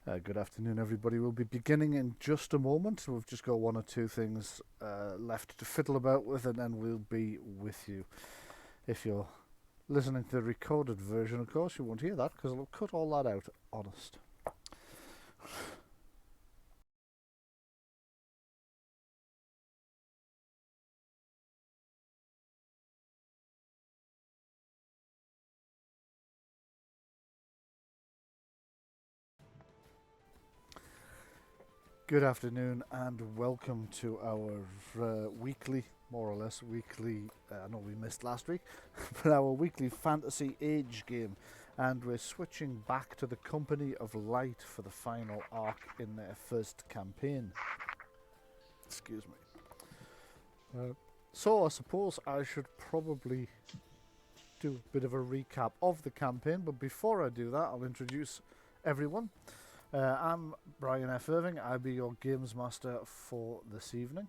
Good afternoon, everybody. We'll be beginning in just a moment. We've just got one or two things left to fiddle about with, and then we'll be with you. If you're listening to the recorded version, of course, you won't hear that because I'll cut all that out, honest. Good afternoon and welcome to our weekly, more or less weekly, I know we missed last week, but our weekly fantasy age game. And we're switching back to the Company of Light for the final arc in their first campaign. Excuse me. So I suppose I should probably do a bit of a recap of the campaign, but before I do that, I'll introduce everyone. I'm Bryan F. Irving. I'll be your games master for this evening.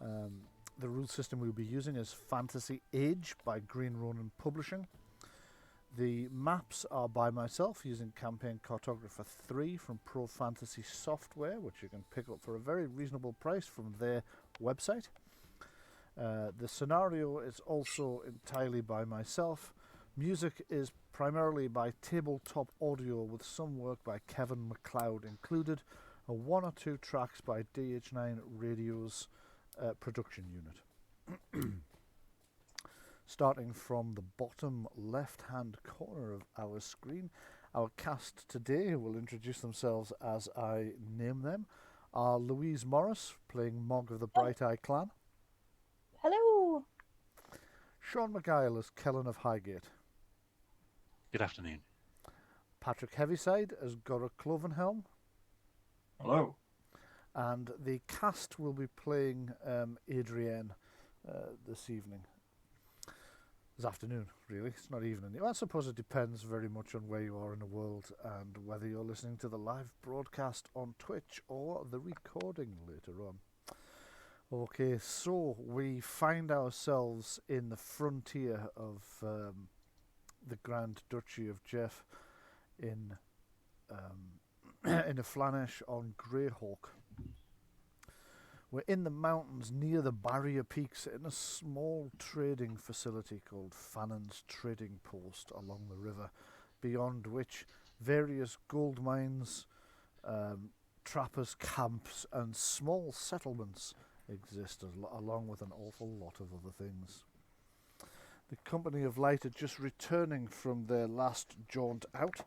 The rule system we'll be using is Fantasy Age by Green Ronin Publishing. The maps are by myself using Campaign Cartographer 3 from Pro Fantasy Software, which you can pick up for a very reasonable price from their website. The scenario is also entirely by myself. Music is primarily by Tabletop Audio with some work by Kevin MacLeod included, and one or two tracks by DH9 Radio's production unit. Starting from the bottom left-hand corner of our screen, our cast today, who will introduce themselves as I name them, are Louise Morris, playing Mog of the Bright Eye Clan. Hello. Sean McGuile as Kellen of Highgate. Good afternoon. Patrick Heaviside as Gorok Clovenhelm. Hello. And the cast will be playing Adrienne this evening. This afternoon, really. It's not evening. Well, I suppose it depends very much on where you are in the world and whether you're listening to the live broadcast on Twitch or the recording later on. Okay, so we find ourselves in the frontier of the Grand Duchy of Jeff in a Flanish on Greyhawk. We're in the mountains near the barrier peaks in a small trading facility called Fannon's Trading Post along the river, beyond which various gold mines, trappers' camps and small settlements exist, along with an awful lot of other things. The Company of Light are just returning from their last jaunt out,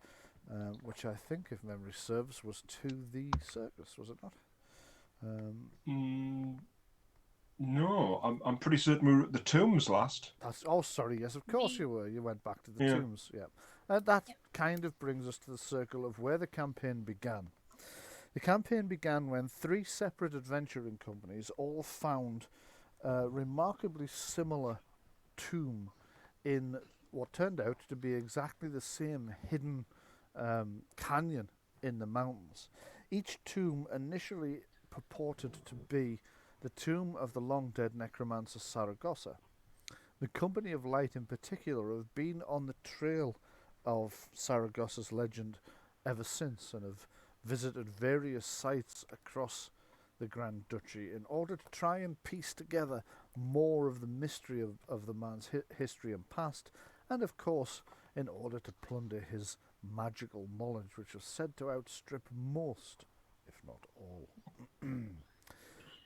which I think, if memory serves, was to the circus, was it not? No, I'm pretty certain we were at the tombs last. Sorry, yes, of course you were. You went back to the tombs, yeah. That kind of brings us to the circle of where the campaign began. The campaign began when three separate adventuring companies all found a remarkably similar tomb in what turned out to be exactly the same hidden canyon in the mountains. Each tomb initially purported to be the tomb of the long-dead necromancer Saragosa. The Company of Light in particular have been on the trail of Saragosa's legend ever since and have visited various sites across the Grand Duchy in order to try and piece together more of the mystery of the man's history and past, and of course in order to plunder his magical knowledge, which was said to outstrip most, if not all.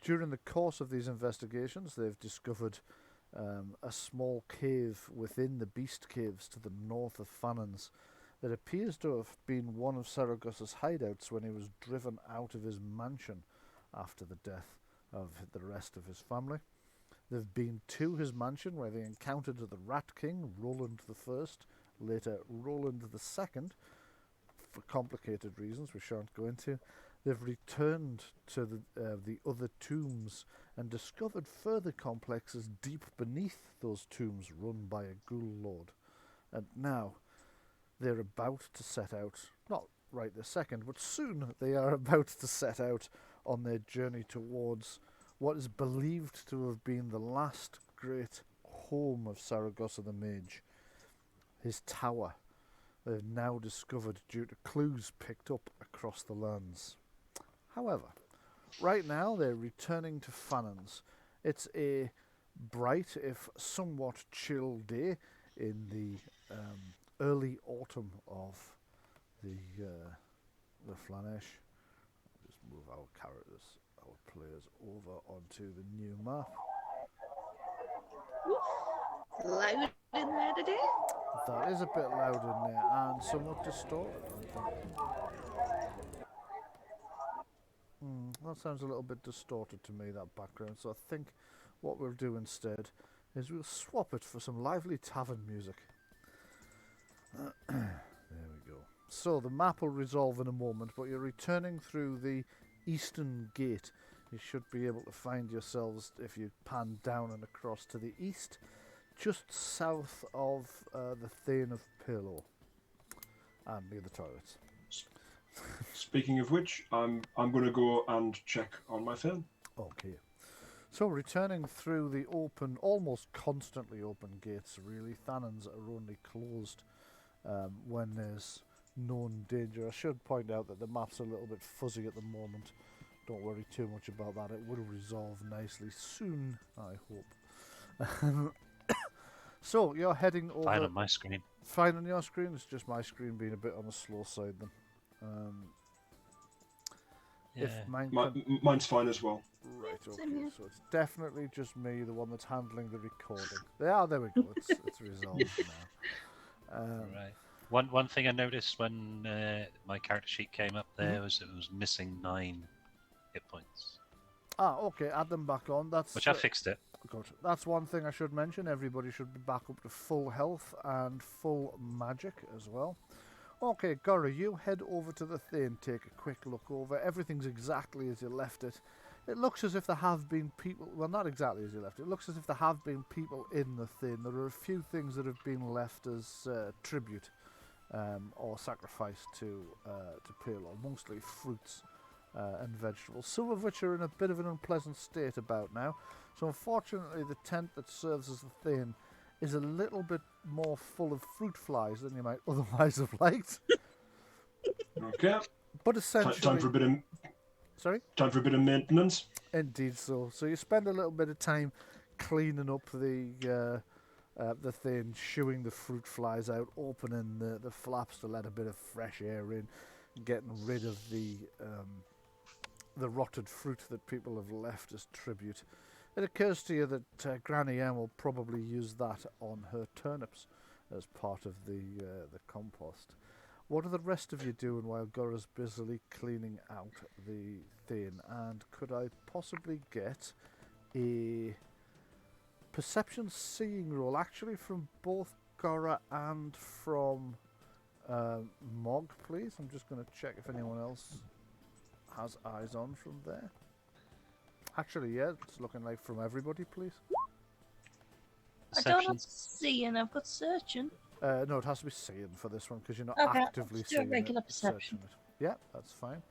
During the course of these investigations, they've discovered a small cave within the Beast Caves to the north of Fannon's that appears to have been one of Saragosa's hideouts when he was driven out of his mansion after the death of the rest of his family. They've been to his mansion where they encountered the Rat King, Roland I, later Roland II, for complicated reasons we shan't go into. They've returned to the other tombs and discovered further complexes deep beneath those tombs run by a ghoul lord. And now they're about to set out, not right this second, but soon they are about to set out on their journey towards what is believed to have been the last great home of Saragosa the Mage, his tower. They've now discovered, due to clues picked up across the lands. However, right now they're returning to Fannon's. It's a bright, if somewhat chill day in the early autumn of the Flanesh. Just move our characters, our players over onto the new map. Loud in there today. That is a bit loud in there and somewhat distorted, I think. That sounds a little bit distorted to me, that background. So I think what we'll do instead is we'll swap it for some lively tavern music. There we go. So the map will resolve in a moment, but you're returning through the eastern gate. You should be able to find yourselves, if you pan down and across to the east, just south of the Thane of Palo and near the toilets. Speaking of which, I'm going to go and check on my phone. Okay. So returning through the open, almost constantly open gates, really, Thannon's are only closed when there's known danger. I should point out that the map's a little bit fuzzy at the moment. Don't worry too much about that. It will resolve nicely soon, I hope. So you're heading over. Fine on my screen. Fine on your screen. It's just my screen being a bit on the slow side then. Yeah. If mine Mine's fine as well. Right, Same okay. here. So it's definitely just me, the one that's handling the recording. There we go. It's resolved now. Right. One thing I noticed when my character sheet came up there was it was missing 9 hit points, Okay. Add them back on. That's which I fixed it. good. That's one thing I should mention. Everybody should be back up to full health and full magic as well. Okay, Gora, you head over to the Thane, take a quick look over. Everything's exactly as you left it. It looks as if there have been people, well, not exactly as you left it. It looks as if there have been people in the Thane. There are a few things that have been left as tribute or sacrifice to Palo, mostly fruits and vegetables, some of which are in a bit of an unpleasant state about now. So unfortunately, the tent that serves as the Thane is a little bit more full of fruit flies than you might otherwise have liked. Okay. But essentially, Time for a bit of sorry. time for a bit of maintenance. Indeed, so you spend a little bit of time cleaning up the thing, shooing the fruit flies out, opening the flaps to let a bit of fresh air in, getting rid of the rotted fruit that people have left as tribute. It occurs to you that Granny Ann will probably use that on her turnips as part of the compost. What are the rest of you doing while Gora's busily cleaning out the thing? And could I possibly get a perception seeing roll, actually from both Gora and from Mog, please? I'm just going to check if anyone else has eyes on from there. Actually, yeah, it's looking like from everybody, please. I don't have Perceptions. seeing, I've got searching. No, it has to be seeing for this one because you're not Okay, actively let's do a seeing regular it, perception. searching it. Yeah, that's fine.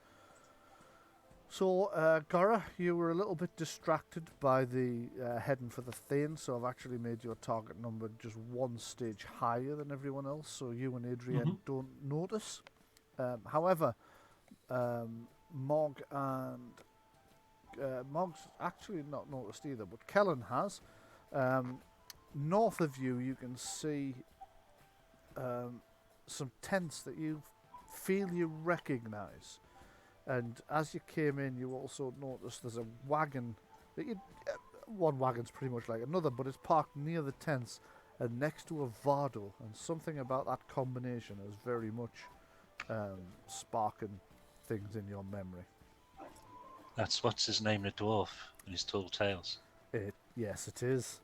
So, Gora, you were a little bit distracted by the heading for the Thane, so I've actually made your target number just one stage higher than everyone else, so you and Adrienne don't notice. However, Mog and Mog's actually not noticed either, but Kellen has. North of you, you can see some tents that you feel you recognise. And as you came in, you also noticed there's a wagon that one wagon's pretty much like another, but it's parked near the tents and next to a Vardo, and something about that combination is very much sparking things in your memory. That's what's his name, the dwarf, and his tall tales. Yes, it is.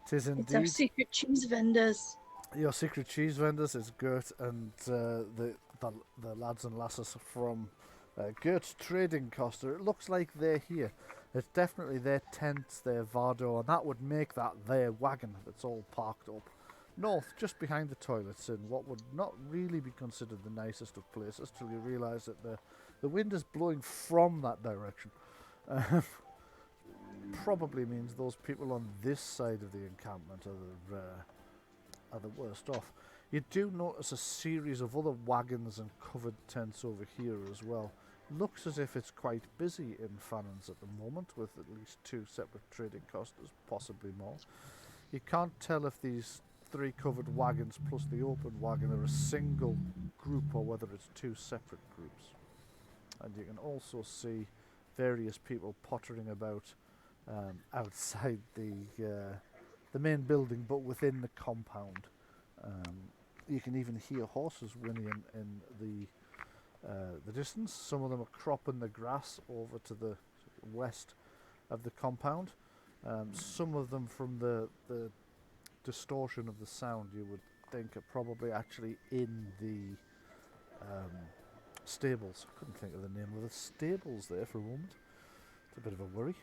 It is It's our indeed. secret cheese vendors. Your secret cheese vendors is Gert and the lads and lasses from Gert's Trading Coster. It looks like they're here. It's definitely their tents, their Vardo, and that would make that their wagon that's all parked up north, just behind the toilets, in what would not really be considered the nicest of places till you realise that the wind is blowing from that direction. Probably means those people on this side of the encampment are the worst off. You do notice a series of other wagons and covered tents over here as well. Looks as if it's quite busy in Fannon's at the moment, with at least 2 separate trading customers, possibly more. You can't tell if these 3 covered wagons plus the open wagon are a single group or whether it's 2 separate groups. And you can also see various people pottering about outside the main building, but within the compound. You can even hear horses whinnying in the distance. Some of them are cropping the grass over to the west of the compound. Some of them, from the distortion of the sound, you would think are probably actually in the stables. I couldn't think of the name of the stables there for a moment. It's a bit of a worry.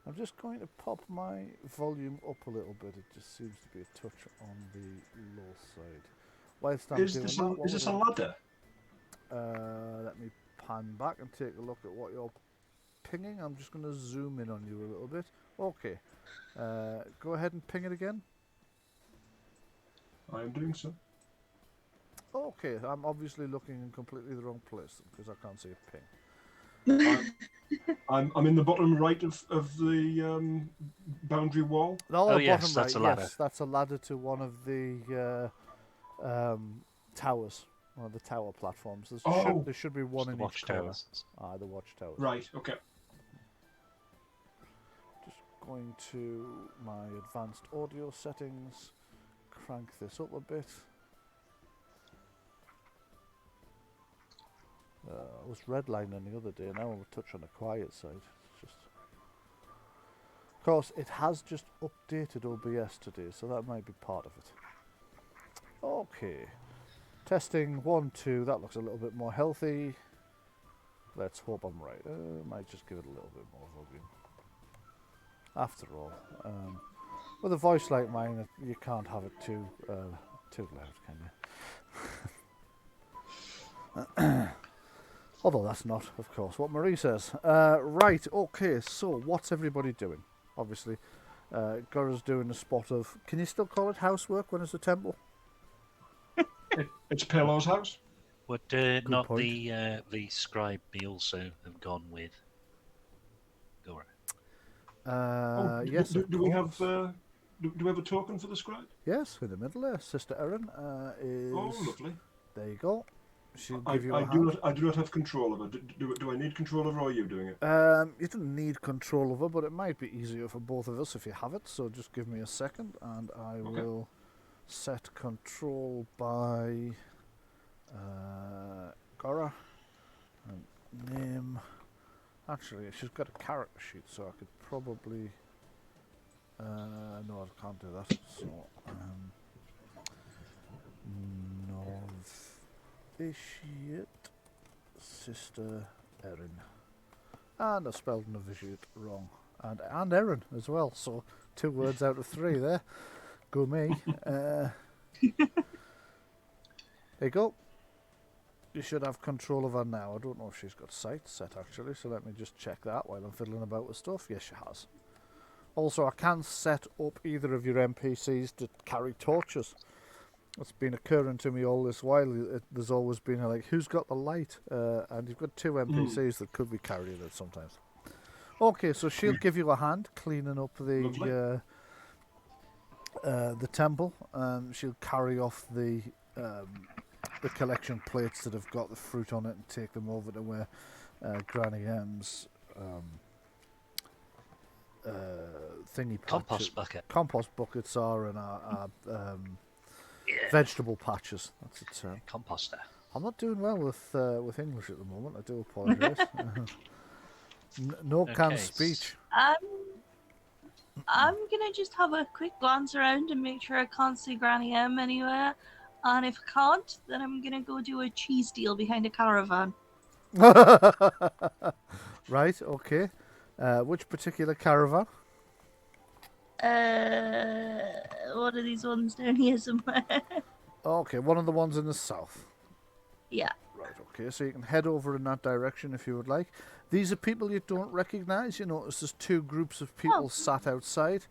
I'm just going to pop my volume up a little bit. It just seems to be a touch on the low side. Whilst I'm Is doing this that, is this a ladder? let me pan back and take a look at what you're pinging. I'm just going to zoom in on you a little bit. Okay. Go ahead and ping it again. I am doing so. Okay, I'm obviously looking in completely the wrong place because I can't see a ping. I'm in the bottom right of the boundary wall. No, the yes, bottom that's right. a ladder. Yes, that's a ladder to one of the towers, one of the tower platforms. There should be one The in each corner. watchtowers. The watchtowers. Right. Okay. Just going to my advanced audio settings, crank this up a bit. I was redlining the other day, now I'm a touch on the quiet side. It's just, of course, it has just updated OBS today, so that might be part of it. Okay, testing 1, 2. That looks a little bit more healthy. Let's hope I'm right. Might just give it a little bit more volume. After all, with a voice like mine, you can't have it too loud, can you? Although that's not, of course, what Marie says. Right, okay, so what's everybody doing? Obviously, Gora's doing a spot of... Can you still call it housework when it's a temple? It's Pillow's house. Would not point. the scribe be also have gone with Gora? Yes, Do of we have course. do we have a token for the scribe? Yes, in the middle there, Sister Erin is... Oh, lovely. There you go. She'll I give you a do hand. not I do not have control of her. Do I need control of her, or are you doing it? You don't need control of her, but it might be easier for both of us if you have it. So just give me a second, and I Okay. will set control by Gora. And name. Actually, she's got a character sheet, so I could probably. No, I can't do that. So novitiate Sister Erin. And I spelled novitiate wrong. And Erin as well, so 2 words out of 3 there. Go me. There you go. You should have control of her now. I don't know if she's got sight set actually, so let me just check that while I'm fiddling about with stuff. Yes, she has. Also, I can set up either of your NPCs to carry torches. It's been occurring to me all this while. There's always been like, who's got the light? And you've got 2 NPCs that could be carrying it sometimes. Okay, so she'll give you a hand cleaning up the temple. She'll carry off the collection plates that have got the fruit on it and take them over to where Granny M's compost buckets are, and our vegetable patches. That's it. Composter. I'm not doing well with English at the moment. I do apologise. No canned speech. I'm gonna just have a quick glance around and make sure I can't see Granny M anywhere. And if I can't, then I'm gonna go do a cheese deal behind a caravan. Right, okay. Which particular caravan? What are these ones down here somewhere? Okay, one of the ones in the south. Yeah. Right, okay, so you can head over in that direction if you would like. These are people you don't recognise. You notice there's 2 groups of people sat outside.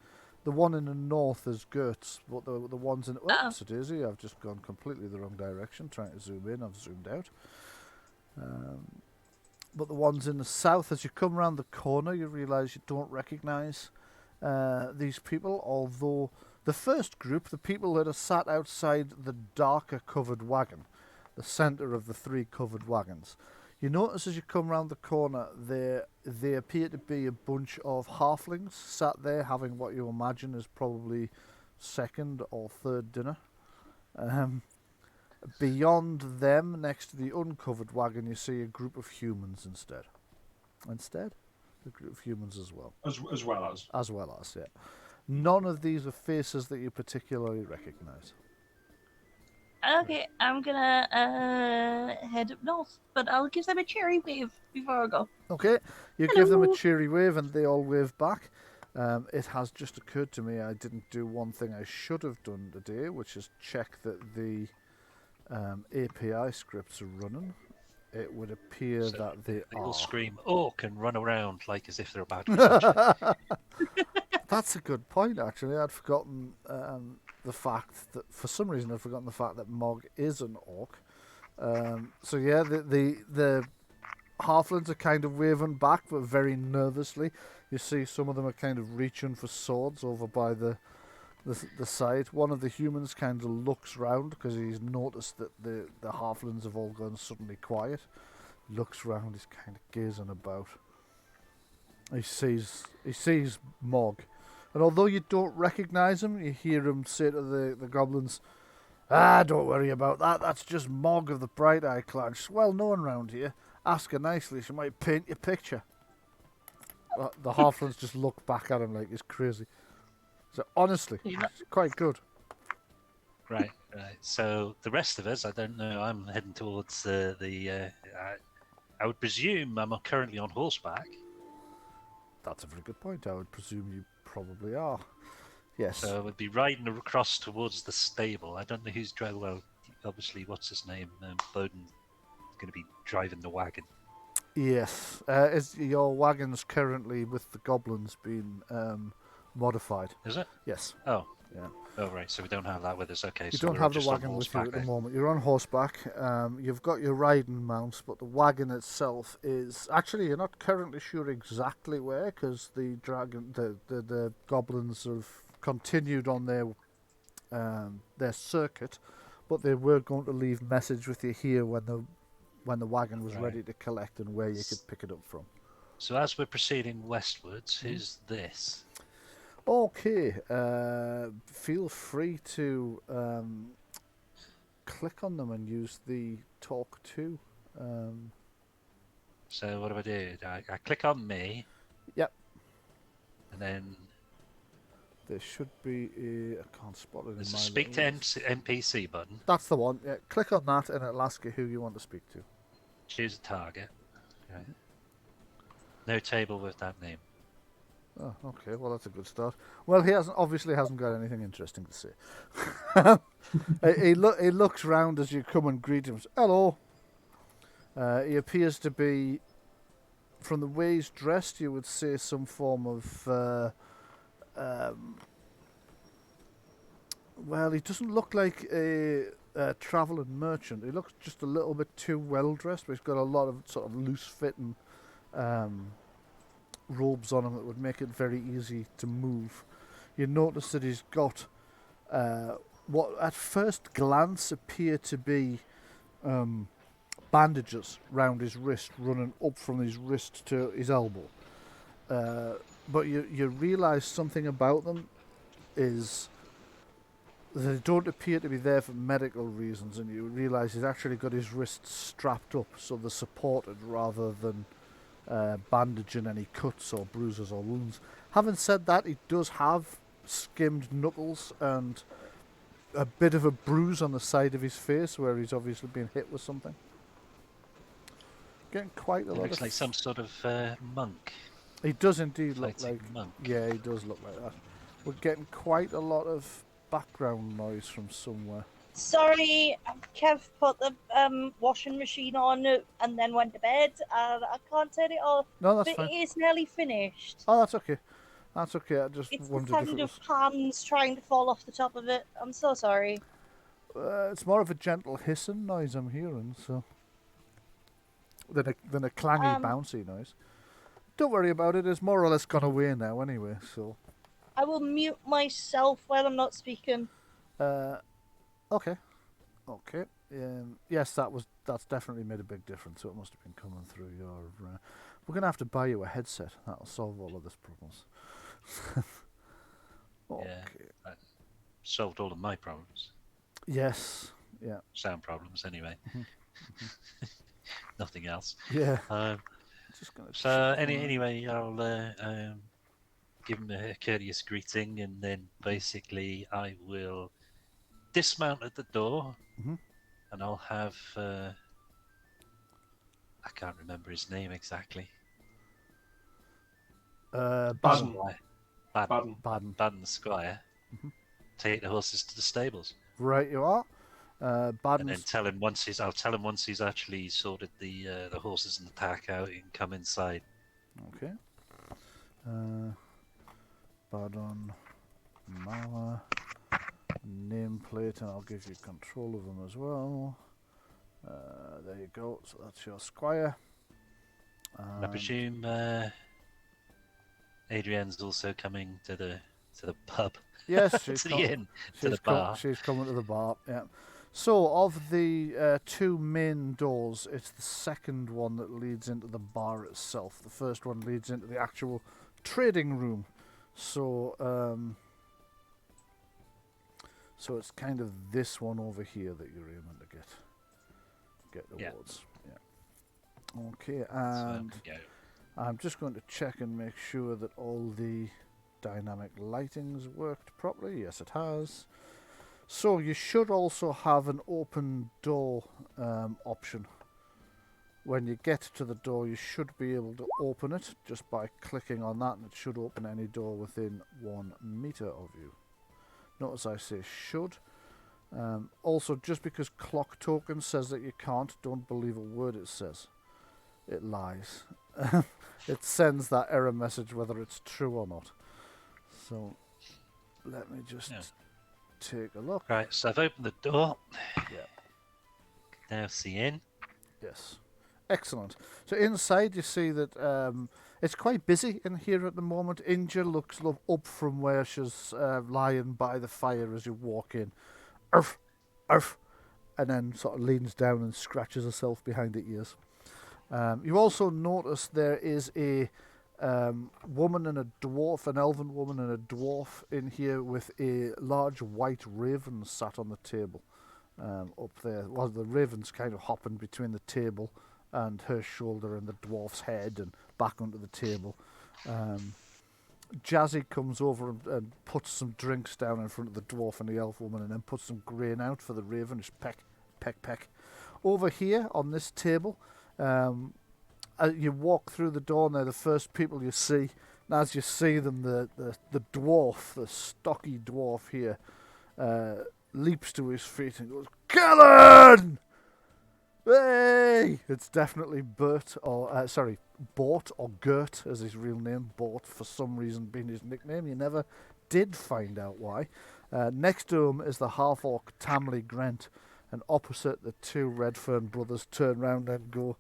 The one in the north is Gertz, but the ones in... Oh. Oops, Daisy, I've just gone completely the wrong direction, trying to zoom in, I've zoomed out. But the ones in the south, as you come around the corner, you realise you don't recognise these people, although the first group, the people that are sat outside the darker covered wagon, the centre of the 3 covered wagons, you notice as you come round the corner, they appear to be a bunch of halflings sat there having what you imagine is probably second or third dinner. Beyond them, next to the uncovered wagon, you see a group of humans instead. A group of humans as well. As well as. As well as, yeah. None of these are faces that you particularly recognise. Okay, I'm gonna head up north, but I'll give them a cheery wave before I go. Okay, you give them a Hello. cheery wave and they all wave back. It has just occurred to me I didn't do one thing I should have done today, which is check that the API scripts are running. It would appear So that they They all are. scream "orc" and run around like as if they're about to be touched. That's a good point, actually. I'd forgotten the fact that, for some reason, I'd forgotten the fact that Mog is an orc. So yeah, the halflings are kind of waving back, but very nervously. You see some of them are kind of reaching for swords over by the side. One of the humans kind of looks round because he's noticed that the halflings have all gone suddenly quiet. Looks round, he's kind of gazing about. He sees Mog. And although you don't recognise him, you hear him say to the goblins, "Ah, don't worry about that. That's just Mog of the Bright Eye Clan. She's well known round here. Ask her nicely. She might paint your picture." The halflings just look back at him like he's crazy. So honestly, Yeah. it's quite good. Right. So the rest of us, I don't know. I'm heading towards I would presume I'm currently on horseback. That's a very good point. I would presume you probably are. Yes. So I would be riding across towards the stable. I don't know who's driving. Well, obviously, what's his name? Bowden's going to be driving the wagon. Yes. Is your wagon's currently with the goblins being modified? Is it? Yes. Oh. Yeah. Oh, right. So we don't have that with us. Okay. You so don't we're have the just on wagon with you horseback at the then. moment. You're on horseback. You've got your riding mounts, but the wagon itself is actually you're not currently sure exactly where because the goblins have continued on their circuit, but they were going to leave message with you here when the wagon was Right. ready to collect and where you could pick it up from. So as we're proceeding westwards, who's this? Okay, feel free to click on them and use the talk to. So what do? I click on me. Yep. And then There should be a. I can't spot it in there's my a speak to little- NPC button. That's the one. Yeah, click on that and it'll ask you who you want to speak to. Choose a target. Okay. No table with that name. Oh, okay. Well, that's a good start. Well, he obviously hasn't got anything interesting to say. He looks round as you come and greet him. Hello. He appears to be, from the way he's dressed, you would say some form of. Well, he doesn't look like a travelling merchant. He looks just a little bit too well dressed, but he's got a lot of sort of loose fitting robes on him that would make it very easy to move. You notice that he's got what at first glance appear to be bandages round his wrist, running up from his wrist to his elbow. But you realise something about them is they don't appear to be there for medical reasons, and you realise he's actually got his wrists strapped up so they're supported rather than bandaging any cuts or bruises or wounds. Having said that, he does have skimmed knuckles and a bit of a bruise on the side of his face where he's obviously been hit with something. Getting quite a It lot looks of... like some sort of monk. He does indeed look Fighting like... monk. Yeah, he does look like that. We're getting quite a lot of background noise from somewhere. Sorry, Kev put the washing machine on and then went to bed. I can't turn it off, No, that's but fine. it is nearly finished. Oh, that's okay. That's okay. I just It's the wondered if it sound was. of hands trying to fall off the top of it. I'm so sorry. It's more of a gentle hissing noise I'm hearing, so than a clangy, bouncy noise. Don't worry about it. It's more or less gone away now, anyway. So. I will mute myself when I'm not speaking. Okay. Okay. Yes, that's definitely made a big difference. So it must have been coming through your. We're gonna have to buy you a headset. That'll solve all of this problems. Okay. Yeah, that solved all of my problems. Yes. Yeah. Sound problems, anyway. Nothing else. Yeah. Just gonna anyway, I'll give him a courteous greeting, and then basically I will dismount at the door, and I'll have I can't remember his name exactly. Baden. Baden the Squire. Take the horses to the stables. Right, you are. Baden. And then tell him once he's actually sorted the horses and the pack out, he can come inside. Okay. Baden Mala nameplate, and I'll give you control of them as well. There you go. So that's your squire. I presume Adrienne's also coming to the pub. Yes, she's to the inn, to the bar. She's coming to the bar. Yeah. So, of the two main doors, it's the second one that leads into the bar itself. The first one leads into the actual trading room. So, so it's kind of this one over here that you're aiming to get towards. Yeah. Okay, and I'm just going to check and make sure that all the dynamic lighting's worked properly. Yes, it has. So you should also have an open door option. When you get to the door, you should be able to open it just by clicking on that, and it should open any door within 1 meter of you. Notice I say should. Also, just because clock token says that you can't, don't believe a word it says. It lies. It sends that error message whether it's true or not. So let me just take a look. Right, so I've opened the door. Yeah. Now see in. Yes. Excellent. So inside you see that it's quite busy in here at the moment. Inja looks up from where she's lying by the fire as you walk in. Arf, arf, and then sort of leans down and scratches herself behind the ears. You also notice there is a woman and a dwarf, an elven woman and a dwarf in here with a large white raven sat on the table up there. Well, the raven's kind of hopping between the table and her shoulder and the dwarf's head and back onto the table. Jazzy comes over and puts some drinks down in front of the dwarf and the elf woman, and then puts some grain out for the raven. Just peck, peck, peck. Over here on this table, you walk through the door, and they're the first people you see. And as you see them, the dwarf, the stocky dwarf here, leaps to his feet and goes, "Callan! Hey!" It's definitely Bort or Gert as his real name. Bort, for some reason, being his nickname. You never did find out why. Next to him is the half-orc Tamley Grant, and opposite the two Redfern brothers turn round and go,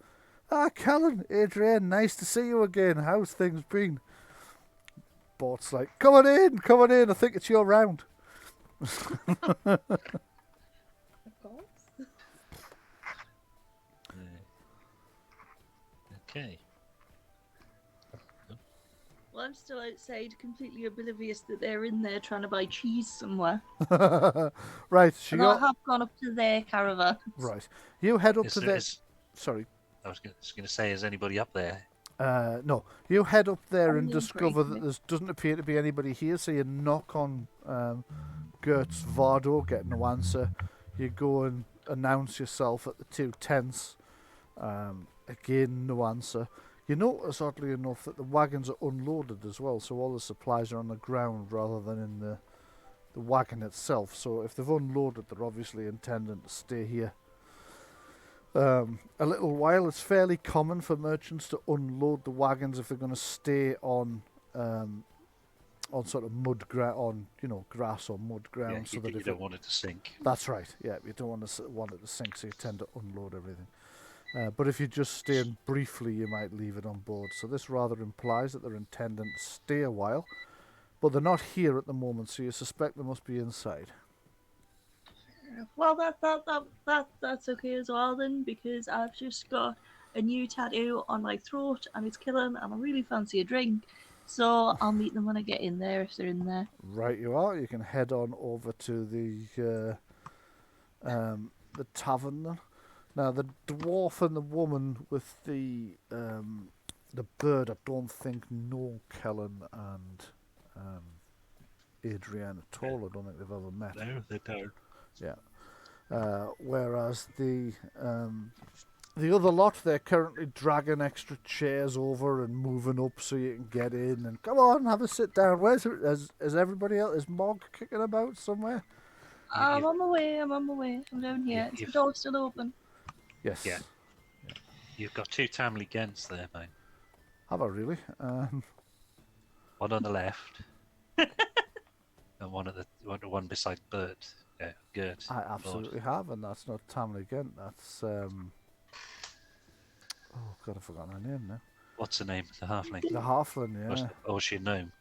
"Ah, Callan, Adrienne, nice to see you again. How's things been?" Bort's like, come on in, I think it's your round." Okay. Well, I'm still outside, completely oblivious that they're in there trying to buy cheese somewhere. Right, And I have gone up to their caravan. Right. You head up to their... Sorry. I was just going to say, is anybody up there? No. You head up there and discover that there doesn't appear to be anybody here, so you knock on Gert's Vardo, get no answer. You go and announce yourself at the two tents. Again, no answer. You notice, oddly enough, that the wagons are unloaded as well, so all the supplies are on the ground rather than in the wagon itself. So if they've unloaded, they're obviously intending to stay here a little while. It's fairly common for merchants to unload the wagons if they're going to stay on sort of mud on grass or mud ground, Yeah, so you, that you if don't want it to sink. that's right, yeah, you don't want it to sink, so you tend to unload everything. But if you're just staying briefly, you might leave it on board. So this rather implies that they're intending to stay a while, but they're not here at the moment, so you suspect they must be inside. Well, that's okay as well then, because I've just got a new tattoo on my throat and it's killing, and I really fancy a drink. So I'll meet them when I get in there if they're in there. Right, you are. You can head on over to the tavern then. Now, the dwarf and the woman with the bird, I don't think know Kellen and Adrienne at all. I don't think they've ever met. No, they don't. Yeah. Whereas the other lot, they're currently dragging extra chairs over and moving up so you can get in. And come on, have a sit down. Is everybody else? Is Mog kicking about somewhere? I'm on my way. I'm down here. Is the door still open? Yes. Yeah. You've got 2 Tamley Gents there, mate. Have I really? One on the left, and one beside Bert. Yeah, Gert. I absolutely have, and that's not Tamley Gent. That's oh god, I've forgotten her name now. What's her name? The halfling. The halfling, yeah. Or she a gnome?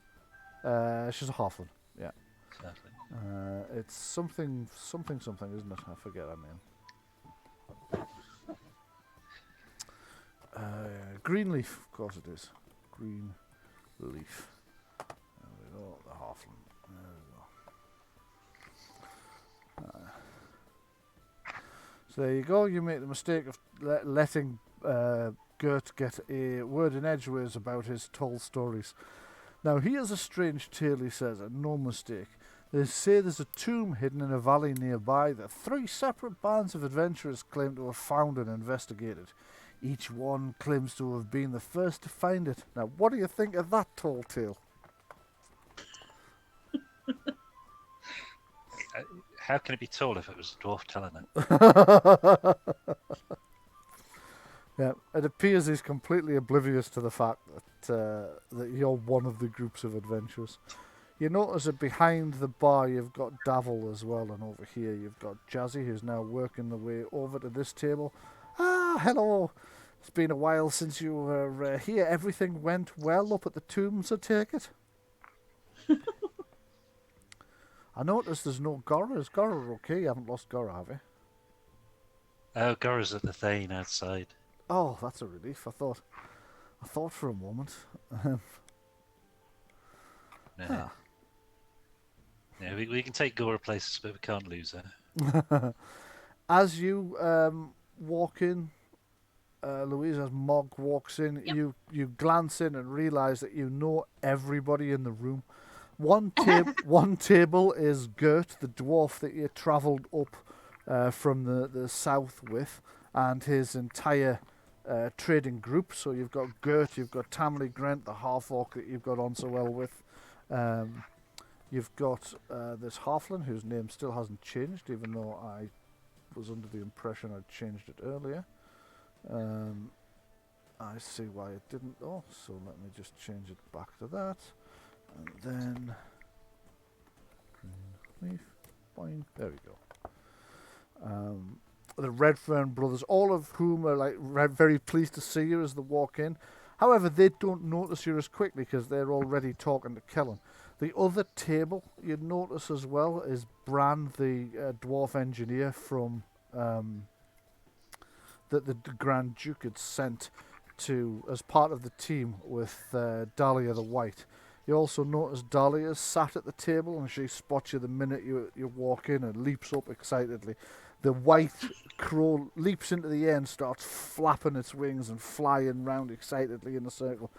She's a halfling, yeah. Exactly. It's something, isn't it? I forget her name. Greenleaf, of course it is. Greenleaf. There we go, the halfling. There we go. So there you go. You make the mistake of letting Gert get a word in edgeways about his tall stories. Now, here's a strange tale, he says, and no mistake. They say there's a tomb hidden in a valley nearby that 3 separate bands of adventurers claim to have found and investigated. Each one claims to have been the first to find it. Now, what do you think of that tall tale? How can it be tall if it was a dwarf telling it? Yeah, it appears he's completely oblivious to the fact that you're one of the groups of adventurers. You notice that behind the bar you've got Davil as well, and over here you've got Jazzy, who's now working the way over to this table. Ah, hello. It's been a while since you were here. Everything went well up at the tombs, I take it? I noticed there's no Gora. Is Gora okay? You haven't lost Gora, have you? Oh, Gora's at the Thane outside. Oh, that's a relief. I thought for a moment. No. Ah. Yeah, we can take Gora places, but we can't lose her. As you walk in, Louise, as Mog walks in, Yep. you glance in and realise that you know everybody in the room. One table is Gert, the dwarf that you travelled up from the south with, and his entire trading group. So you've got Gert, you've got Tamley Grant, the half-orc that you've got on so well with. You've got this halfling whose name still hasn't changed, even though I was under the impression I'd changed it earlier. I see why it didn't though, so let me just change it back to that. And then green leaf, boing, there we go. The Redfern brothers, all of whom are very pleased to see you as they walk in. However, they don't notice you as quickly because they're already talking to Kellen. The other table you'd notice as well is Bran, the dwarf engineer from that the Grand Duke had sent to as part of the team with Dahlia the White. You also notice Dahlia's sat at the table and she spots you the minute you walk in and leaps up excitedly. The white crow leaps into the air and starts flapping its wings and flying round excitedly in a circle.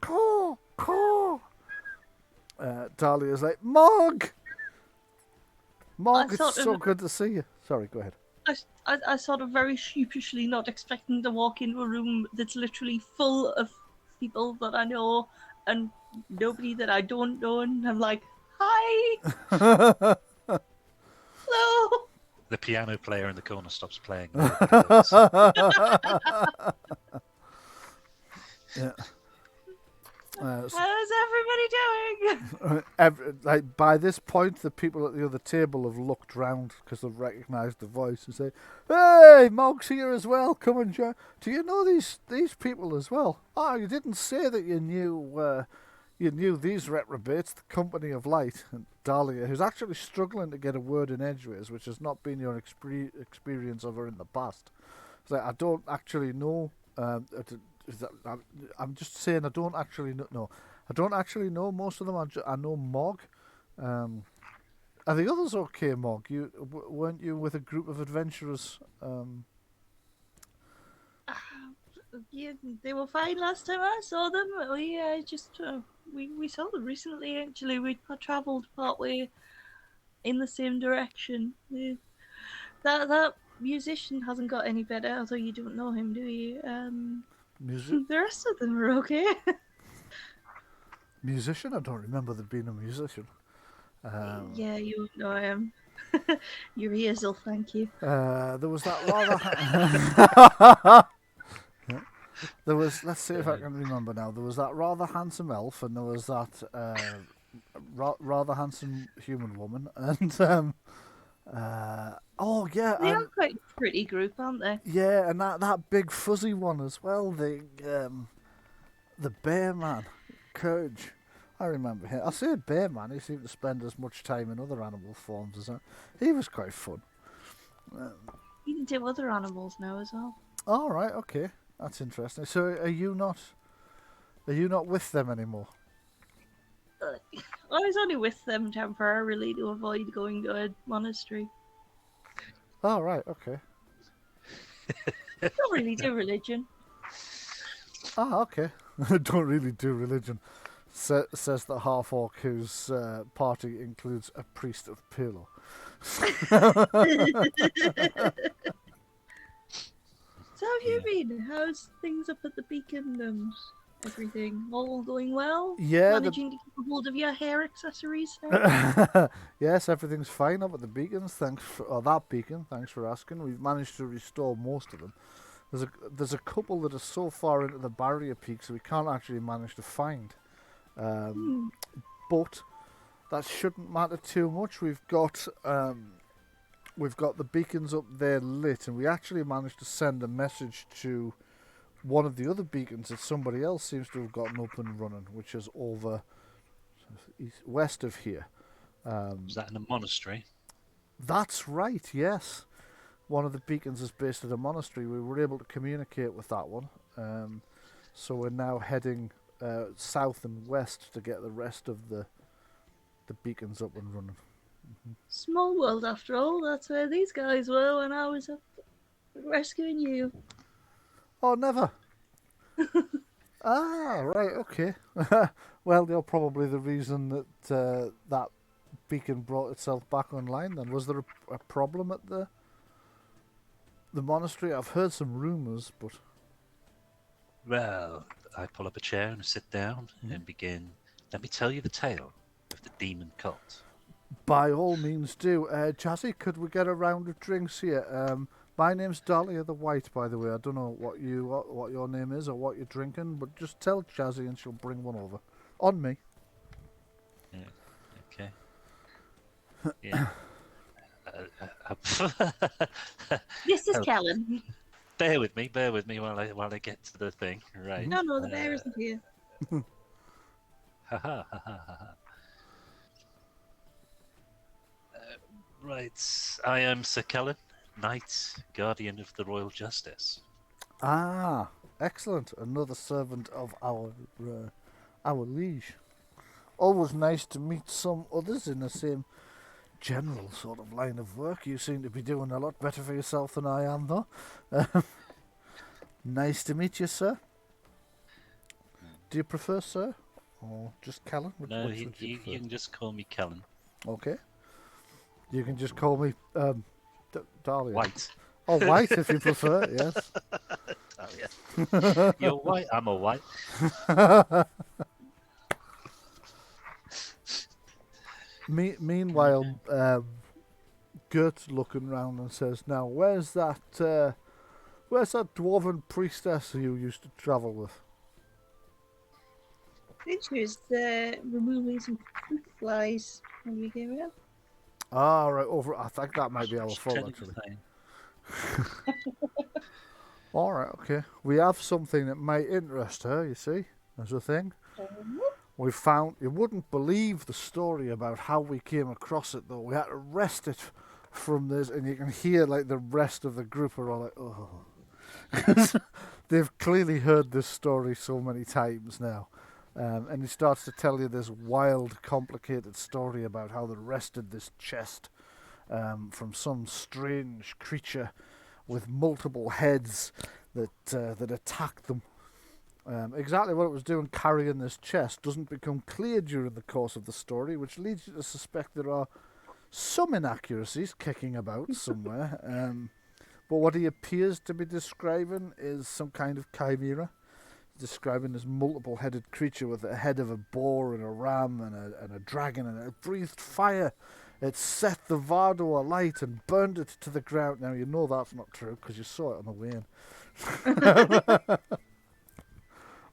Caw! Caw! Dahlia's like, Mog! Mog, it's so good to see you. Sorry, go ahead. I sort of very sheepishly not expecting to walk into a room that's literally full of people that I know and nobody that I don't know, and I'm like, hi! Hello! The piano player in the corner stops playing. Yeah. How's everybody doing? Like by this point, the people at the other table have looked round because they've recognised the voice and say, "Hey, Mog's here as well. Come and join. Do you know these people as well? Oh, you didn't say that you knew these reprobates, the Company of Light." And Dahlia, who's actually struggling to get a word in edgeways, which has not been your experience of her in the past. It's like, I don't actually know. I'm just saying I don't actually know. No, I don't actually know most of them. I know Mog. Are the others okay, Mog? Weren't you with a group of adventurers? Yeah, they were fine last time I saw them. We saw them recently. Actually, we travelled partway in the same direction. That musician hasn't got any better. Although you don't know him, do you? Music? The rest of them are okay. Musician? I don't remember there being a musician. Yeah, you won't know him. Your ears will thank you. There was that rather. There was. Let's see if I can remember now. There was that rather handsome elf, and there was that rather handsome human woman, and oh yeah, They are quite a pretty group, aren't they? yeah, and that big fuzzy one as well. The bear man, Courage. I remember him. I say bear man. He seemed to spend as much time in other animal forms as that. He was quite fun. You can do other animals now as well. All right, okay, that's interesting. So, are you not with them anymore? I was only with them temporarily to avoid going to a monastery. Oh, right, okay. Don't really do religion. Ah, okay. Don't really do religion. Says the half-orc whose party includes a priest of Palo. So how have you been? How's things up at the beacon and everything? All going well? Yeah. Managing to keep a hold of your hair accessories now? Yes, everything's fine up at the beacons. That beacon. Thanks for asking. We've managed to restore most of them. There's a couple that are so far into the barrier peaks that we can't actually manage to find. But that shouldn't matter too much. We've got the beacons up there lit, and we actually managed to send a message to one of the other beacons that somebody else seems to have gotten up and running, which is over west of here. Is that in a monastery? That's right, yes. One of the beacons is based at a monastery. We were able to communicate with that one. So we're now heading south and west to get the rest of the beacons up and running. Small world after all. That's where these guys were when I was up rescuing you. Oh, never. Ah, right, okay. Well, you're probably the reason that that beacon brought itself back online then. Was there a problem at the monastery? I've heard some rumours, but... Well, I pull up a chair and sit down and begin. Let me tell you the tale of the demon cult. By all means do. Jazzy, could we get a round of drinks here? My name's Dahlia the White, by the way. I don't know what your name is or what you're drinking, but just tell Jazzy and she'll bring one over. On me. Yeah, okay. Yeah. This is Kellen. Bear with me while I get to the thing. Right. No, the bear isn't here. Right. I am Sir Kellen, Knight, Guardian of the Royal Justice. Ah, excellent. Another servant of our liege. Always nice to meet some others in the same general sort of line of work. You seem to be doing a lot better for yourself than I am, though. Nice to meet you, sir. Do you prefer sir or just Kellen? No, Which you would you prefer? can just call me Kellen. Okay. You can just call me Dahlia. White. Oh, White if you prefer, yes. Dahlia. You're white, I'm a white. Meanwhile, Gert's looking round and says, "Now, where's that dwarven priestess who you used to travel with?" Just removing some fruit flies when we came in. Ah, right, over. I think that might be our Just fault, turning actually. the thing. All right, okay. We have something that might interest her, you see, as a thing. We found, you wouldn't believe the story about how we came across it, though. We had to wrest it from this, and you can hear, like, the rest of the group are all like, oh. They've clearly heard this story so many times now. And he starts to tell you this wild, complicated story about how they wrested this chest from some strange creature with multiple heads that attacked them. Exactly what it was doing carrying this chest doesn't become clear during the course of the story, which leads you to suspect there are some inaccuracies kicking about somewhere. But what he appears to be describing is some kind of chimera. He's describing this multiple-headed creature with the head of a boar and a ram and a dragon, and it breathed fire. It set the Vardo alight and burned it to the ground. Now, you know that's not true because you saw it on the way in.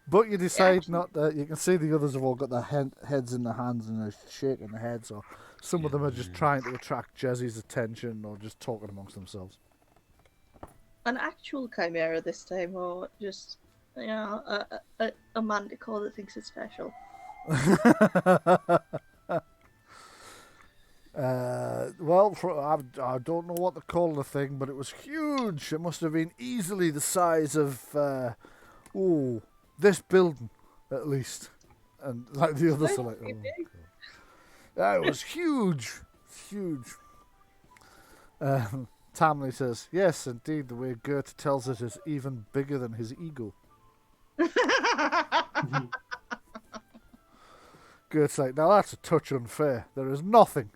But you decide not to. You can see the others have all got their heads in their hands and they're shaking their heads, or some of them are just trying to attract Jezzy's attention or just talking amongst themselves. An actual chimera this time, or just, you know, a manticore that thinks it's special. Well, I don't know what to call the thing, but it was huge. It must have been easily the size of, this building, at least. And like the others are like, oh, God. Yeah, it was huge. Huge. Tamley says, yes, indeed, the way Gert tells it is even bigger than his ego. Gert's like, now that's a touch unfair. There is nothing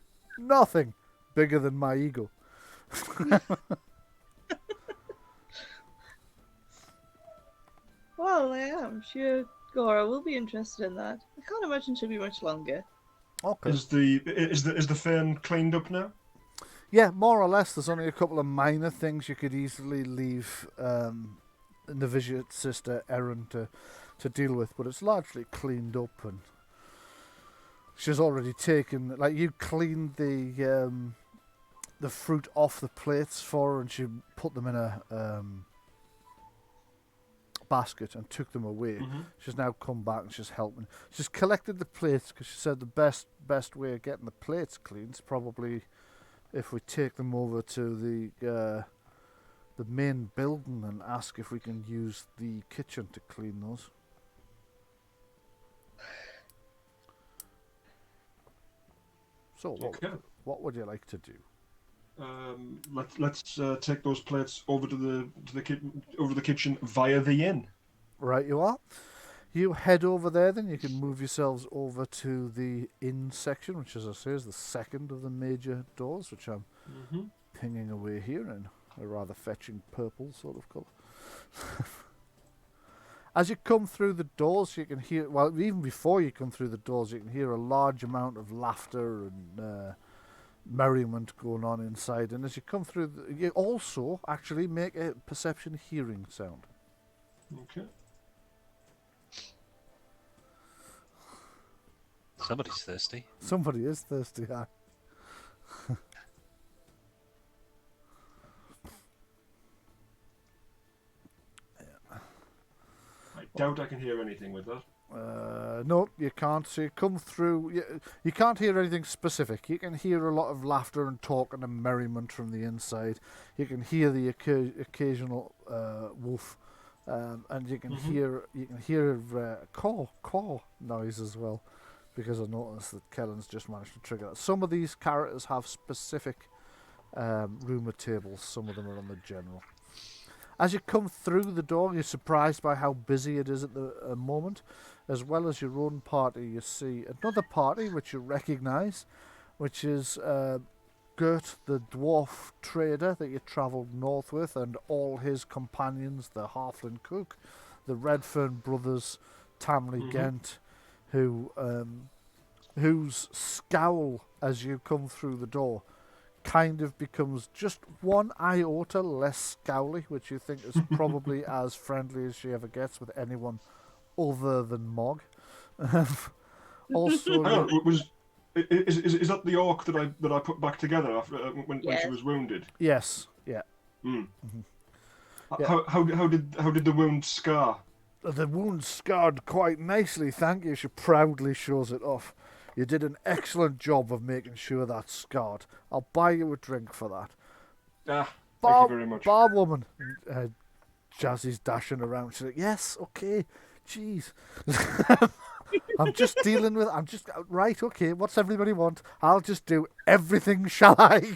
bigger than my ego. Well, I'm sure Gora will be interested in that. I can't imagine she'll be much longer. Okay. Is the Fern cleaned up now? Yeah, more or less. There's only a couple of minor things you could easily leave Novitiate sister Erin to deal with, but it's largely cleaned up, and she's already taken. Like, you cleaned the fruit off the plates for her, and she put them in a basket and took them away. Mm-hmm. She's now come back and she's helping. She's collected the plates because she said the best way of getting the plates cleaned is probably if we take them over to the main building and ask if we can use the kitchen to clean those. So what would you like to do? Let's take those plates over to the kitchen via the inn. Right, you are. You head over there, then you can move yourselves over to the inn section, which, as I say, is the second of the major doors, which I'm pinging away here in a rather fetching purple sort of colour. As you come through the doors, you can hear, well, even before you come through the doors, you can hear a large amount of laughter and merriment going on inside. And as you come through, you also actually make a perception hearing sound. Okay. Somebody's thirsty. Somebody is thirsty, huh? I doubt I can hear anything with that. No, you can't. So you come through. You can't hear anything specific. You can hear a lot of laughter and talking and merriment from the inside. You can hear the occasional wolf, and you can hear caw noise as well. Because I noticed that Kellen's just managed to trigger that. Some of these characters have specific rumour tables. Some of them are on the general. As you come through the door, you're surprised by how busy it is at the moment. As well as your own party, you see another party which you recognise, which is Gert, the dwarf trader that you travelled north with, and all his companions, the halfling cook, the Redfern brothers, Tamley Gent, whose scowl as you come through the door kind of becomes just one iota less scowly, which you think is probably as friendly as she ever gets with anyone other than Mog. Also, Hang on, is that the orc that I put back together after when Yes. she was wounded? yes, yeah. Mm. Yeah. How did the wound scar? The wound scarred quite nicely, thank you. She proudly shows it off. You did an excellent job of making sure that's scarred. I'll buy you a drink for that. Thank you very much. Bar woman. Jazzy's dashing around. She's like, yes, okay. Jeez. I'm just dealing with... Right, okay, what's everybody want? I'll just do everything, shall I?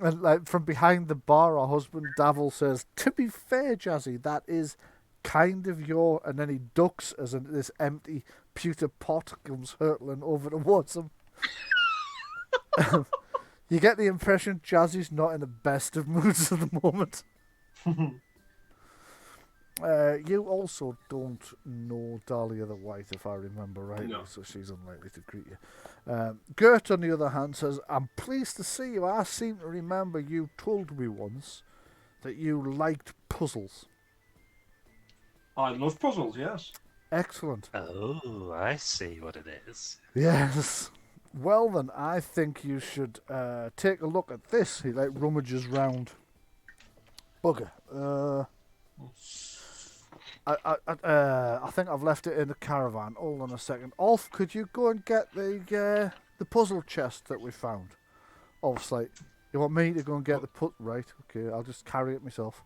And like from behind the bar, our husband Davil says, to be fair, Jazzy, that is kind of your... And then he ducks as this empty pewter pot comes hurtling over towards him. You get the impression Jazzy's not in the best of moods at the moment. You also don't know Dahlia the White, if I remember rightly, No. so she's unlikely to greet you. Gert, on the other hand, says, I'm pleased to see you. I seem to remember you told me once that you liked puzzles. I love puzzles, yes. Excellent. Oh, I see what it is. Yes. Well then, I think you should take a look at this. He like rummages round. Bugger. I think I've left it in the caravan. Hold on a second. Ulf, could you go and get the puzzle chest that we found? Ulf's like, you want me to go and get the right? Okay, I'll just carry it myself.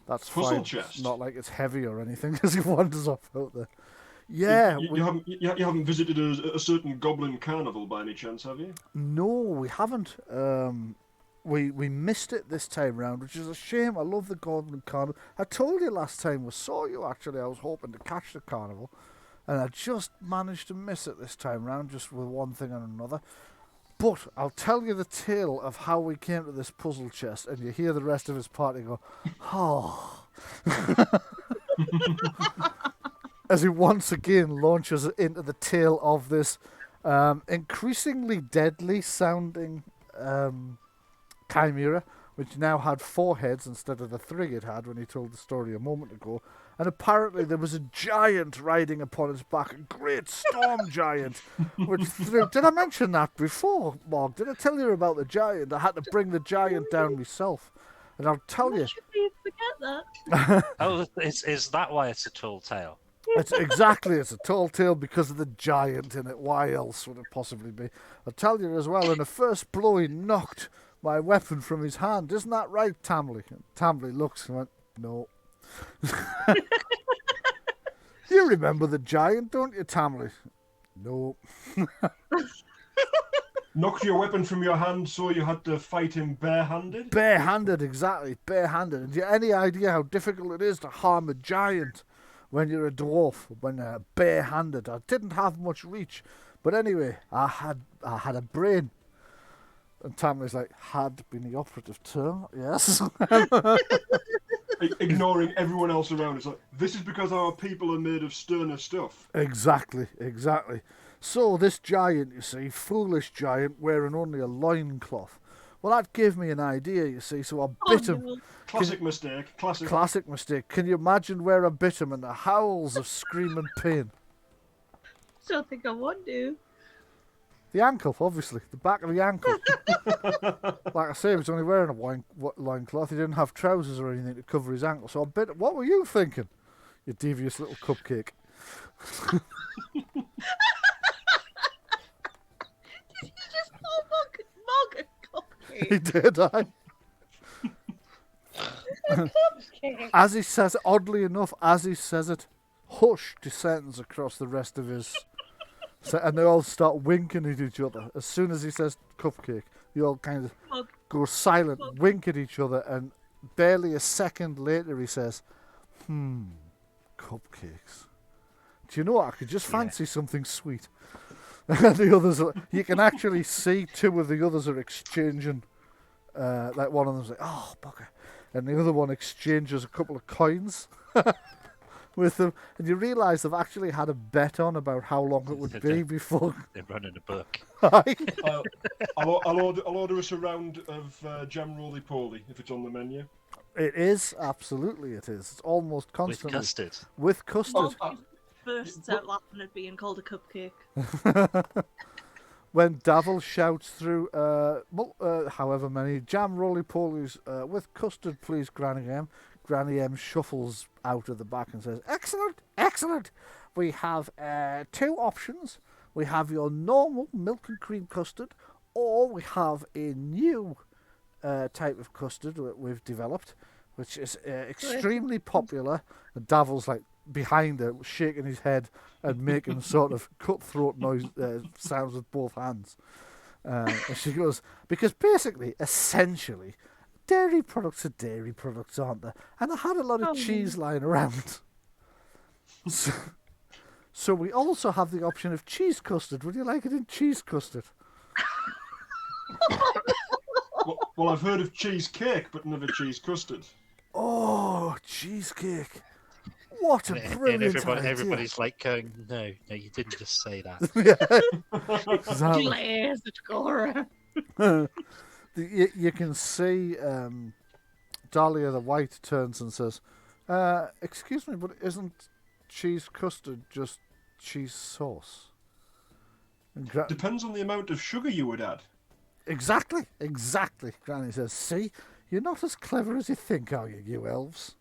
That's Puzzle fine. chest? It's not like it's heavy or anything as he wanders off out there. Yeah. You haven't visited a certain goblin carnival by any chance, have you? No, we haven't. We missed it this time round, which is a shame. I love the Goblin Carnival. I told you last time we saw you, actually. I was hoping to catch the carnival, and I just managed to miss it this time round, just with one thing and another. But I'll tell you the tale of how we came to this puzzle chest, and you hear the rest of his party go, oh. As he once again launches into the tale of this increasingly deadly sounding chimera, which now had 4 heads instead of the 3 it had when he told the story a moment ago. And apparently there was a giant riding upon its back, a great storm giant, which threw... Did I mention that before, Morg? Did I tell you about the giant? I had to bring the giant down myself. And I'll tell you... Should we forget that? Oh, is that why it's a tall tale? It's a tall tale because of the giant in it. Why else would it possibly be? I'll tell you as well, in the first blow he knocked my weapon from his hand. Isn't that right, Tamley? And Tamley looks and went, no. You remember the giant, don't you, Tamley? No. Knocked your weapon from your hand, so you had to fight him barehanded? Barehanded, exactly. Barehanded. And do you have any idea how difficult it is to harm a giant when you're a dwarf, when barehanded? I didn't have much reach. But anyway, I had a brain. And Tamley's like, had been the operative term, yes. Ignoring everyone else around. It's like, this is because our people are made of sterner stuff. Exactly. So this giant, you see, foolish giant, wearing only a loincloth. Well, that gave me an idea, you see, so I bit him. No. Classic mistake. Classic mistake. Can you imagine where I bit him and the howls of screaming pain? Don't think I want to. The ankle, obviously. The back of the ankle. Like I say, he was only wearing a loincloth. He didn't have trousers or anything to cover his ankle. So I bit... What were you thinking, you devious little cupcake? Did you just call Mog a cupcake? He did, As he says, oddly enough, as he says it, hush descends across the rest of his... and they all start winking at each other. As soon as he says cupcake, you all kind of Mog. go silent, wink at each other, and barely a second later he says, cupcakes. Do you know what? I could just fancy something sweet. And the others, you can actually see 2 of the others are exchanging, like one of them's like, oh, bugger. And the other one exchanges a couple of coins with them. And you realise they've actually had a bet on about how long it would be before... They're running a book. I'll order us a round of jam roly-poly if it's on the menu. It is, absolutely it is. It's almost constantly. With custard. With custard. bursts out laughing at being called a cupcake. When Davil shouts through, however many jam roly-polies with custard, please, Granny M. Granny M shuffles out of the back and says, "Excellent, excellent. We have 2 options. We have your normal milk and cream custard, or we have a new type of custard that we've developed, which is extremely popular." And Davil's like behind her, shaking his head and making sort of cutthroat noise sounds with both hands. And she goes, because basically, essentially, dairy products are dairy products, aren't they? And I had a lot of cheese lying around. So we also have the option of cheese custard. Would you like it in cheese custard? Well, I've heard of cheesecake, but never cheese custard. Oh, cheesecake. What a brilliant idea. everybody's like going, no, you didn't just say that. Yeah, exactly. Glaze the Cora. You can see Dahlia the White turns and says, "Excuse me, but isn't cheese custard just cheese sauce?" And Depends on the amount of sugar you would add. Exactly. Granny says, "See, you're not as clever as you think, are you, you elves?"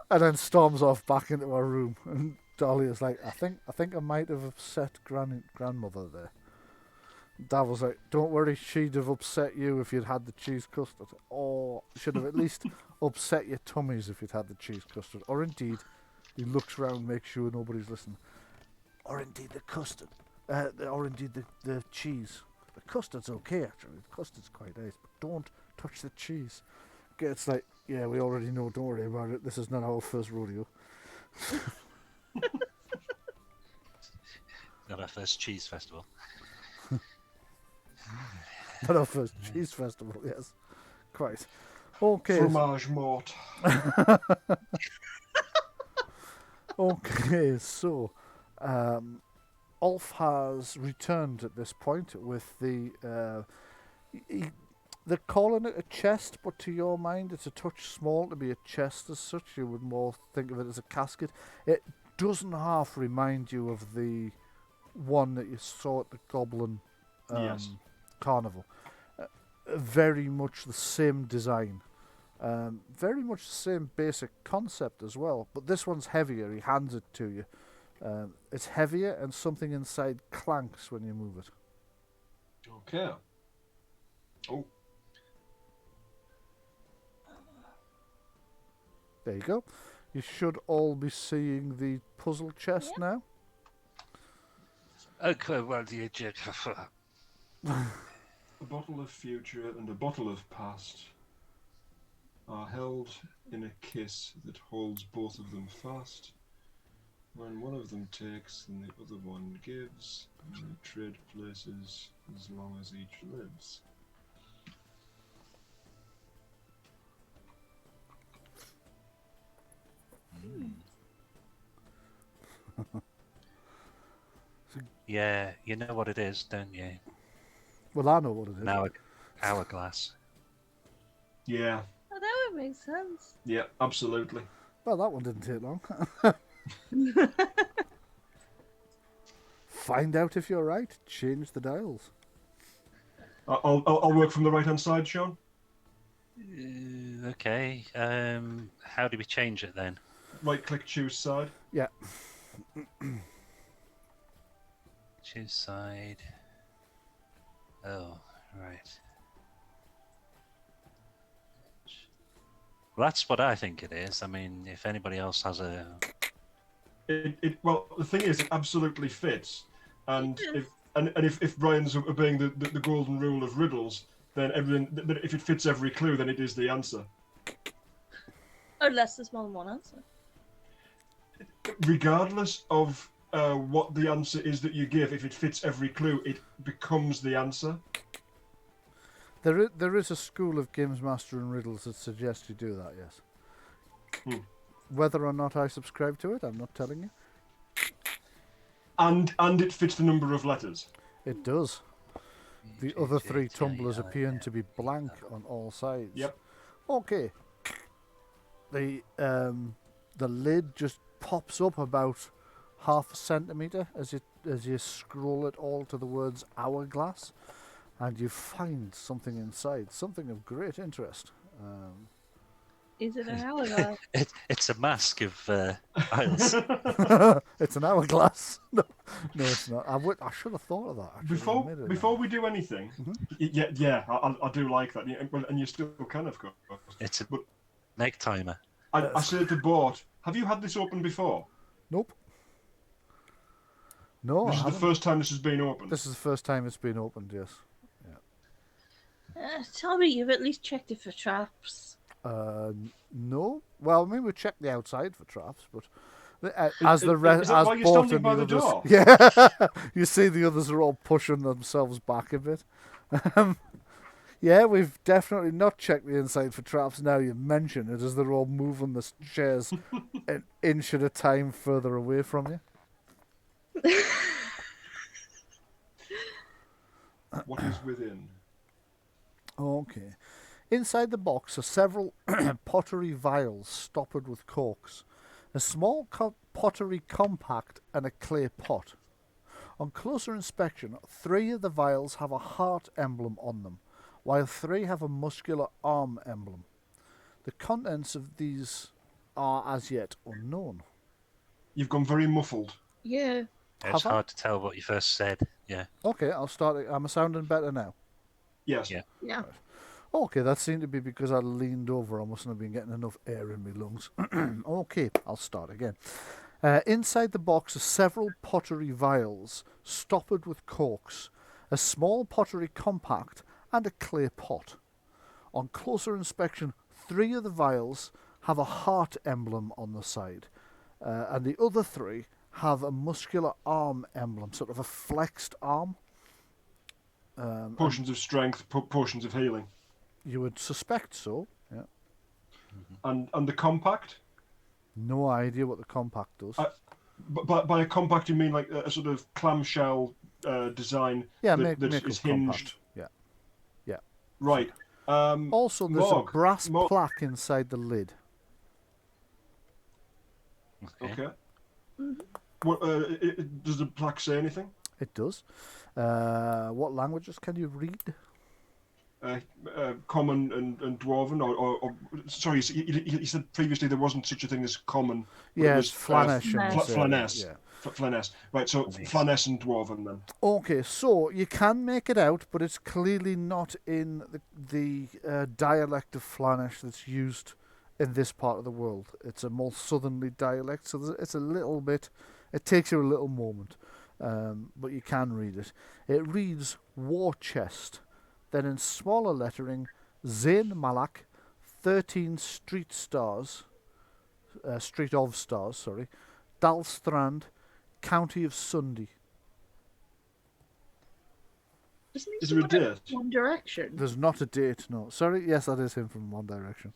And then storms off back into her room. And Dahlia's like, I think I might have upset grandmother there. Davil's like, don't worry, she'd have upset you if you'd had the cheese custard. Or should have at least upset your tummies if you'd had the cheese custard. Or indeed, he looks round, makes sure nobody's listening. Or indeed the custard. Or indeed the cheese. The custard's okay, actually. The custard's quite nice. But don't touch the cheese. It's like, yeah, we already know, don't worry about it. This is not our first rodeo. Not our first cheese festival. Not our first cheese festival, yes. Quite. Okay. Fromage mort. Okay, so Ulf has returned at this point with the... they're calling it a chest, but to your mind it's a touch small to be a chest as such. You would more think of it as a casket. It doesn't half remind you of the one that you saw at the Goblin Yes. Carnival. Very much the same design. Very much the same basic concept as well. But this one's heavier. He hands it to you. It's heavier and something inside clanks when you move it. Okay. Oh. There you go. You should all be seeing the puzzle chest now. Okay, well, A bottle of future and a bottle of past are held in a kiss that holds both of them fast. When one of them takes, then the other one gives, and they trade places as long as each lives. Yeah, you know what it is, don't you? Well, I know what it is. An hourglass. Yeah, Oh, that would make sense. yeah, absolutely. Well, that one didn't take long. Find out if you're right. Change the dials. I'll work from the right hand side, Sean. Okay. How do we change it then? Right click, choose side. Yeah. Choose side. Oh, right. Well, that's what I think it is. I mean, if anybody else has a... Well, the thing is, it absolutely fits. And if Bryan's obeying the golden rule of riddles, then if it fits every clue, then it is the answer. Unless there's more than one answer. Regardless of what the answer is that you give, if it fits every clue, it becomes the answer. There is a school of games master and riddles that suggests you do that, yes. Whether or not I subscribe to it, I'm not telling you. And it fits the number of letters. It does. The other 3 tumblers appearing to be blank on all sides. Yep. Okay. the lid just pops up about half a centimetre as you scroll it all to the words hourglass, and you find something inside, something of great interest. Is it an hourglass? It's a mask of aisles. It's an hourglass. No, it's not. I should have thought of that. Actually. Before we do anything, yeah, I do like that. Yeah, well, and you still can, of course. It's a But neck timer. I said to Bort, have you had this open before? Nope. No, This I is the haven't. first time this has been opened. This is the first time it's been opened. Yes. Tell me you've at least checked it for traps. No. Well, I mean, we checked the outside for traps, but Is that why you're Bort standing and by the the others, door? yeah, you see the others are all pushing themselves back a bit. Yeah, we've definitely not checked the inside for traps. Now you mention it, as they're all moving the chairs an inch at a time further away from you. What is within? Okay. Inside the box are several pottery vials stoppered with corks, a small pottery compact, and a clay pot. On closer inspection, 3 of the vials have a heart emblem on them, while 3 have a muscular arm emblem. The contents of these are as yet unknown. You've gone very muffled. Yeah. It's Have I? hard to tell what you first said. Yeah. Okay, I'll start. Am I sounding better now? Yes. Yeah. Yeah. Okay, that seemed to be because I leaned over. I mustn't have been getting enough air in my lungs. Okay, I'll start again. Inside the box are several pottery vials stoppered with corks, a small pottery compact, and a clay pot. On closer inspection, 3 of the vials have a heart emblem on the side, and the other 3 have a muscular arm emblem, sort of a flexed arm. Potions of strength, potions of healing. You would suspect so, yeah. And the compact? No idea what the compact does. But by a compact, you mean like a sort of clamshell design Yeah, that make is up compact. hinged? Yeah. Right. Also, there's Morg, a brass Morg- plaque inside the lid. Okay. What, does the plaque say anything? It does. What languages can you read? Common and dwarven, or sorry, you said previously there wasn't such a thing as common. But Yeah, it it's was Flanish. Flaness. Yeah. Flaness. Right, so Flaness and dwarven then. Okay, so you can make it out, but it's clearly not in the dialect of Flanish that's used in this part of the world. It's a more southerly dialect, so it's a little bit. It takes you a little moment, but you can read it. It reads War Chest. Then in smaller lettering, Zain Malak, 13 Street Stars, Street of Stars, sorry, Dalstrand, County of Sunday. Isn't Is he there a someone in date? One Direction? There's not a date, no. Sorry, yes, that is him from One Direction.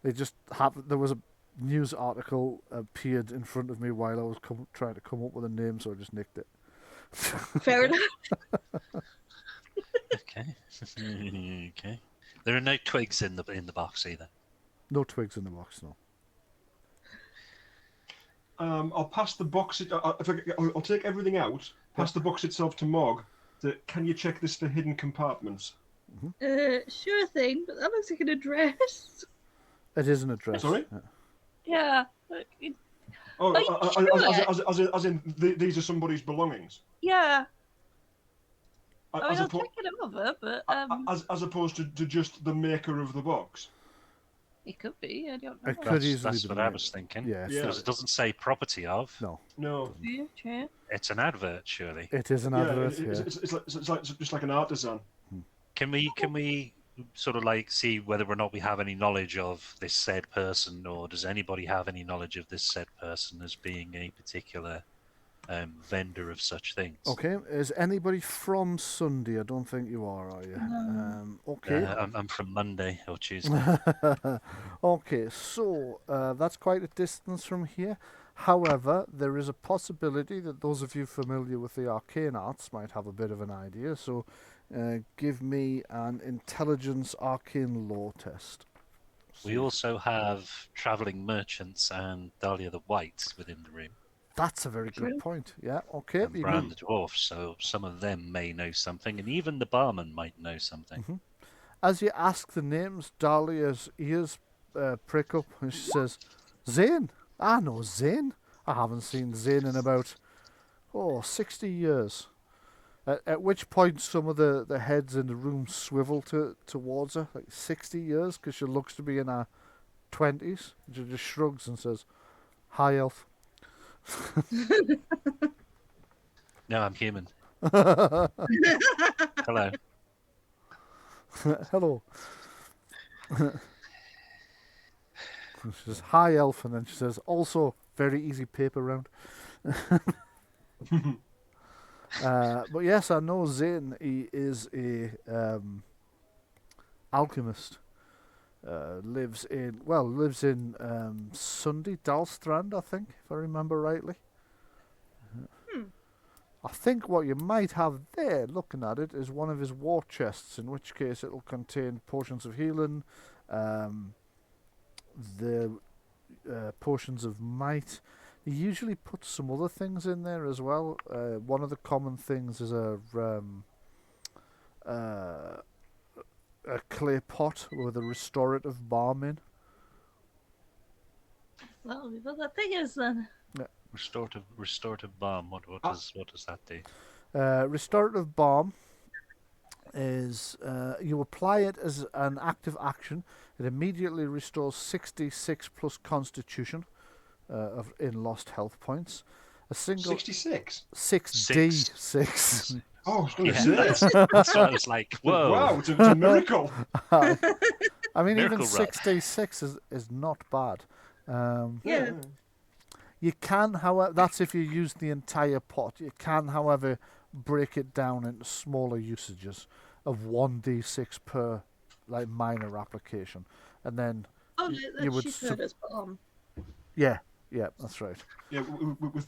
They just happened. There was a news article appeared in front of me while I was trying to come up with a name, so I just nicked it. Fair enough. Okay. Okay. There are no twigs in the box either. No twigs in the box, no. I'll pass the box. I'll take everything out. Pass the box itself to Morg. Can you check this for hidden compartments? Sure thing, but that looks like an address. It is an address. Sorry? Yeah. Oh, Are you sure? as in these are somebody's belongings. Yeah. I mean, As, I'll check it over, but as opposed to just the maker of the box. it could be. I don't know. It could easily That's be. what I was thinking. Yeah, Yeah. Because it doesn't say property of. No, No. Yeah, true. It's an advert, surely. it is an advert. Yeah. It's like just like an artisan. Can we sort of like see whether or not we have any knowledge of this said person, or does anybody have any knowledge of this said person as being a particular vendor of such things? Okay, is anybody from Sunday? I don't think you are you? Okay. I'm from Monday or Tuesday. Okay, so that's quite a distance from here. However, there is a possibility that those of you familiar with the arcane arts might have a bit of an idea. So give me an intelligence arcane law test. We also have travelling merchants and Dahlia the White within the room. That's a very good True. point. Yeah, okay. And You Bran could, the Dwarf, so some of them may know something, and even the barman might know something. as you ask the names, Dahlia's ears prick up and she says, Zane. I know Zane. I haven't seen Zane in about, 60 years. At which point some of the heads in the room swivel towards her, like 60 years, because she looks to be in her 20s. She just shrugs and says, Hi, elf. No, I'm human. Hello. Hello. She says, Hi, elf, and then she says, also, very easy paper round. But yes, I know Zane. He is a alchemist. Lives in Sunday, Dalstrand, I think, if I remember rightly. I think what you might have there, looking at it, is one of his war chests, in which case it'll contain potions of healing, the potions of might. He usually puts some other things in there as well. One of the common things is a clay pot with a restorative balm in. Well, we've got that thing is then. Restorative balm. What does that do? Restorative balm is you apply it as an active action. It immediately restores 66 plus Constitution in lost health points. A single 66. 6d6. Oh, I was going to Yeah, say. that's what I was like. Whoa! Wow, it's a miracle. I mean, even Miracle rub. 6d6 is not bad. Yeah. You can, however, that's if you use the entire pot. You can, however, break it down into smaller usages of 1d6 per minor application, and then Oh, you would she's heard us bomb. yeah, that's right. Yeah,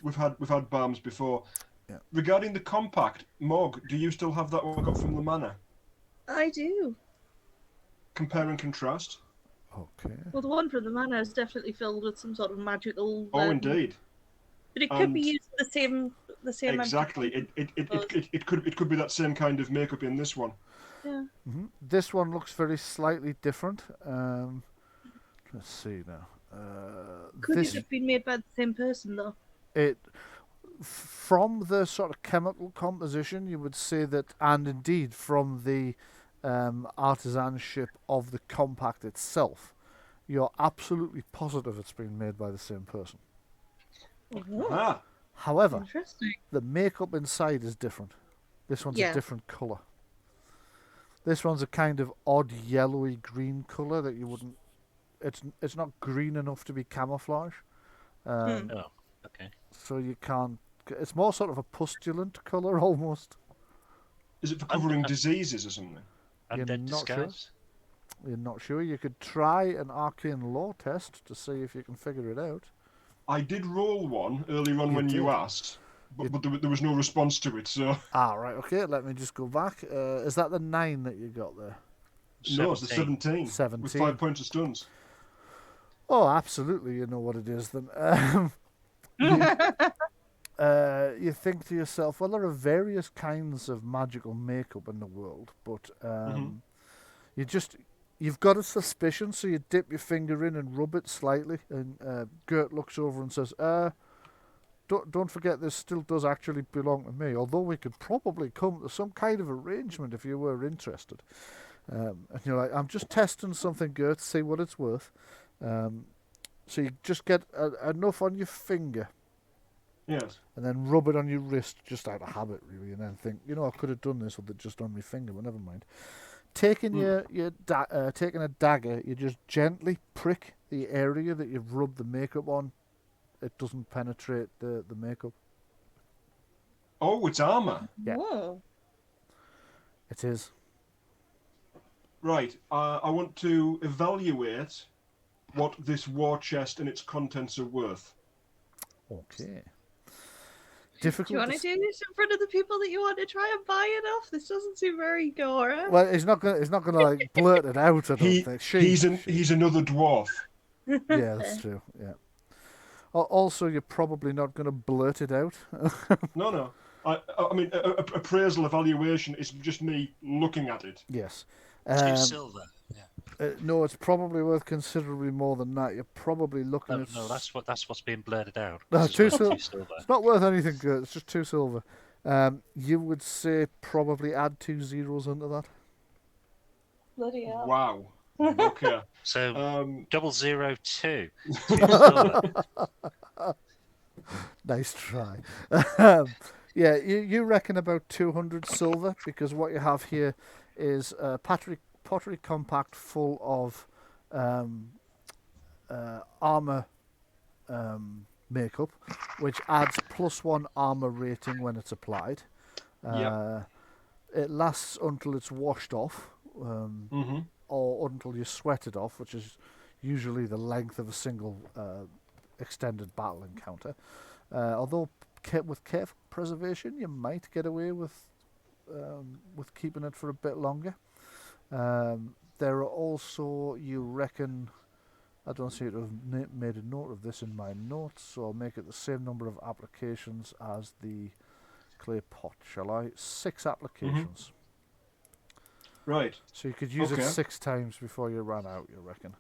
we've had balms before. Yeah. Regarding the compact, Mog, do you still have that one I got from the manor? I do. Compare and contrast. Okay. Well, the one from the manor is definitely filled with some sort of magical. Oh, indeed. But it could be used the same. Exactly. It could be that same kind of makeup in this one. Yeah. This one looks slightly different. Let's see now. Could it have been made by the same person though? From the sort of chemical composition, you would say that, and indeed from the artisanship of the compact itself, you're absolutely positive it's been made by the same person. Oh, Ah, However, interesting. the makeup inside is different. This one's a different colour. This one's a kind of odd yellowy green colour that you wouldn't. It's not green enough to be camouflage. Oh, okay. So you can't. It's more sort of a pustulant colour almost. is it for covering diseases or something? You're Undead not sure? disguise. You're not sure. You could try an arcane law test to see if you can figure it out. I did roll one earlier on when you did. asked, but there was no response to it, so... Right, okay, let me just go back. Is that the 9 that you got there? No, it's the 17. 17. With 5 points of stuns. Oh, absolutely, you know what it is then. You think to yourself, well, there are various kinds of magical makeup in the world, but you've got a suspicion, so you dip your finger in and rub it slightly, and Gert looks over and says, don't forget this still does actually belong to me, although we could probably come to some kind of arrangement if you were interested. And you're like, I'm just testing something, Gert, to see what it's worth. So you just get enough on your finger, Yes. and then rub it on your wrist, just out of habit, really, and then think, I could have done this with it just on my finger, but never mind. Taking taking a dagger, you just gently prick the area that you've rubbed the makeup on. It doesn't penetrate the makeup. Oh, it's armour. Yeah. Whoa. It is. Right, I want to evaluate what this war chest and its contents are worth. Okay. difficult. Do you want to do this in front of the people that you want to try and buy it off? This doesn't seem very gore. Well, he's not gonna like blurt it out. I don't think. He's another dwarf. Yeah, that's true. Yeah. Also, you're probably not going to blurt it out. No. I mean, appraisal evaluation is just me looking at it. Yes. 2 silver. Yeah. No, it's probably worth considerably more than that. You're probably looking No, at. no, that's what's being blurted out. No, This is worth 2 silver. silver. It's not worth anything good. It's just 2 silver. You would say probably add 2 zeros into that. Bloody hell. Wow. Okay. So 002. 2 silver. Nice try. Yeah, you reckon about 200 silver, because what you have here is a pottery compact full of armor makeup, which adds +1 armor rating when it's applied. It lasts until it's washed off, or until you sweat it off, which is usually the length of a single extended battle encounter. Although with careful preservation, you might get away with keeping it for a bit longer. There are also, you reckon, I don't seem to have made a note of this in my notes, so I'll make it the same number of applications as the clay pot, shall I? 6 applications. Right. So you could use it 6 times before you ran out, you reckon.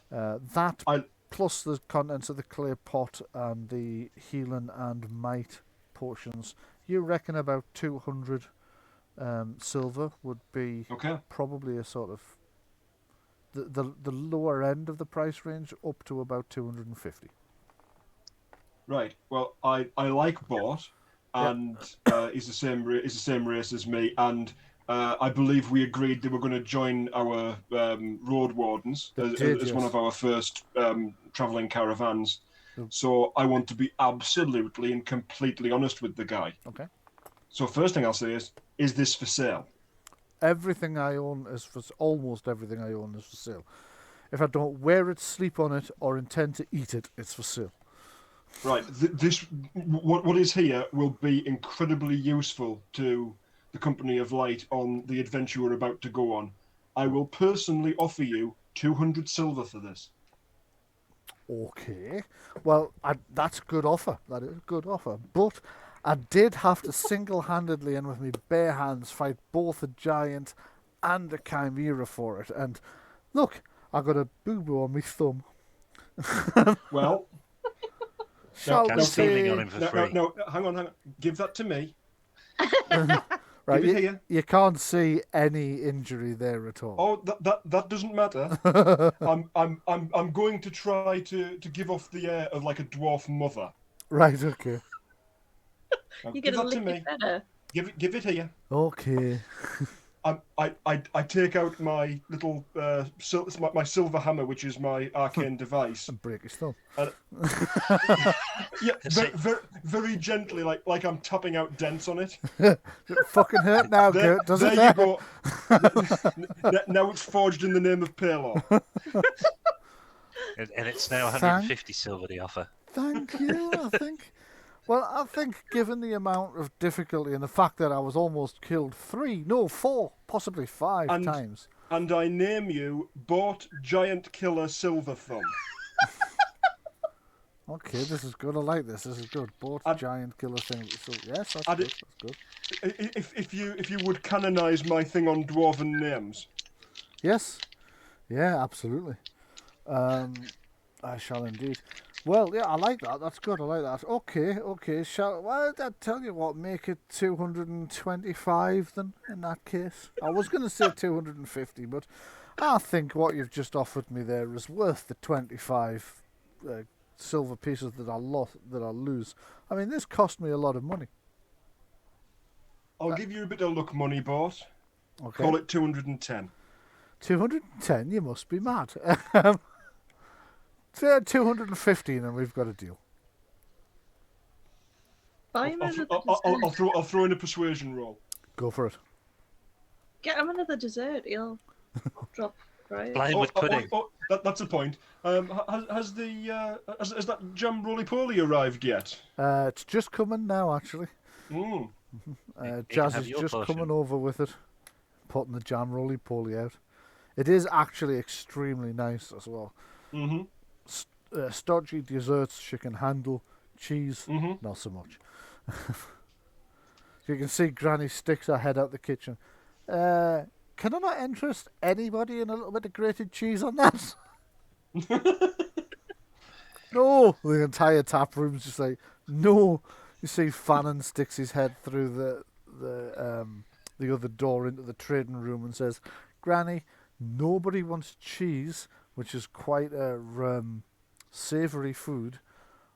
That plus the contents of the clay pot and the healing and might potions, you reckon about 200 silver would be probably a sort of the lower end of the price range, up to about 250. Right. Well, I like Bort, and he's the same race as me, and I believe we agreed they were going to join our road wardens as one of our first travelling caravans. So I want to be absolutely and completely honest with the guy. Okay. So first thing I'll say is this for sale? Everything I own is almost everything I own is for sale. If I don't wear it, sleep on it, or intend to eat it, it's for sale. Right. What is here will be incredibly useful to the Company of Light on the adventure we're about to go on. I will personally offer you 200 silver for this. Okay. Well, that's a good offer. That is a good offer. But I did have to single-handedly and with my bare hands fight both a giant and a chimera for it. And look, I got a boo-boo on my thumb. Well, shall we stealing say... on him for free. No, hang on. Give that to me. Right, Give it here. You can't see any injury there at all. Oh, that doesn't matter. I'm going to try to give off the air of like a dwarf mother. Right, okay. You're give gonna that to lick me. it better. Give it here. Okay. I take out my little my silver hammer, which is my arcane device, And break his thumb. Yeah, very gently, like I'm tapping out dents on it. Does it fucking hurt now, Kurt? Does it? There you go. Now it's forged in the name of Paylor. And it's now 150 silver the offer. Thank you, I think. Well, I think given the amount of difficulty and the fact that I was almost killed 4, possibly 5 times. And I name you Bort Giant Killer Silver Thumb. Okay, this is good. I like this. This is good. Bort Giant Killer thing. So yes, that's good. That's good. If you would canonise my thing on dwarven names. Yes. Yeah, absolutely. I shall indeed. Well, yeah, I like that. That's good. I like that. Okay. Well, I tell you what, make it 225 then, in that case. I was going to say 250, but I think what you've just offered me there is worth the 25 silver pieces that I'll lose. I mean, this cost me a lot of money. I'll give you a bit of luck money, Bort. Okay. Call it 210. 210? You must be mad. 215 and we've got a deal. I'll throw in a persuasion roll. Go for it. Get him another dessert. He'll drop Right. Blind with pudding. That's a point. Has that jam roly-poly arrived yet? It's just coming now, actually. Mm. You can Jazz have is your just portion. coming over with it, putting the jam roly-poly out. It is actually extremely nice as well. Mm-hmm. Stodgy desserts she can handle. Cheese, Mm-hmm. not so much. You can see Granny sticks her head out the kitchen. Can I not interest anybody in a little bit of grated cheese on that? No! The entire tap room's just like, no! You see Fannon sticks his head through the other door into the trading room and says, Granny, nobody wants cheese, which is quite a savoury food,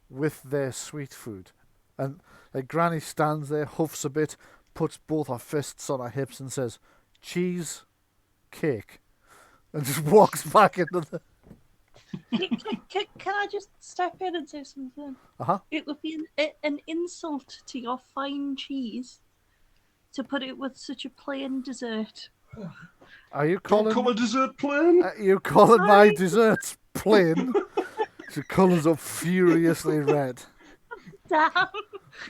with their sweet food. And Granny stands there, huffs a bit, puts both her fists on her hips and says, cheese, cake, and just walks back into the... Can I just step in and say something? Uh-huh. It would be an insult to your fine cheese to put it with such a plain dessert. Are you Don't call a dessert plain? you calling my Sorry. desserts plain? She colours up furiously red. Damn.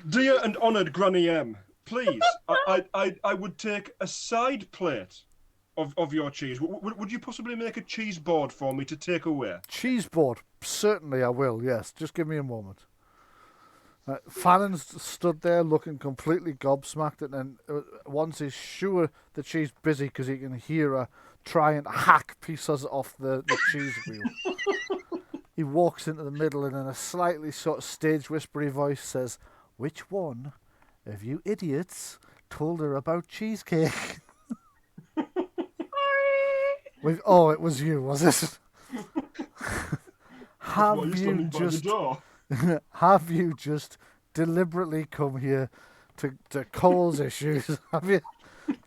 Dear and honoured Granny M, please, I would take a side plate of your cheese. Would you possibly make a cheese board for me to take away? Cheese board, certainly I will, yes. Just give me a moment. Fannon's stood there looking completely gobsmacked, and then once he's sure that she's busy because he can hear her try and hack pieces off the cheese wheel, he walks into the middle and in a slightly sort of stage whispery voice says, which one of you idiots told her about cheesecake? Oh, it was you, was it? Why are you standing by the door? Have you just deliberately come here to cause issues? Have you?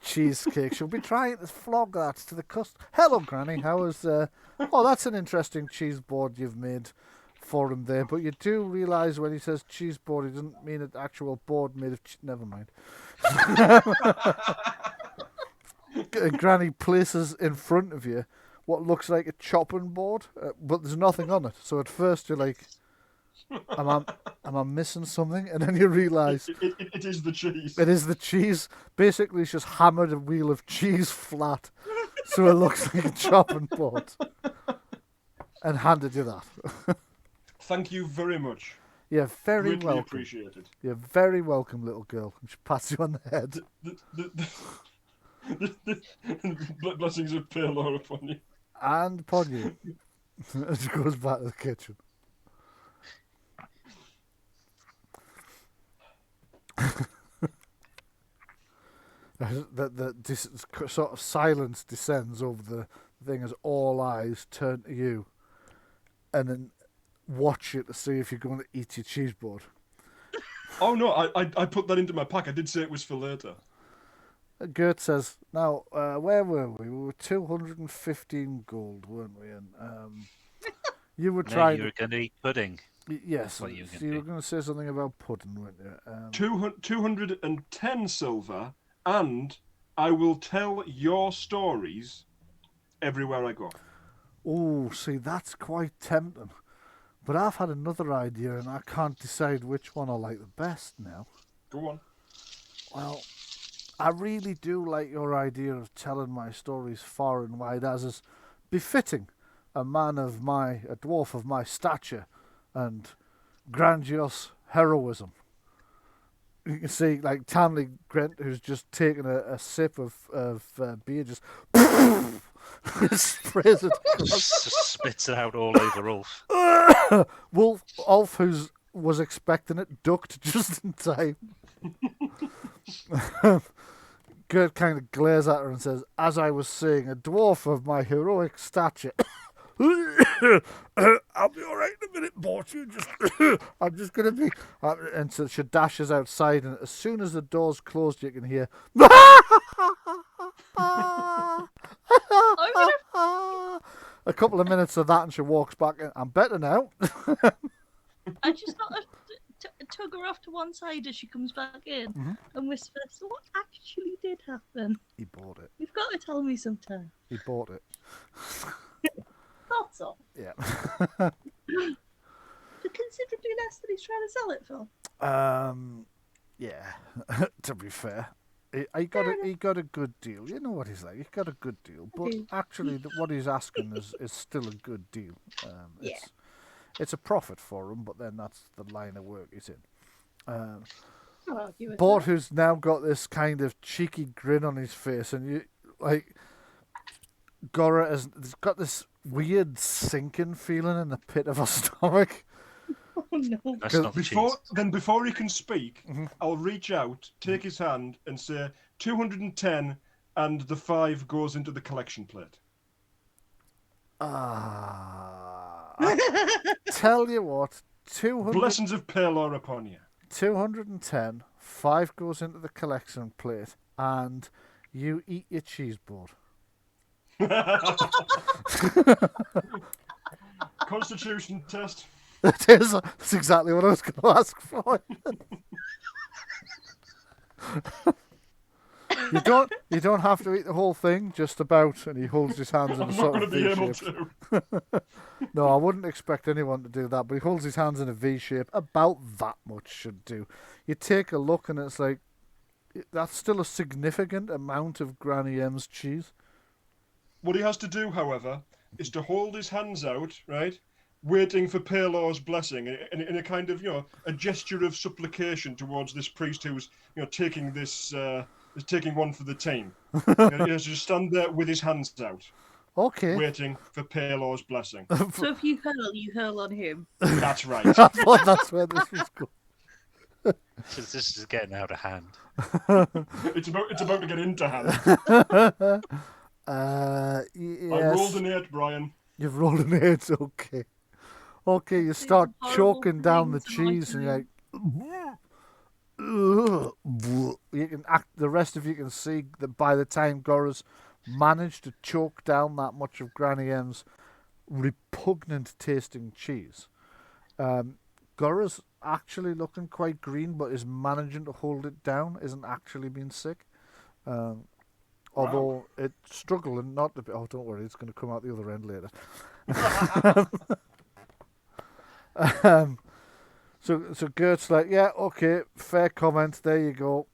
Cheesecake. She'll be trying to flog that to the Hello, Granny. How is... Oh, that's an interesting cheese board you've made for him there. But you do realise when he says cheese board, he doesn't mean an actual board made of... Never mind. Granny places in front of you what looks like a chopping board, but there's nothing on it. So at first you're like, am I missing something? And then you realise it is the cheese. it is the cheese. Basically, she's hammered a wheel of cheese flat, so it looks like a chopping board, and handed you that. Thank you very much. You're very Greatly welcome. appreciated. You're very welcome, little girl. And she pats you on the head. The blessings of Palor upon you. And upon you. And she goes back to the kitchen. This sort of silence descends over the thing as all eyes turn to you and then watch you to see if you're going to eat your cheese board. Oh no, I put that into my pack. I did say it was for later. Gert says, now, where were we? We were 215 gold, weren't we? And you were trying... you were going to eat pudding. Yes, What you you were going to say something about pudding, weren't you? 210 silver, and I will tell your stories everywhere I go. Oh, see, that's quite tempting. But I've had another idea, and I can't decide which one I like the best now. Go on. Well, I really do like your idea of telling my stories far and wide, as is befitting a dwarf of my stature and grandiose heroism. You can see, like, Tanley Grant, who's just taken a sip of beer, just sprays it across. Spits it out all over Ulf. Ulf, who was expecting it, ducked just in time. Gert kind of glares at her and says, as I was saying, a dwarf of my heroic stature. I'll be all right in a minute, Bortu. I'm just going to be... and so she dashes outside, and as soon as the door's closed, you can hear... a couple of minutes of that, and she walks back in. I'm better now. I just got tug her off to one side as she comes back in Mhm. and whisper, "So what actually did happen? He bought it. You've got to tell me sometime." He bought it. Thought so. Yeah. For considerably less than he's trying to sell it for. Yeah. To be fair, he got a good deal. You know what he's like. He got a good deal, but Okay. actually, what he's asking is still a good deal. Yeah. It's a profit for him, but then that's the line of work he's in. I'll argue with Bort, that. who's now got this kind of cheeky grin on his face, and you like Gora has got this weird sinking feeling in the pit of her stomach. Oh no. That's not the cheese. Before he can speak, Mhm. I'll reach out, take his hand, and say 210, and the 5 goes into the collection plate. I tell you what, 200, Blessings of Palor upon you. 210, 5 goes into the collection plate, and you eat your cheese board. Constitution test. It is. That's exactly what I was going to ask for. You don't have to eat the whole thing. Just about, and he holds his hands in I'm a not sort going of to be V able shape. to. No, I wouldn't expect anyone to do that, but he holds his hands in a V shape. About that much should do. You take a look, and it's like that's still a significant amount of Granny M's cheese. What he has to do, however, is to hold his hands out, right, waiting for Palor's blessing, in a kind of, a gesture of supplication towards this priest who's, taking this, is taking one for the team. He has to stand there with his hands out, Okay. waiting for Palor's blessing. So if you hurl on him. That's right. I thought that's where this was going. This is getting out of hand. It's about to get into hand. Yes. I rolled an 8, Brian. You've rolled an 8, okay. Okay, you start choking down the cheese, and you're like, you can act. The rest of you can see that by the time Gora's managed to choke down that much of Granny M's repugnant tasting cheese, Gora's actually looking quite green, but is managing to hold it down. Isn't actually being sick. Although it's struggling not to be. Oh, don't worry, it's going to come out the other end later. So Gert's like, yeah, okay, fair comment. There you go.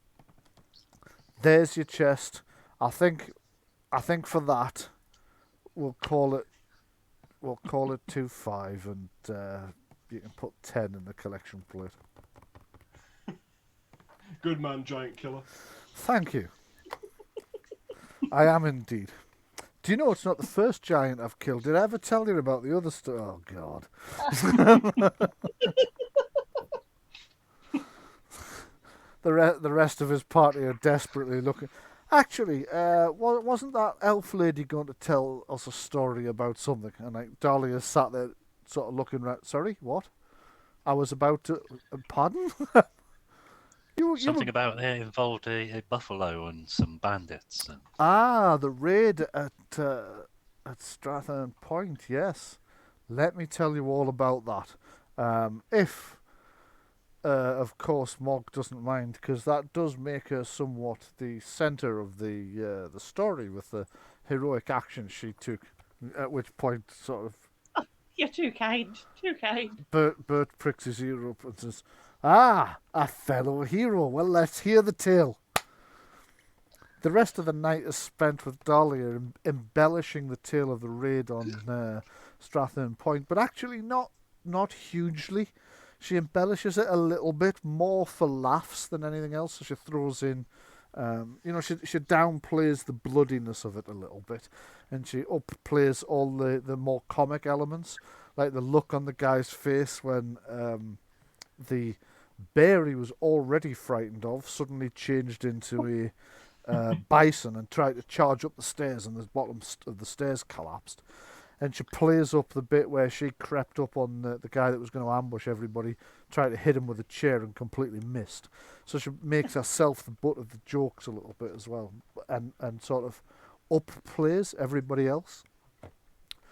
There's your chest. I think for that, we'll call it 2.5, and you can put 10 in the collection plate. Good man, giant killer. Thank you. I am indeed. Do you know it's not the first giant I've killed? Did I ever tell you about the other story? Oh, God. The rest of his party are desperately looking. Actually, wasn't that elf lady going to tell us a story about something? And like Dahlia sat there sort of looking right. Sorry, what? I was about to... Pardon? Something about it involved a buffalo and some bandits. And... the raid at Strathern Point, yes. Let me tell you all about that. If, of course, Mog doesn't mind, because that does make her somewhat the centre of the story with the heroic action she took, at which point sort of... You're too kind. Too kind. Bert pricks his ear up and says, "Ah, a fellow hero. Well, let's hear the tale." The rest of the night is spent with Dahlia embellishing the tale of the raid on Strathern Point, but actually not hugely. She embellishes it a little bit, more for laughs than anything else. So she throws in, she downplays the bloodiness of it a little bit, and she upplays all the more comic elements, like the look on the guy's face when the bear he was already frightened of suddenly changed into a bison and tried to charge up the stairs, and the bottom of the stairs collapsed. And she plays up the bit where she crept up on the guy that was going to ambush everybody, tried to hit him with a chair and completely missed. So she makes herself the butt of the jokes a little bit as well, and sort of upplays everybody else.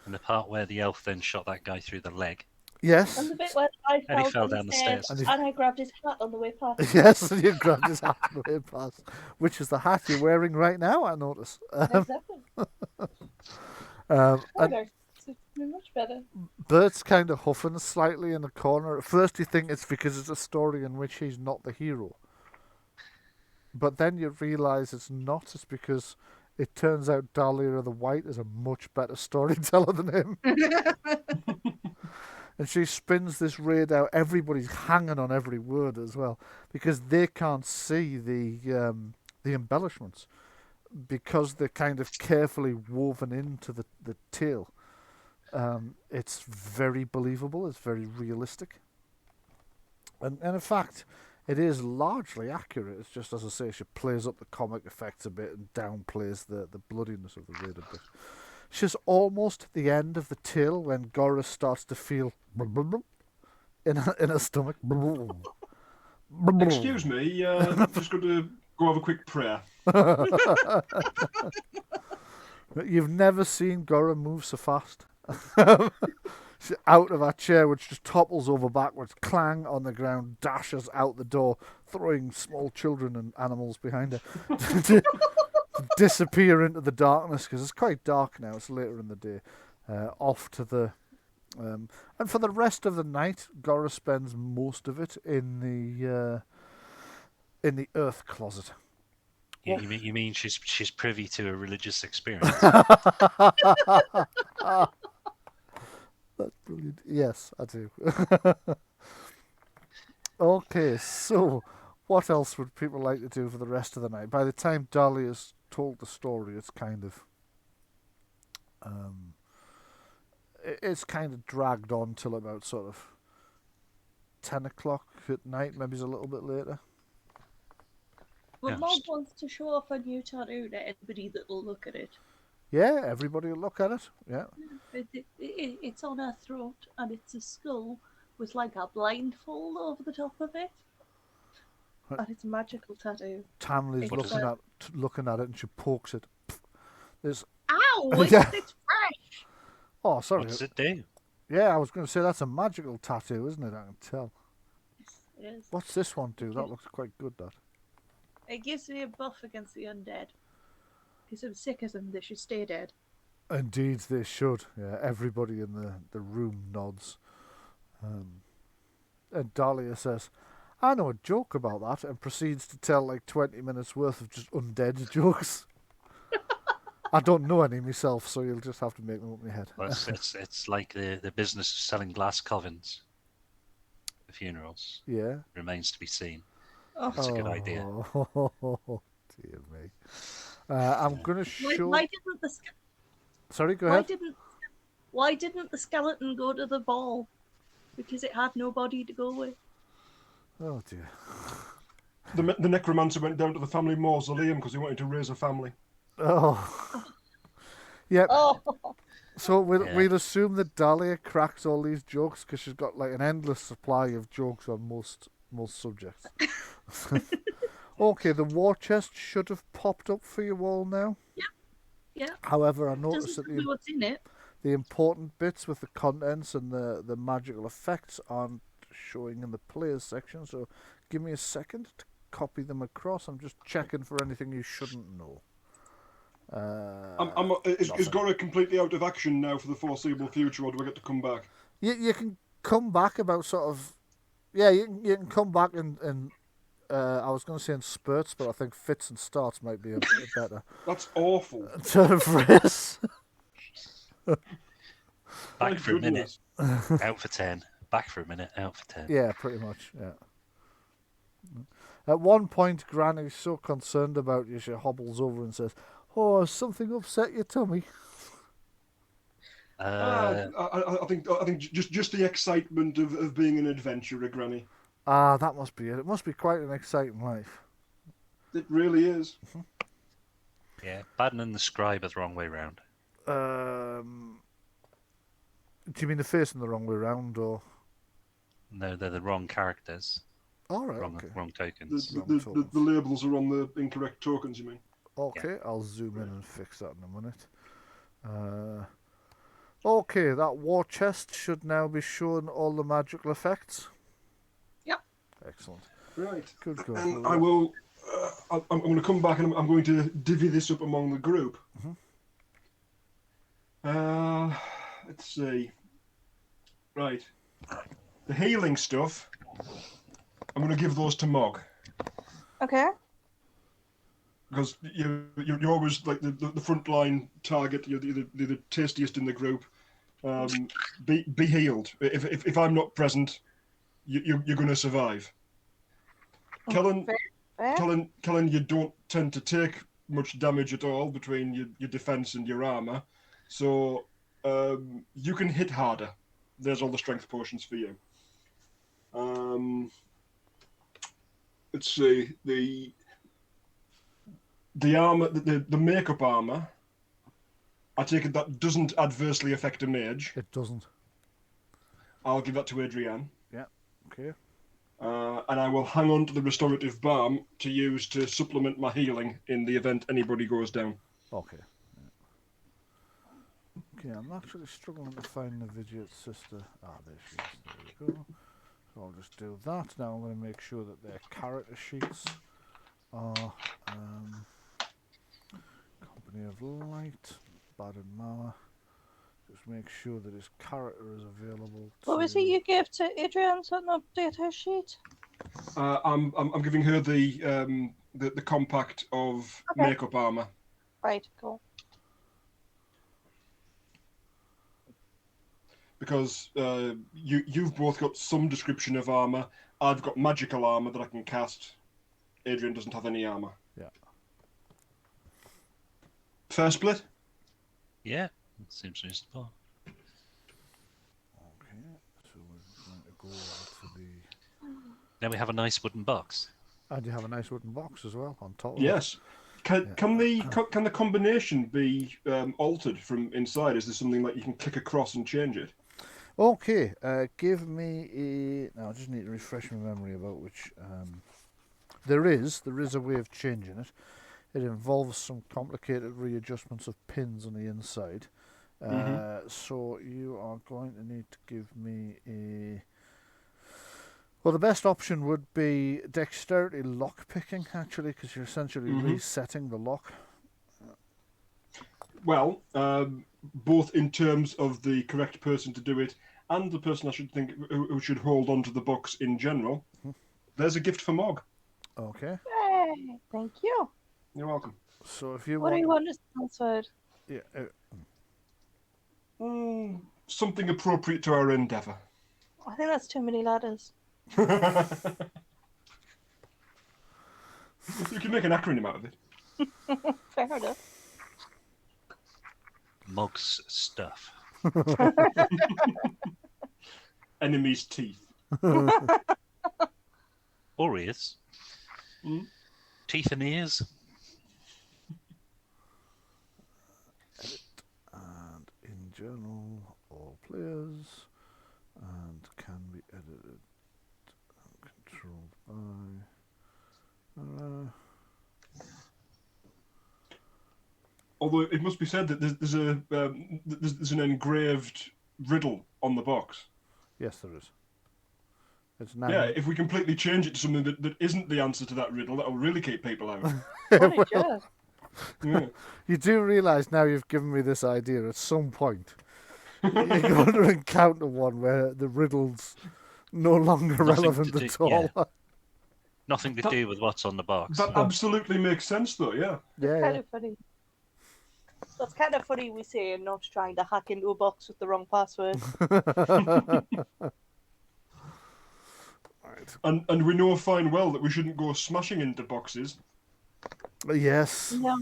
And the part where the elf then shot that guy through the leg. Yes. And the bit where I And he fell fell down the stairs, And he- and I grabbed his hat on the way past. Yes, and you grabbed his hat on the way past, which is the hat you're wearing right now, I notice. Exactly. And Okay, it's much better. Bert's kind of huffing slightly in the corner. At first you think it's because it's a story in which he's not the hero. But then you realise it's not. It's because it turns out Dahlia the White is a much better storyteller than him. And she spins this raid out. Everybody's hanging on every word as well, because they can't see the embellishments, because they're kind of carefully woven into the tale. It's very believable. It's very realistic, and in fact, it is largely accurate. It's just, as I say, she plays up the comic effects a bit and downplays the bloodiness of the raid a bit. She's almost at the end of the tale when Gora starts to feel in her stomach. Excuse me, I'm just going to go have a quick prayer. You've never seen Gora move so fast. She's out of her chair, which just topples over backwards, clang on the ground, dashes out the door, throwing small children and animals behind her. To disappear into the darkness, because it's quite dark now. It's later in the day. Off to the and for the rest of the night, Gora spends most of it in the earth closet. You mean she's privy to a religious experience? That's brilliant. Yes, I do. Okay, so what else would people like to do for the rest of the night? By the time Dahlia's told the story, it's kind of dragged on till about sort of 10 o'clock at night, maybe it's a little bit later. Well, Yes. Mog wants to show off a new tattoo to anybody that will look at it. Yeah, everybody will look at it. Yeah. It's on her throat, and it's a skull with like a blindfold over the top of it. Right. And it's a magical tattoo. Tamley's What is looking at it, and she pokes it. There's Ow! Yeah. It's fresh! oh, sorry. What does it do? Yeah, I was going to say that's a magical tattoo, isn't it? I can tell. It is. What's this one do? That looks quite good. That. It gives me a buff against the undead. Because I'm sick of them, they should stay dead. Indeed, they should. Yeah, everybody in the room nods. And Dahlia says, I know a joke about that, and proceeds to tell like 20 minutes worth of just undead jokes. I don't know any myself, so you'll just have to make them up in your head. Well, it's like the business of selling glass coffins for funerals. Yeah. Remains to be seen. Oh, That's a good idea. Oh, dear me. I'm going to show... why didn't the Sorry, go why ahead. why didn't the skeleton go to the ball? Because it had nobody to go with. Oh, dear. The necromancer went down to the family mausoleum because he wanted to raise a family. Oh. Yep. Oh, So Yeah. we'll assume that Dahlia cracks all these jokes because she's got like an endless supply of jokes on most subjects. Okay, the war chest should have popped up for you all now. Yeah. However, I noticed Doesn't that tell me what's in it. the important bits with the contents and the magical effects aren't showing in the players section. So give me a second to copy them across. I'm just checking for anything you shouldn't know. Is nothing. Gora completely out of action now for the foreseeable future, or do I get to come back? You can come back about sort of... Yeah, you can come back in I was going to say in spurts, but I think fits and starts might be a bit better. That's awful. Turn of phrase. Back Thank for a minute, goodness. out for 10. Back for a minute, out for 10. Yeah, pretty much, yeah. At one point, Granny's so concerned about you, she hobbles over and says, "Oh, has something upset your tummy?" I think just the excitement of being an adventurer, Granny. Ah, that must be it. It must be quite an exciting life. It really is. Yeah, Baden and the scribe are the wrong way round. Do you mean the face in the wrong way round, or? No, they're the wrong characters. All right, Wrong, okay. wrong tokens. The labels are on the incorrect tokens, you mean? Okay, I'll zoom in and fix that in a minute. Okay, that war chest should now be showing all the magical effects. Yep. Excellent. Right. Good. And I will. I'm going to come back and I'm going to divvy this up among the group. Let's see. Right. The healing stuff, I'm going to give those to Mog. Okay. Because you're always like the frontline target. You're the tastiest in the group. Be healed. If I'm not present, you're going to survive. Kellen, you don't tend to take much damage at all between your defense and your armor, so you can hit harder. There's all the strength potions for you. Let's see, the armor, the makeup armor, I take it that doesn't adversely affect a mage. It doesn't. I'll give that to Adrienne. Yeah. Okay. And I will hang on to the restorative balm to use to supplement my healing in the event anybody goes down. Okay. Okay, I'm actually struggling to find the Vidget's sister. There she is. There we go. So I'll just do that. Now I'm going to make sure that their character sheets are Company of Light, Bad and Mara. Just make sure that his character is available. What was it you gave to Adrian to update her sheet? I'm giving her the compact of makeup armor. Right, cool. Because you've both got some description of armor. I've got magical armor that I can cast. Adrian doesn't have any armor. Yeah. Fair split? Yeah, that seems reasonable. Okay, so we're going to go over to the... Then we have a nice wooden box. And you have a nice wooden box as well on top of Yes. Can the combination be altered from inside? Is there something like you can click across and change it? Okay, give me a... Now I just need to refresh my memory about which... There is a way of changing it. It involves some complicated readjustments of pins on the inside. So you are going to need to give me a... Well, the best option would be dexterity lock picking, actually, because you're essentially resetting the lock. Well, both in terms of the correct person to do it and the person I should think who should hold on to the box in general. There's a gift for Mog. Okay. Hey, thank you. You're welcome. So if you What do you want to transfer? Yeah. Something appropriate to our endeavour. I think that's too many ladders. You can make an acronym out of it. Fair enough. Mog's stuff. Enemy's teeth. Or ears. Teeth and ears. And in general, all players, and can be edited and controlled by... Although it must be said that there's an engraved riddle on the box. Yes, there is. It's now. Yeah, if we completely change it to something that isn't the answer to that riddle, that'll really keep people out. What a jerk. Yeah. You do realise now you've given me this idea at some point. You're going to encounter one where the riddle's no longer relevant at all. Yeah. Nothing to do with what's on the box. That absolutely makes sense, though, yeah. Kind of funny. That's kind of funny we say not trying to hack into a box with the wrong password. Right. And we know fine well that we shouldn't go smashing into boxes. Yes. Yeah.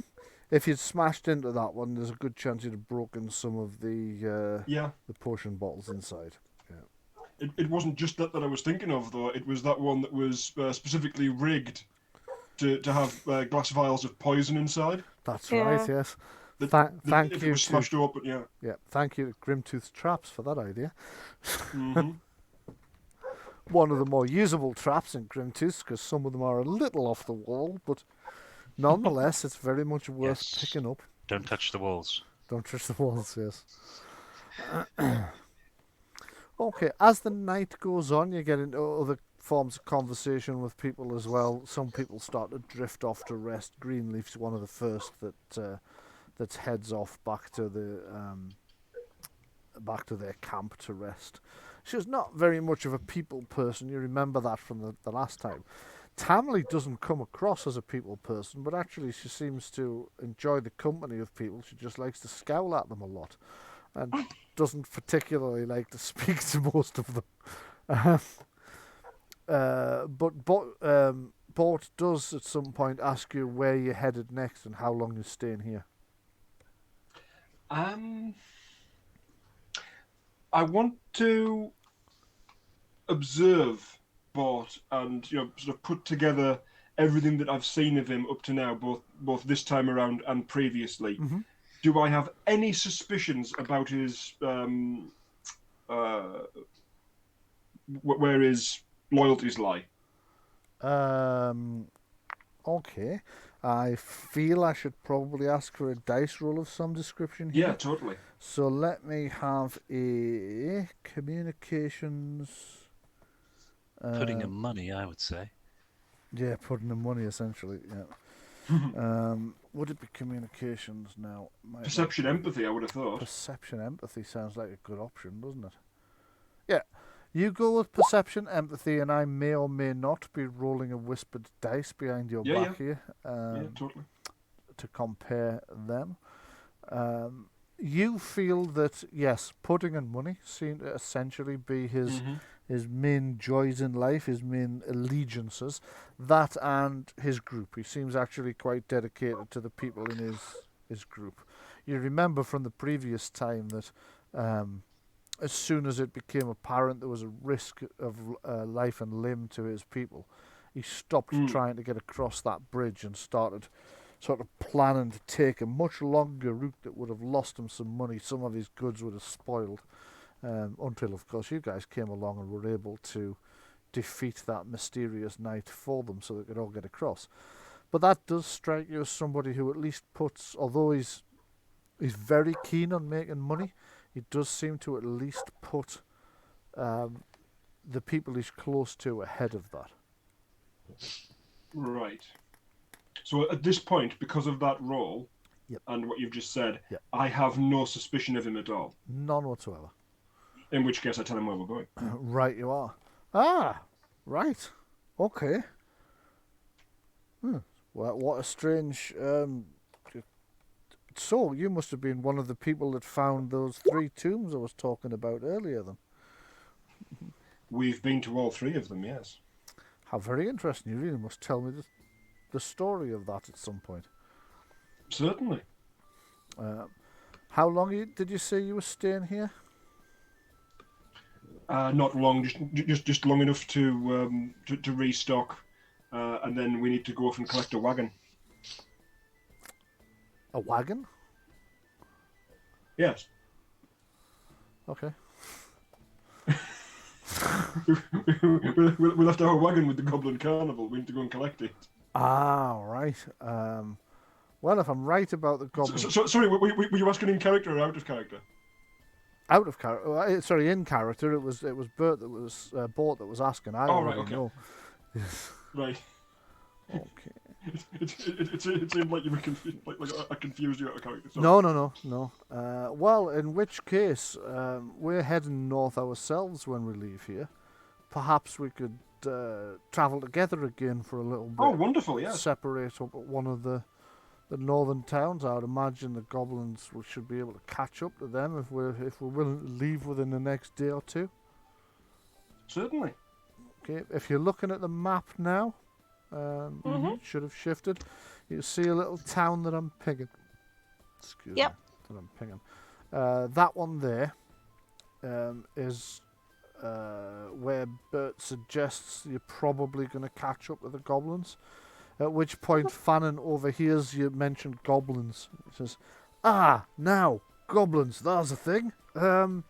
If you'd smashed into that one, there's a good chance you'd have broken some of the potion bottles inside. Yeah. It wasn't just that I was thinking of, though. It was that one that was specifically rigged to have glass vials of poison inside. That's right, yes. Thank if you. It was smashed open, yeah. Yeah, thank you to Grimtooth's Traps for that idea. Mm-hmm. One of the more usable traps in Grimtooth, because some of them are a little off the wall, but nonetheless, it's very much worth picking up. Don't touch the walls. Don't touch the walls, yes. Okay, as the night goes on, you get into other forms of conversation with people as well. Some people start to drift off to rest. Greenleaf's one of the first that heads off back to their camp to rest. She's not very much of a people person. You remember that from the last time. Tamley doesn't come across as a people person, but actually she seems to enjoy the company of people. She just likes to scowl at them a lot, and doesn't particularly like to speak to most of them. But Bort does at some point ask you where you're headed next and how long you're staying here. I want to observe Bort and sort of put together everything that I've seen of him up to now, both this time around and previously. Mm-hmm. Do I have any suspicions about his where his loyalties lie? Okay. I feel I should probably ask for a dice roll of some description here. Yeah, totally. So let me have a communications. Putting in money, I would say. Yeah, putting in money essentially. Yeah. Would it be communications now? Perception, empathy, I would have thought. Perception, empathy sounds like a good option, doesn't it? Yeah. You go with perception, empathy, and I may or may not be rolling a whispered dice behind your back here. Yeah, totally. To compare them. You feel that, yes, pudding and money seem to essentially be his main joys in life, his main allegiances. That and his group. He seems actually quite dedicated to the people in his group. You remember from the previous time that as soon as it became apparent there was a risk of life and limb to his people, he stopped trying to get across that bridge and started sort of planning to take a much longer route that would have lost him some money. Some of his goods would have spoiled, until, of course, you guys came along and were able to defeat that mysterious knight for them so they could all get across. But that does strike you as somebody who at least puts, although he's very keen on making money, he does seem to at least put the people he's close to ahead of that. Right. So at this point, because of that role and what you've just said, I have no suspicion of him at all. None whatsoever. In which case, I tell him where we're going. Right, you are. Ah, right. Okay. Well, what a strange... So, you must have been one of the people that found those 3 tombs I was talking about earlier, then. We've been to all 3 of them, yes. How very interesting. You really must tell me the story of that at some point. Certainly. How long did you say you were staying here? Not long, just long enough to restock, and then we need to go off and collect a wagon. A wagon? Yes. Okay. We'll have to have a wagon with the Goblin Carnival. We need to go and collect it. Ah, right. Well, if I'm right about the Goblin... Sorry, were you asking in character or out of character? Out of character. Sorry, in character. It was Bort that was asking. I already know. Right. Okay. It seemed like you were confused. Like I confused you out of character. Sorry. No. Well, in which case, we're heading north ourselves when we leave here. Perhaps we could travel together again for a little bit. Oh, wonderful! Yes. Separate up at one of the northern towns. I would imagine the goblins should be able to catch up to them if we're willing to leave within the next day or 2. Certainly. Okay. If you're looking at the map now. Should have shifted. You see a little town that I'm pinging. Excuse me. That I'm pinging. That one there is where Bert suggests you're probably going to catch up with the goblins. At which point Fannon overhears you mention goblins. He says, now, goblins, that's a thing. There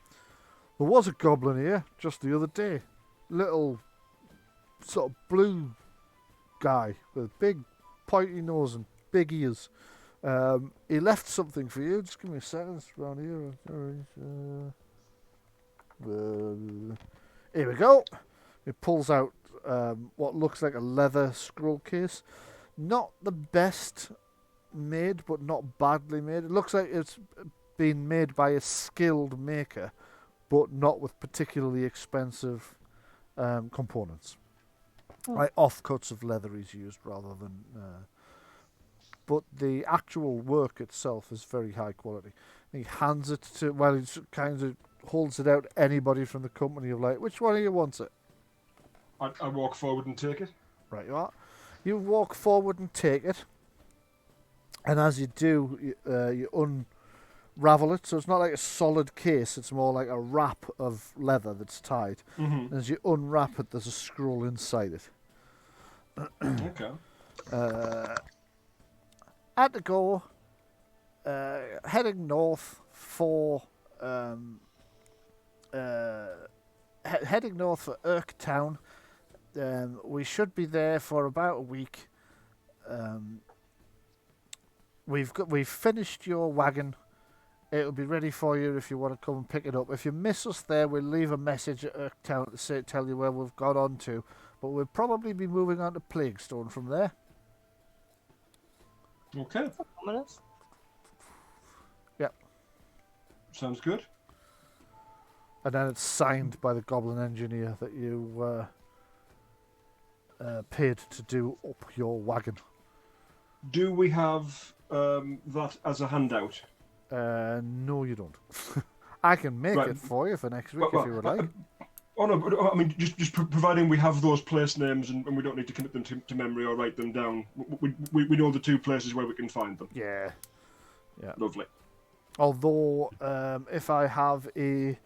was a goblin here just the other day. Little sort of blue guy with a big pointy nose and big ears. He left something for you. Just give me a second. It's around here. Here we go. He pulls out what looks like a leather scroll case. Not the best made, but not badly made. It looks like it's been made by a skilled maker, but not with particularly expensive components. Like offcuts of leather is used rather than... but the actual work itself is very high quality. And he hands it to... Well, he kind of holds it out to anybody from the company of like, which one of you wants it? I walk forward and take it. Right, you are. You walk forward and take it. And as you do, you unravel it. So it's not like a solid case. It's more like a wrap of leather that's tied. Mm-hmm. And as you unwrap it, there's a scroll inside it. Okay. At the go, heading north for heading north for Irk Town. We should be there for about a week. We've finished your wagon. It'll be ready for you if you want to come and pick it up. If you miss us there, we'll leave a message at Irk Town to tell you where we've got on to. But we'll probably be moving on to Plaguestone from there. Okay. Ominous. Yep. Sounds good. And then it's signed by the Goblin engineer that you paid to do up your wagon. Do we have that as a handout? No, you don't. I can make Right. it for you for next week if you would like. Oh no, but, I mean, just providing we have those place names and we don't need to commit them to memory or write them down. We know the two places where we can find them. Yeah. Lovely. Although, if I have a...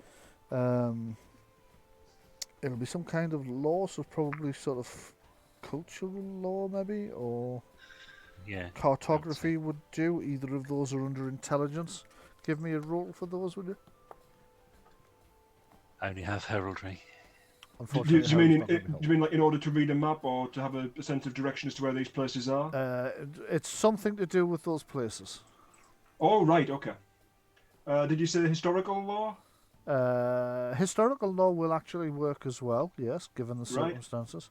it'll be some kind of law, so probably sort of cultural law maybe, or Yeah. cartography would do. Either of those are under intelligence. Give me a roll for those, would you? I only have heraldry. Do Unfortunately, you mean Harold's not gonna help. do you mean like in order to read a map or to have a sense of direction as to where these places are? It's something to do with those places. Oh right, okay. Did you say historical law? Historical law will actually work as well, yes, given the Right. circumstances.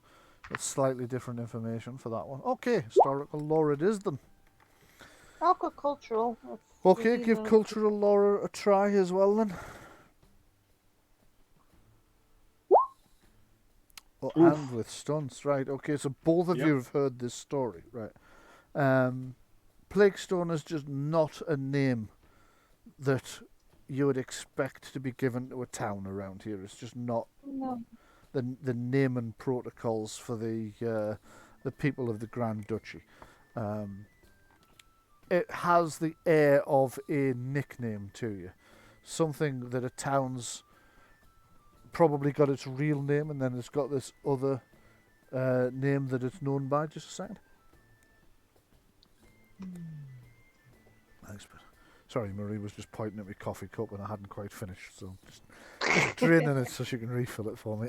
It's slightly different information for that one. Okay, historical law it is then. I'll go cultural. Okay, give cultural law a try as well then. Oh, Oof. and with stunts, right. Okay, so both of Yep. you have heard this story, right. Plaguestone is just not a name that you would expect to be given to a town around here. It's just not No. the naming protocols for the people of the Grand Duchy. It has the air of a nickname to you, something that a town's probably got its real name, and then it's got this other name that it's known by. Just a second. Thanks, but sorry, Marie was just pointing at my coffee cup and I hadn't quite finished, so just draining it so she can refill it for me.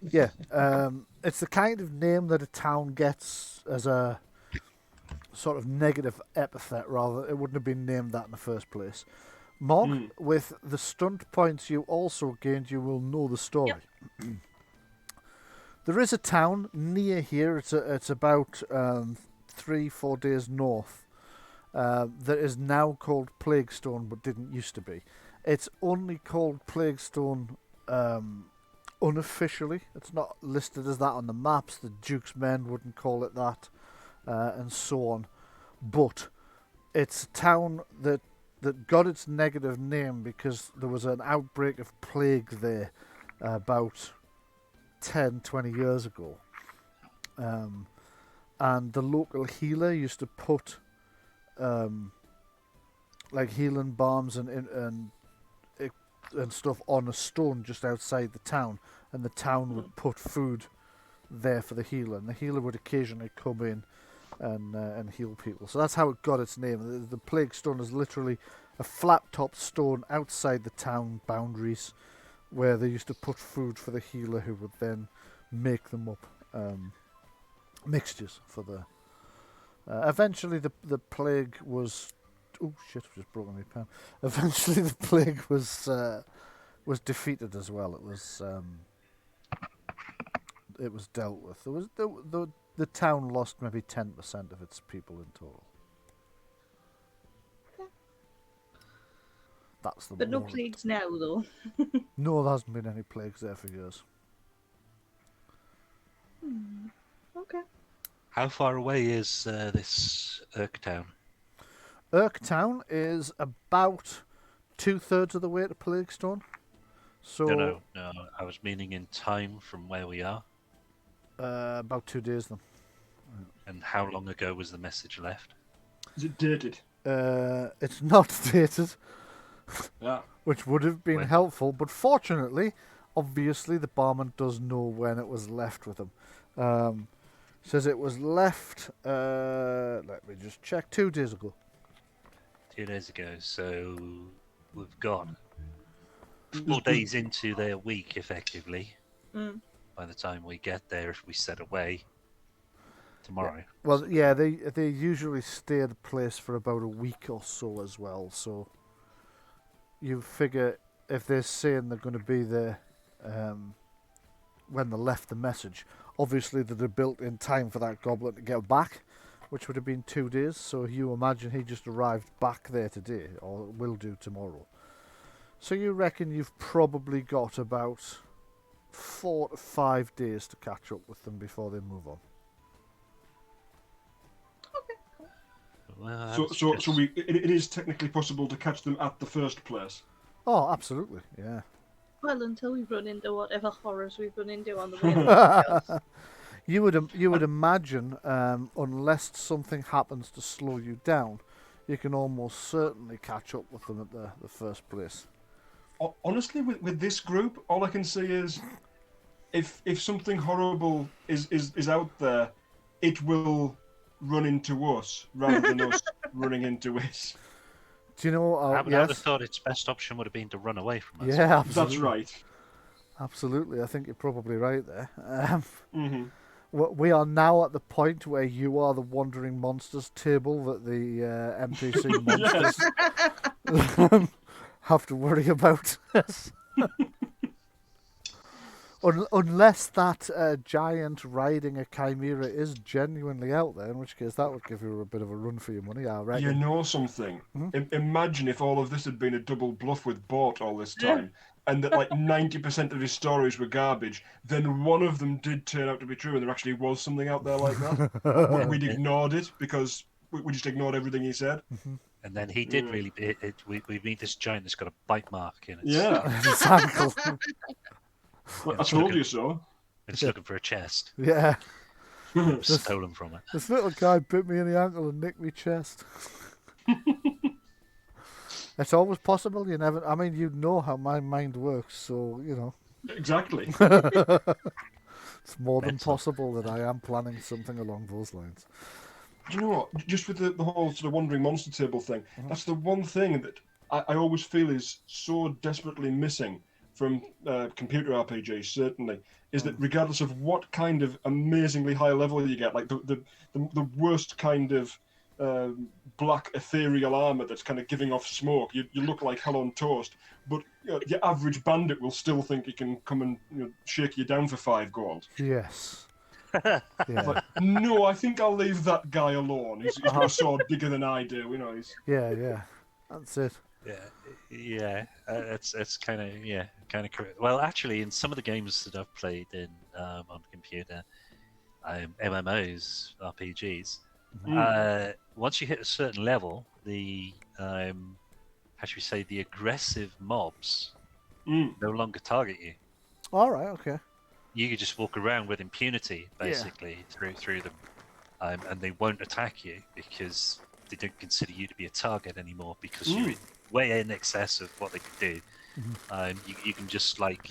It's the kind of name that a town gets as a sort of negative epithet, rather. It wouldn't have been named that in the first place. Mog, with the stunt points you also gained, you will know the story. Yep. There is a town near here. It's about 3-4 days north. That is now called Plaguestone, but didn't used to be. It's only called Plaguestone unofficially. It's not listed as that on the maps. The Duke's men wouldn't call it that, and so on. But it's a town that got its negative name because there was an outbreak of plague there about 10-20 years ago. And the local healer used to put like healing balms and stuff on a stone just outside the town, and the town would put food there for the healer, and the healer would occasionally come in and heal people. So that's how it got its name. The plague stone is literally a flat-topped stone outside the town boundaries, where they used to put food for the healer, who would then make them up mixtures for Eventually, the plague was. Oh shit! I've just broken my pen. Eventually, the plague was defeated as well. It was dealt with. There was the town lost maybe 10% of its people in total. That's the. But no moral. plagues now, though. No, there hasn't been any plagues there for years. Okay. How far away is this Town? Irktown is about 2/3 of the way to Plaguestone. So No. I was meaning in time from where we are. about 2 days then. And how long ago was the message left? Is it dated? It's not dated, Yeah. which would have been When? helpful, but fortunately, obviously, the barman does know when it was left with him. Says it was left. Let me just check. 2 days ago. 2 days ago. So we've got 4 days into their week, effectively. Mm. By the time we get there, if we set away tomorrow. Well, yeah, they usually stay at the place for about a week or so as well. So you figure if they're saying they're going to be there when they left the message, obviously they'd have built in time for that goblin to get back, which would have been 2 days. So you imagine he just arrived back there today, or will do tomorrow. So you reckon you've probably got about 4 to 5 days to catch up with them before they move on. Well, So it is technically possible to catch them at the first place. Oh, absolutely, yeah. Well, until we've run into whatever horrors we've run into on the way. You would imagine, unless something happens to slow you down, you can almost certainly catch up with them at the first place. Honestly, with this group, all I can say is, if something horrible is out there, it will run into us rather than us running into it. Do you know? I would Yes. have thought its best option would have been to run away from us. Yeah, absolutely. That's right. Absolutely, I think you're probably right there. Mm-hmm. We are now at the point where you are the wandering monsters table that the NPC monsters have to worry about. Unless that giant riding a chimera is genuinely out there, in which case that would give you a bit of a run for your money, I reckon. You know something? Imagine if all of this had been a double bluff with Bort all this time, and that like 90% of his stories were garbage, then one of them did turn out to be true, and there actually was something out there like that. But we'd ignored it because we just ignored everything he said. And then he did really. We meet this giant that's got a bite mark in its, Yeah. Exactly. Well, I told you so. It's looking for a chest. Yeah. Stolen from it. This little guy bit me in the ankle and nicked me chest. It's always possible. You never. I mean, you know how my mind works, so you know. Exactly. It's more than Mental. possible that I am planning something along those lines. Do you know what? Just with the whole sort of wandering monster table thing, that's the one thing that I always feel is so desperately missing from computer RPGs, certainly, is that regardless of what kind of amazingly high level you get, like the worst kind of black ethereal armor that's kind of giving off smoke, you look like hell on toast, but your average bandit will still think he can come and shake you down for 5 gold. Yes. Yeah. Like, no, I think I'll leave that guy alone. He's got a sword bigger than I do, you know. Yeah. That's it. It's kind of correct. Well, actually, in some of the games that I've played in on computer, MMOs, RPGs, once you hit a certain level, the how should we say, the aggressive mobs no longer target you. All right. Okay. You can just walk around with impunity, basically, through them, and they won't attack you because they don't consider you to be a target anymore because you're way in excess of what they can do. You can just like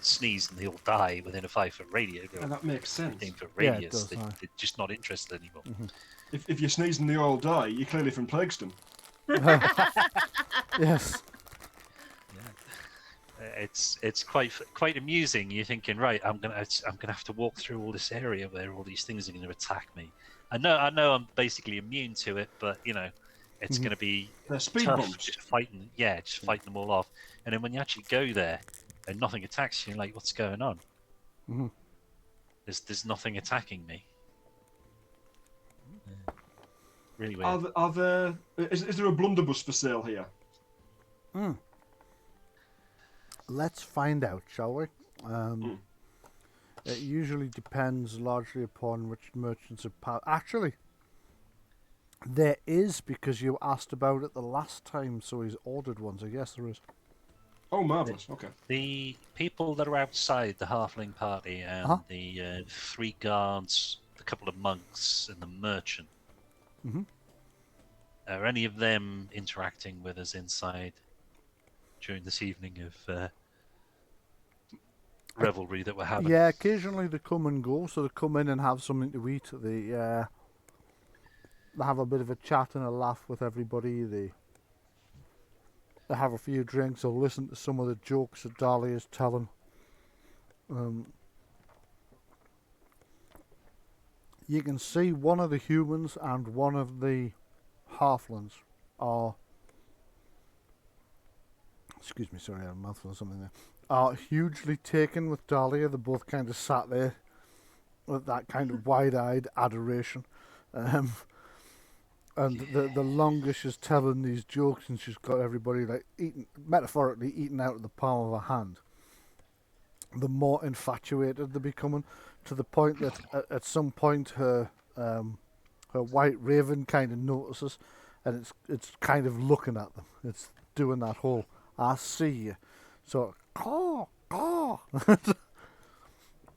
sneeze and they'll die within a 5-foot radius. And that makes sense. 15-foot Yeah, it radius. does, They're just not interested anymore. If you sneeze and they all die, you're clearly from Plaguestone. Yes. It's quite amusing. You're thinking, right, I'm gonna have to walk through all this area where all these things are going to attack me, I know I'm basically immune to it, but it's Mhm. going to be They're speed tough bumps. just fighting. Yeah, just fighting them all off. And then when you actually go there and nothing attacks you, you're like, what's going on? Mhm. There's nothing attacking me. Really weird. Is there a blunderbuss for sale here? Let's find out, shall we? Mm. It usually depends largely upon which merchants have passed. Actually, there is, because you asked about it the last time, so he's ordered one, so yes, there is. Oh, marvellous. Okay. The people that are outside, the halfling party and Uh-huh. the 3 guards, the couple of monks, and the merchant, Mhm. are any of them interacting with us inside during this evening of revelry that we're having? Yeah, occasionally they come and go, so they come in and have something to eat. They have a bit of a chat and a laugh with everybody. They have a few drinks or listen to some of the jokes that Dahlia is telling. You can see one of the humans and one of the halflings are, excuse me, sorry, I had a mouthful of something there, are hugely taken with Dahlia. They both kind of sat there with that kind of wide-eyed adoration. And the longer she's telling these jokes and she's got everybody like eating, metaphorically eating out of the palm of her hand, the more infatuated they're becoming, to the point that at some point her white raven kind of notices, and it's kind of looking at them. It's doing that whole "I see you," so caw caw.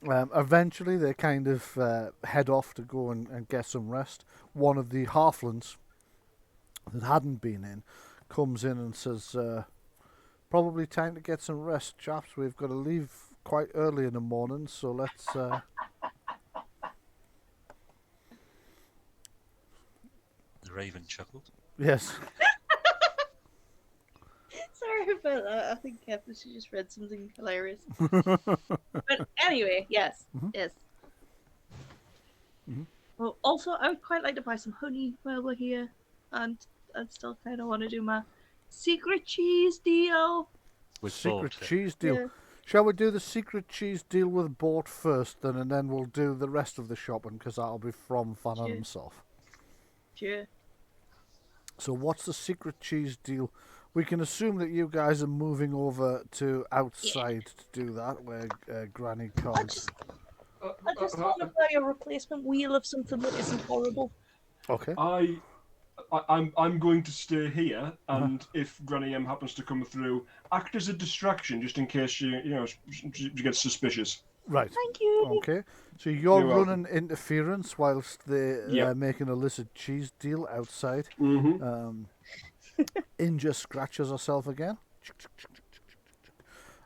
Eventually, they kind of head off to go and get some rest. One of the halflings that hadn't been in comes in and says, probably time to get some rest, chaps. We've got to leave quite early in the morning, so let's... The raven chuckled. Yes. Sorry about that. I think Captain just read something hilarious. But anyway, yes, yes. Well, also, I would quite like to buy some honey while we're here, and I still kind of want to do my secret cheese deal. With Secret Bort. cheese deal. Yeah. Shall we do the secret cheese deal with Bort first, then, and then we'll do the rest of the shopping, because that'll be from Fannon Sure. himself. Sure. So what's the secret cheese deal? We can assume that you guys are moving over to outside to do that, where Granny can't. I just want to buy a replacement wheel of something that isn't horrible. Okay. I'm going to stay here, and if Granny M happens to come through, act as a distraction just in case she gets suspicious. Right. Thank you. Okay. So you're You're welcome. running interference whilst they're Yep. making a illicit cheese deal outside. Mm-hmm. Inja scratches herself again.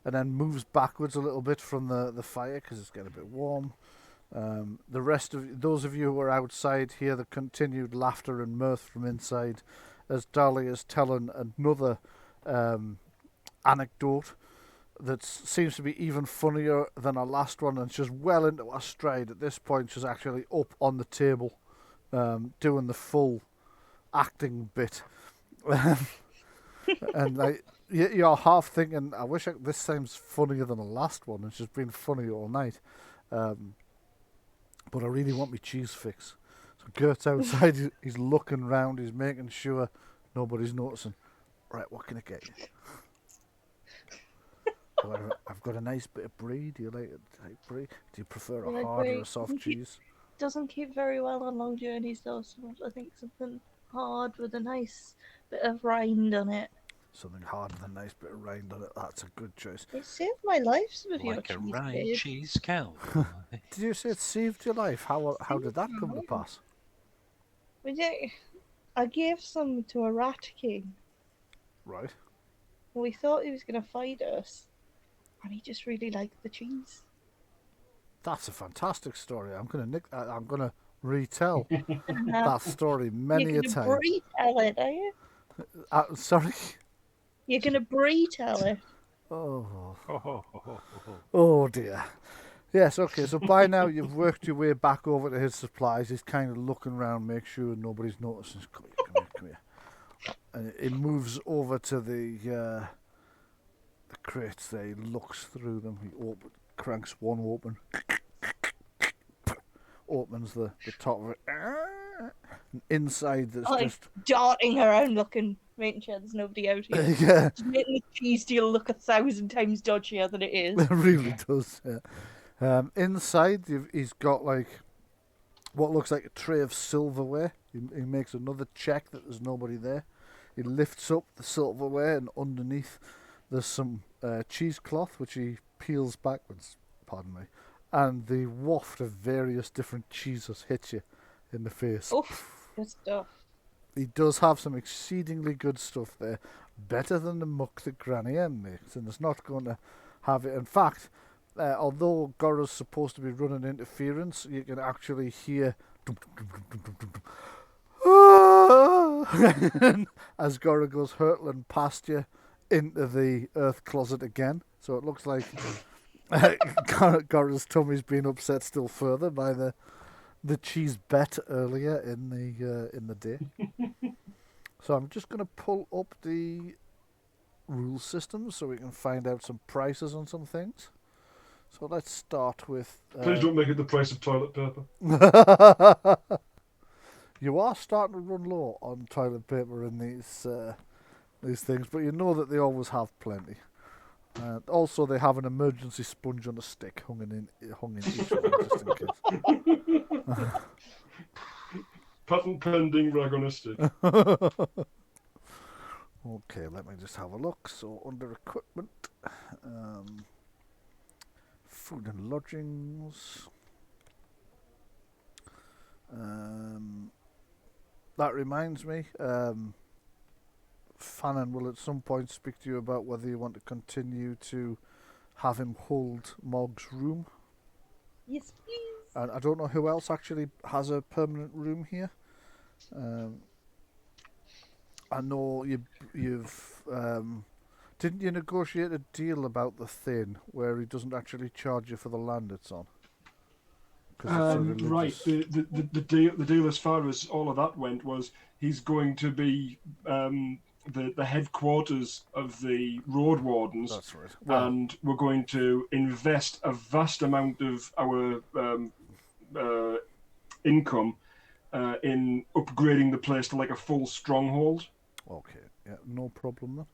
And then moves backwards a little bit from the fire because it's getting a bit warm. The rest of those of you who are outside hear the continued laughter and mirth from inside as Dahlia is telling another anecdote that seems to be even funnier than her last one, and she's well into her stride. At this point, she's actually up on the table doing the full acting bit. And like you're half thinking, I wish this sounds funnier than the last one, and she's been funny all night. But I really want my cheese fix. So Gert's outside, he's looking round, he's making sure nobody's noticing. Right, what can I get you? Well, I've got a nice bit of brie. Do you like brie? Do you prefer a I like hard or brie. a soft cheese? Doesn't keep very well on long journeys though, so I think something hard with a nice bit of rind on it. Something hard with a nice bit of rind on it. That's a good choice. It saved my life with your Like a cheese, rye babe. cheese cow. Did you say it saved your life? How did that come to pass? I gave some to a rat king. Right. We thought he was going to fight us, and he just really liked the cheese. That's a fantastic story. I'm gonna retell Uh-huh. that story many a You're going to time. brie tell it, are you? Sorry. You're going to brie tell it. Oh. Oh, Oh dear. Yes, okay. So by now you've worked your way back over to his supplies. He's kind of looking around, make sure nobody's noticing. Come here, come here, come here. And he moves over to the crates there. He looks through them. He cranks one open, opens the top of it. And inside there's Like just darting around looking, making sure there's nobody out here. yeah, Just making the cheese deal look 1,000 times dodgier than it is. it really does. Yeah. Inside he's got like what looks like a tray of silverware. He makes another check that there's nobody there. He lifts up the silverware, and underneath there's some cheesecloth which he peels backwards. Pardon me. And the waft of various different cheeses hits you in the face. Oof, good stuff. He does have some exceedingly good stuff there. Better than the muck that Granny M makes, and it's not going to have it. In fact, although Gora's supposed to be running interference, you can actually hear as Gora goes hurtling past you into the earth closet again. So it looks like Gora's tummy's been upset still further by the cheese bet earlier in the day. So I'm just going to pull up the rule system so we can find out some prices on some things. So let's start with. Please don't make it the price of toilet paper. You are starting to run low on toilet paper in these things, but you know that they always have plenty. Also, they have an emergency sponge on a stick hung in each one, just in case. Patent pending rag on a stick. Okay, let me just have a look. So under equipment, food and lodgings. That reminds me, Fannon will at some point speak to you about whether you want to continue to have him hold Mog's room. Yes, please. And I don't know who else actually has a permanent room here. I know you've didn't you negotiate a deal about the Thane where he doesn't actually charge you for the land it's on? 'Cause it's a Right. religious- The deal as far as all of that went was he's going to be the headquarters of the road wardens. That's right. Well, And we're going to invest a vast amount of our income in upgrading the place to like a full stronghold. okay, yeah, no problem then.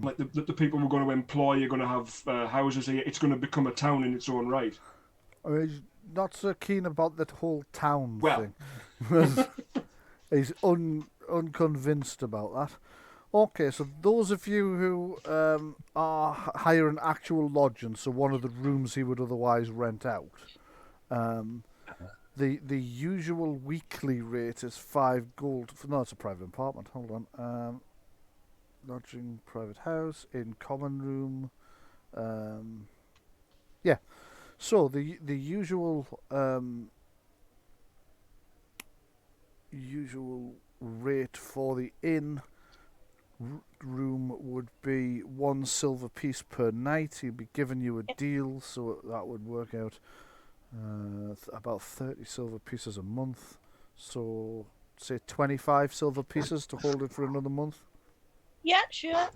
Like the people we're going to employ are going to have houses here. It's going to become a town in its own right. I mean, he's not so keen about that whole town Well. thing. He's unconvinced about that. Okay, so those of you who are hiring actual lodging, so one of the rooms he would otherwise rent out, the usual weekly rate is 5 gold. No, it's a private apartment. Hold on. Lodging, private house, in common room. Yeah. So the usual rate for the inn room would be 1 silver piece per night. He'd be giving you a deal, so that would work out about 30 silver pieces a month. So say 25 silver pieces to hold it for another month. Yeah, sure.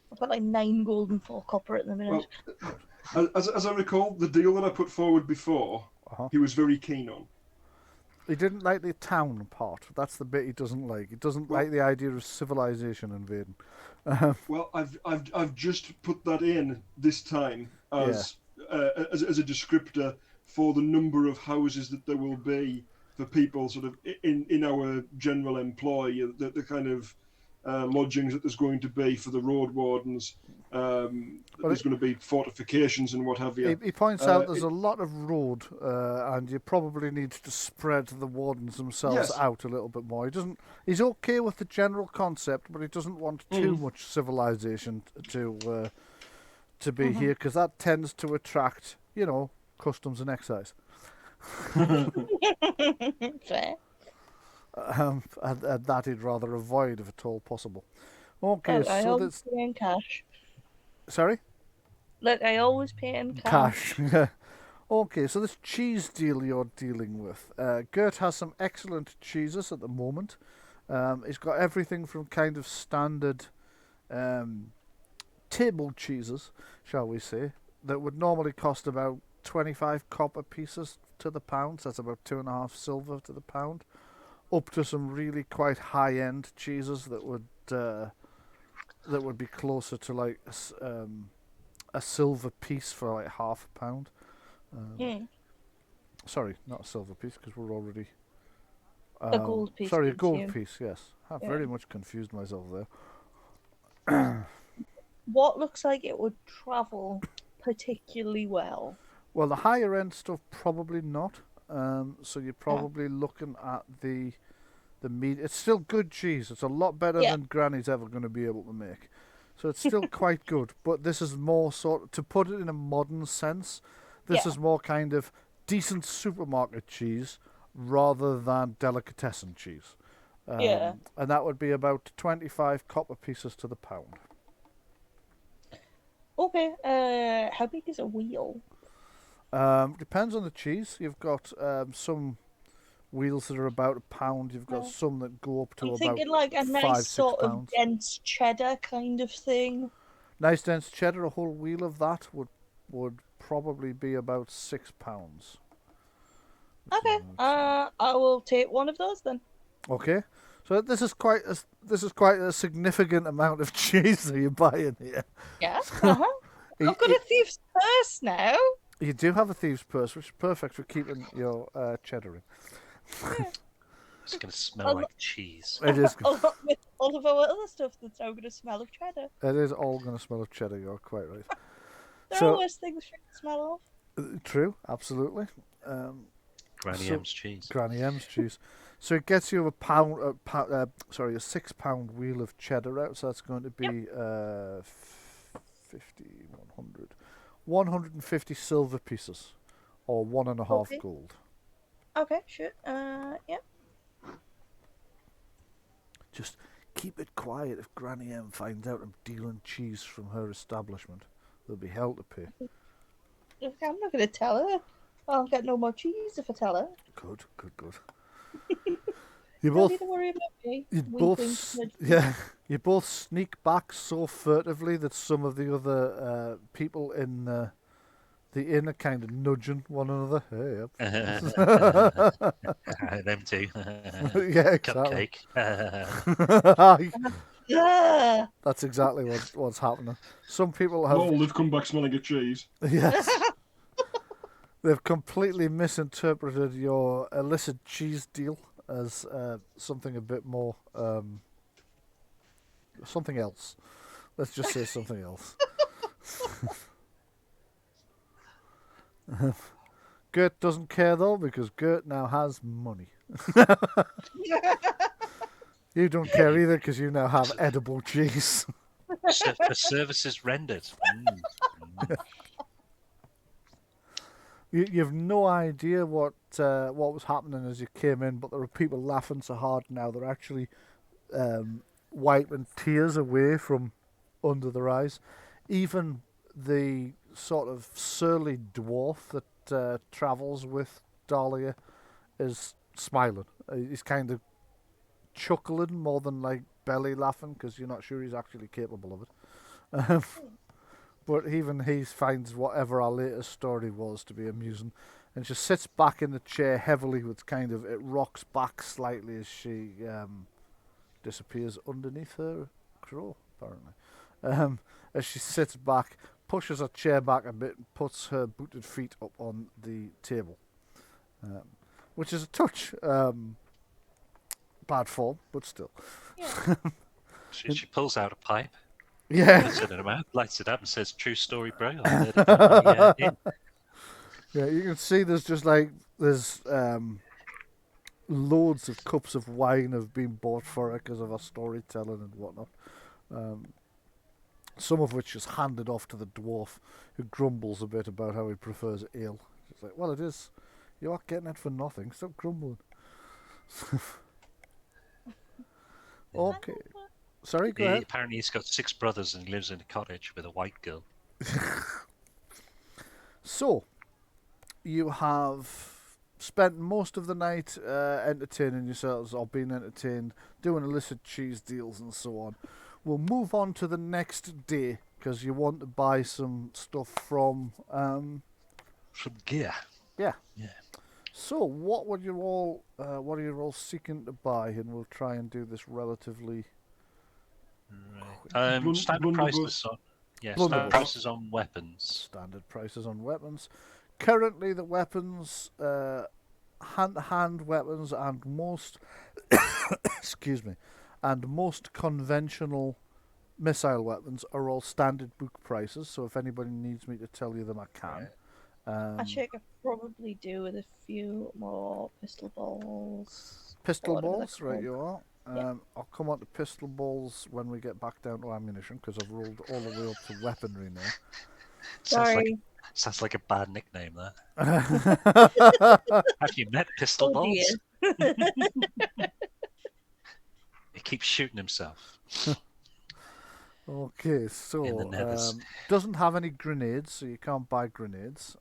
I've got like 9 gold and 4 copper at the minute. Well, as I recall, the deal that I put forward before, he was very keen on. He didn't like the town part. That's the bit he doesn't like. He doesn't like the idea of civilization invading. Well, I've just put that in this time as a descriptor for the number of houses that there will be for people sort of in our general employ, the kind of lodgings that there's going to be for the road wardens. There's going to be fortifications and what have you. He points out there's a lot of road, and you probably need to spread the wardens themselves out a little bit more. He's okay with the general concept, but he doesn't want too much civilization to be here, because that tends to attract, customs and excise. Fair. And that he'd rather avoid if at all possible. Okay, I so hope that's it's in cash. Sorry? Look, I always pay in cash. Cash. Okay, so this cheese deal you're dealing with. Gert has some excellent cheeses at the moment. He's got everything from kind of standard table cheeses, shall we say, that would normally cost about 25 copper pieces to the pound, so that's about 2.5 silver to the pound, up to some really quite high-end cheeses that would be closer to like a silver piece for like £0.5. Sorry, not a silver piece because we're already. A gold piece. Sorry, a gold consumed. piece. Yes, I've very much confused myself there. What looks like it would travel particularly well? Well, the higher end stuff probably not. So you're probably looking at the meat. It's still good cheese. It's a lot better than Granny's ever going to be able to make. So it's still quite good. But this is more to put it in a modern sense. This is more kind of decent supermarket cheese rather than delicatessen cheese. And that would be about 25 copper pieces to the pound. Okay. How big is a wheel? Depends on the cheese. You've got some wheels that are about £1. You've got some that go up to I'm about thinking like a nice sort of £5-6. dense cheddar kind of thing. Nice dense cheddar. A whole wheel of that would probably be about £6. Okay. I will take one of those then. Okay. So this is quite a significant amount of cheese that you're buying here. Yeah. I've got a thief's purse now. You do have a thieves' purse, which is perfect for keeping your cheddar in. It's going to smell like cheese. It is. All of our other stuff that's now going to smell of cheddar. It is all going to smell of cheddar. You're quite right. There are worse things for it to smell of. True, absolutely. Granny M's cheese. Granny M's cheese. So it gets you a £6 wheel of cheddar out. So that's going to be 50, 100, 150 silver pieces, or 1.5 gold. Okay, sure. Yeah. Just keep it quiet. If Granny M finds out I'm dealing cheese from her establishment, there'll be hell to pay. I'm not going to tell her. I'll get no more cheese if I tell her. Good. You don't need to worry about me. You both sneak back so furtively that some of the other people in the inn are kind of nudging one another. Hey, Them too. Yeah, exactly. Cupcake. That's exactly what's happening. Some people have. Oh, they've come back smelling of cheese. Yes. They've completely misinterpreted your illicit cheese deal as something a bit more, something else. Let's just say something else. Gert doesn't care though, because Gert now has money. You don't care either, because you now have edible cheese. For services rendered. You've no idea what was happening as you came in, but there are people laughing so hard now they're actually wiping tears away from under their eyes. Even the sort of surly dwarf that travels with Dahlia is smiling. He's kind of chuckling more than like belly laughing, because you're not sure he's actually capable of it. But even he finds whatever our latest story was to be amusing, and she sits back in the chair heavily. With it rocks back slightly as she disappears underneath her crow, apparently. As she sits back, pushes her chair back a bit, and puts her booted feet up on the table, which is a touch bad form, but still. Yeah. She pulls out a pipe. Yeah. Puts it in her mouth, lights it up, and says, "True story, bro." Yeah, you can see there's loads of cups of wine have been bought for her because of her storytelling and whatnot. Some of which is handed off to the dwarf, who grumbles a bit about how he prefers ale. She's like, "Well, it is. You are getting it for nothing. Stop grumbling." Okay. Sorry, go ahead. Apparently, he's got 6 brothers and he lives in a cottage with a white girl. So, you have spent most of the night entertaining yourselves or being entertained, doing illicit cheese deals and so on. We'll move on to the next day because you want to buy some stuff from... From gear. Yeah. Yeah. So, what are you all seeking to buy? And we'll try and do this relatively... Right. Standard prices on... Yeah, standard Blunderbuss. prices on weapons. Standard prices on weapons. Currently, the weapons, hand-to-hand weapons, and most, excuse me, and most conventional missile weapons are all standard book prices. So, if anybody needs me to tell you them, I can. Actually, I could probably do with a few more pistol balls. Pistol Whatever they're balls, right? called. You are. Yeah. I'll come on to pistol balls when we get back down to ammunition because I've rolled all the way up to weaponry now. Sorry. Sounds like a bad nickname, that. Okay, Have you met Pistol Oh Balls? dear. He keeps shooting himself. so In the nethers. doesn't have any grenades, so you can't buy grenades.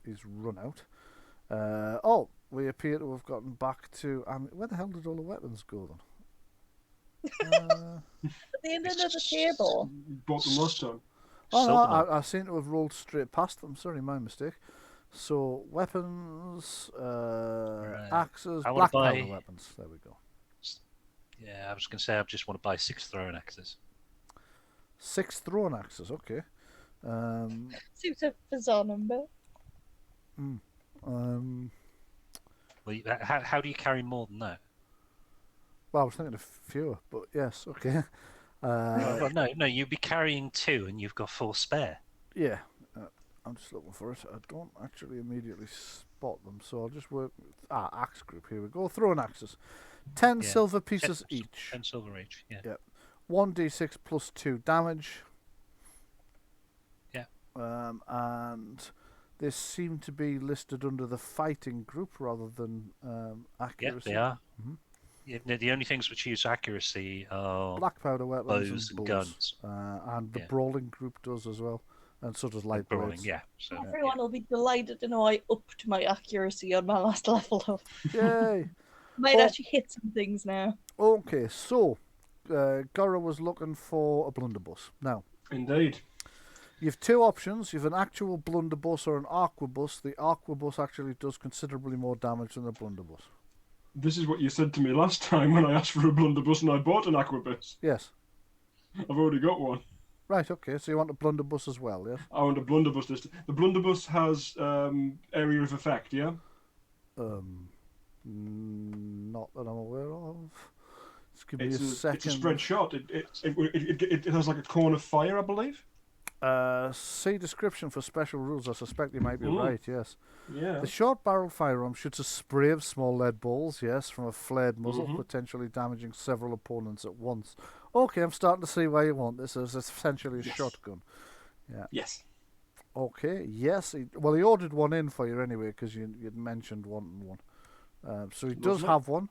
He's run out. We appear to have gotten back to... where the hell did all the weapons go then? At the end of the table. Bought them last time. Oh, Sold them no, all. I seem to have rolled straight past them. Sorry, my mistake. So, weapons, axes, I wanna black powder buy- weapons. There we go. Yeah, I was going to say I just want to buy 6 throwing axes. 6 throwing axes, okay. Suits a bizarre number. Well, how do you carry more than that? Well, I was thinking of fewer, but yes, okay. Well, no, you'd be carrying 2 and you've got 4 spare. Yeah, I'm just looking for it. I don't actually immediately spot them, so I'll just work with... axe group, here we go. Throwing axes. 10 Yeah. silver pieces 10 each. 10 silver each, yeah. Yeah. 1d6 plus 2 damage. Yeah. And they seem to be listed under the fighting group rather than Yeah, accuracy. they are. Mhm. Yeah, the only things which use accuracy are Black powder weapons bows and bows. guns. And the Yeah. brawling group does as well. And so does light Brawling, blades. yeah. So, Everyone will be delighted to know I upped my accuracy on my last level up. Yay! Might Oh. actually hit some things now. Okay, so Gora was looking for a blunderbuss. Now, Indeed. you've 2 options. You've an actual blunderbuss or an arquebus. The arquebus actually does considerably more damage than the blunderbuss. This is what you said to me last time when I asked for a blunderbuss and I bought an aquabus. Yes. I've already got one. Right, okay, so you want a blunderbuss as well, yes? I want a blunderbuss this time. The blunderbuss has area of effect, yeah? Not that I'm aware of. Just give me It's a second. It's a spread shot. It has like a cone of fire, I believe. See description for special rules. I suspect you might be Ooh. right, yes. Yeah. The short barrel firearm shoots a spray of small lead balls, yes, from a flared muzzle, Mhm. potentially damaging several opponents at once. Okay, I'm starting to see why you want this. It's essentially a Yes. shotgun. Yes. Okay, yes. He ordered one in for you anyway, because you'd mentioned wanting one. So he does Lovely. have one.